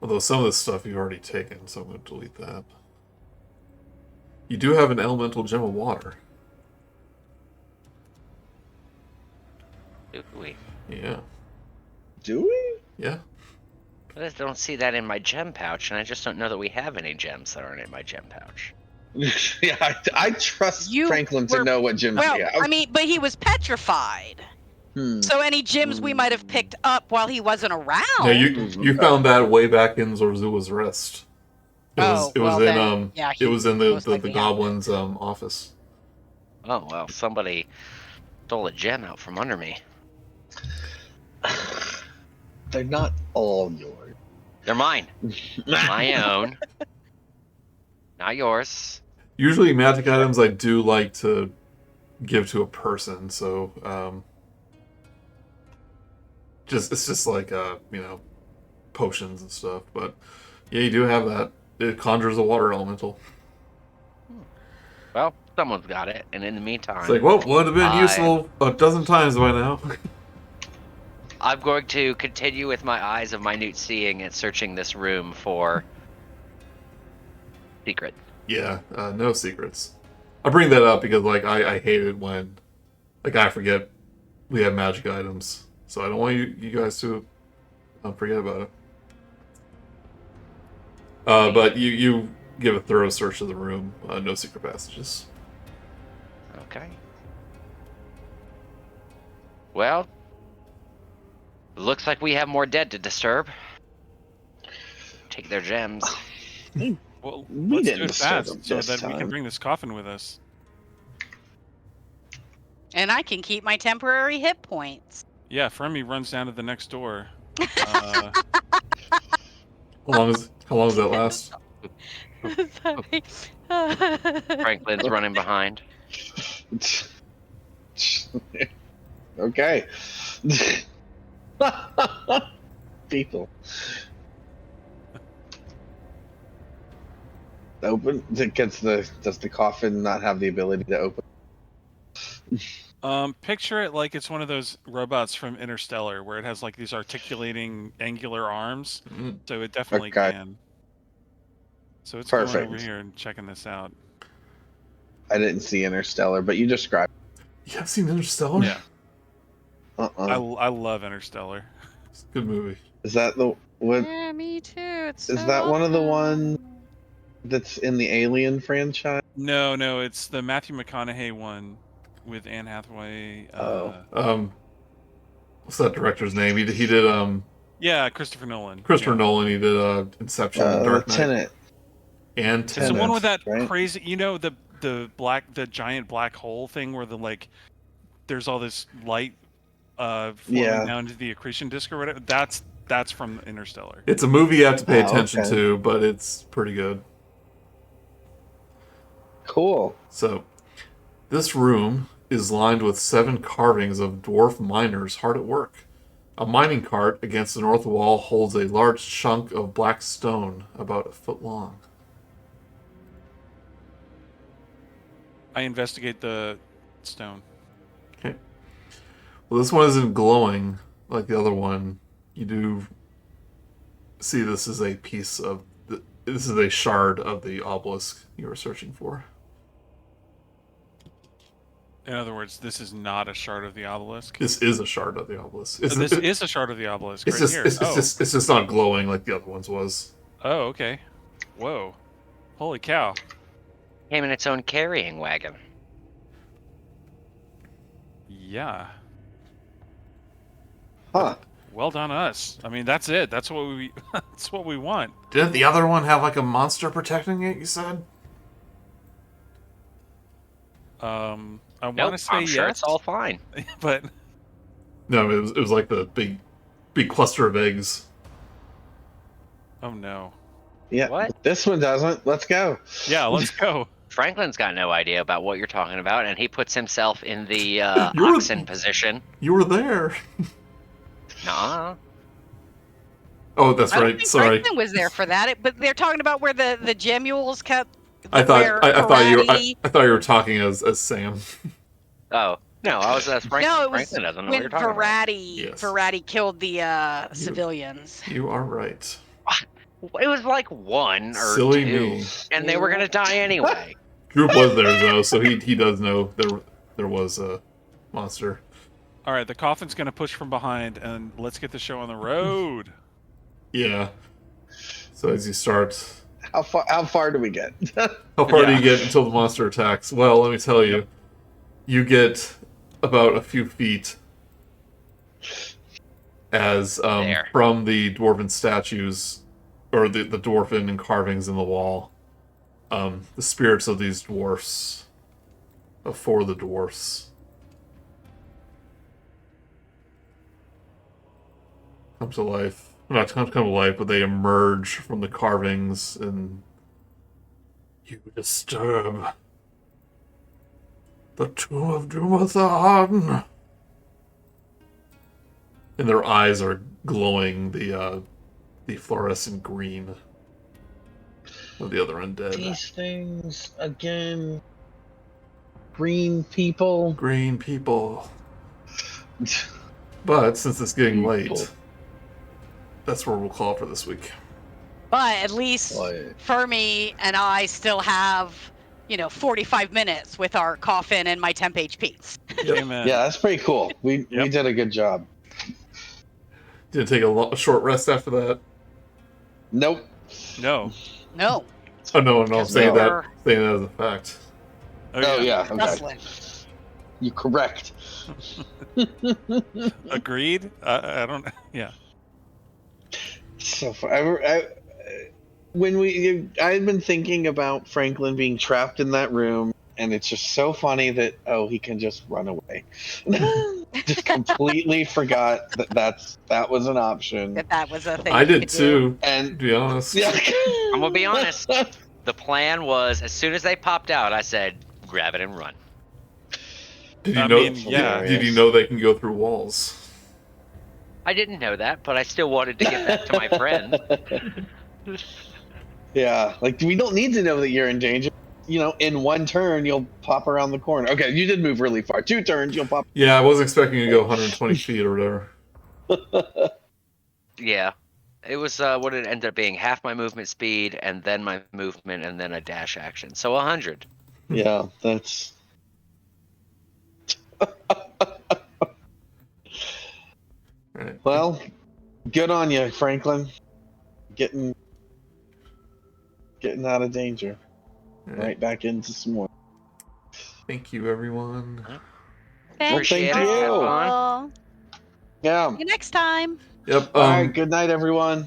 Although some of this stuff you've already taken, so I'm going to delete that. You do have an elemental gem of water. Do we? Yeah. Do we? Yeah. I just don't see that in my gem pouch, and I just don't know that we have any gems that aren't in my gem pouch. Yeah, I trust You Franklin to were- know what gems Well, we have. I mean, but he was petrified. So any gems we might have picked up while he wasn't around. Yeah, you found that way back in Zorzua's Rest. It was in yeah, it was in the most likely goblin's office. Oh well, somebody stole a gem out from under me. They're not all yours. They're mine. My own. Not yours. Usually magic items I do like to give to a person, so it's just like potions and stuff, but yeah, you do have that. It conjures a water elemental. Well, someone's got it, and in the meantime, It's like, well, would have been useful a dozen times by now. I'm going to continue with my eyes of minute seeing and searching this room for secret. Yeah, no secrets. I bring that up because I hate it when I forget we have magic items, so I don't want you guys to forget about it. But you give a thorough search of the room. No secret passages. Okay. Well, looks like we have more dead to disturb. Take their gems. Well, We let's didn't do it disturb them fast so this that we can time. bring this coffin with us. And I can keep my temporary hit points. Yeah, Fermi runs down to the next door. Uh, How long does that last? Sorry. Franklin's running behind. Okay. People. Open. Does the coffin not have the ability to open? picture it like it's one of those robots from Interstellar, where it has like these articulating angular arms. Mm. So it definitely Okay. can. So it's going over Perfect. here and checking this out. I didn't see Interstellar, but you described. You have seen Interstellar? Yeah, I love Interstellar. It's a good movie. Is that the what? Yeah, me too. It's Is so that one of the awesome. ones that's in the Alien franchise? No, it's the Matthew McConaughey one with Anne Hathaway. What's that director's name? He did Yeah, Christopher Nolan. Christopher yeah. Nolan. He did Inception and Dark Knight. Tenet. And It's the Tenet. one with that right? crazy, the giant black hole thing where there's all this light flowing down to the accretion disk or whatever. That's from Interstellar. It's a movie you have to pay Oh, attention okay. to, but it's pretty good. Cool. So, this room is lined with 7 carvings of dwarf miners hard at work. A mining cart against the north wall holds a large chunk of black stone about a foot long. I investigate the stone. Okay. Well, this one isn't glowing like the other one. You do see this is a piece of this is a shard of the obelisk you were searching for. In other words, this is not a shard of the obelisk. This is a shard of the obelisk. This is a shard of the obelisk It's right just here. it's just not glowing like the other ones was. Oh, okay. Whoa. Holy cow. Came in its own carrying wagon. Yeah. Huh. Well done us. I mean, that's it. That's what we that's what we want. Didn't the other one have like a monster protecting it? You said. I want Nope, to say I'm sure yes, it's all fine. but No, it was like the big cluster of eggs. oh no. Yeah. What? This one doesn't. Let's go. Yeah, let's go. Franklin's got no idea about what you're talking about, and he puts himself in the You're- oxen position. You were there. Nuh-uh. Oh, that's I don't right. think Sorry. Franklin was there for that, but they're talking about where the gemules kept. I thought where I thought Ferrati- I thought you were talking as Sam. Oh, no, I was Franklin. No, it was Franklin doesn't know what when you're talking about. Yes. Ferrati killed the civilians. You are right. It was like 1 or Silly 2, me. and they were going to die anyway. Group was there though, so he does know there was a monster. All right, the coffin's going to push from behind and let's get the show on the road. Yeah. So as you start, How far do we get? how far do Yeah. you get until the monster attacks? Well, let me tell you, you get about a few feet as There. from the dwarven statues or the dwarven carvings in the wall. The spirits of these dwarfs, for the dwarfs, come to life. Not come to life, but they emerge from the carvings and you disturb the tomb of Dumathan. And their eyes are glowing the fluorescent green of the other undead. These things again. Green people. Green people. But since it's getting People. late, that's where we'll call it for this week. But at least Fermi and I still have, 45 minutes with our coffin and my temp HPs. Amen. Yeah, that's pretty cool. We Yep. did a good job. Did it take a short rest after that? Nope. No. No. Oh no, I'm saying we're that as a fact. Oh yeah. Okay. hustling. You correct. Agreed. I don't. Yeah. So far, I had been thinking about Franklin being trapped in that room, and it's just so funny that he can just run away. Just completely forgot that was an option. That was a thing. I you did could do. too, And to be honest. yeah, I'm going to be honest. The plan was, as soon as they popped out, I said, grab it and run. Did you I know? mean, yeah. Did you know they can go through walls? I didn't know that, but I still wanted to get back to my friend. Yeah, like we don't need to know that you're in danger. In one turn you'll pop around the corner. Okay, you did move really far. 2 turns you'll pop. Yeah, I wasn't expecting you to go 120 feet or whatever. Yeah. It was what it ended up being, half my movement speed, and then my movement, and then a dash action. So 100. Yeah, that's. Right. Well, good on you, Franklin. Getting out of danger. right back into some more. Thank you, everyone. Appreciate thank it. Have you. fun. Well, Yeah. see you next time. Yep. All right. Good night, everyone.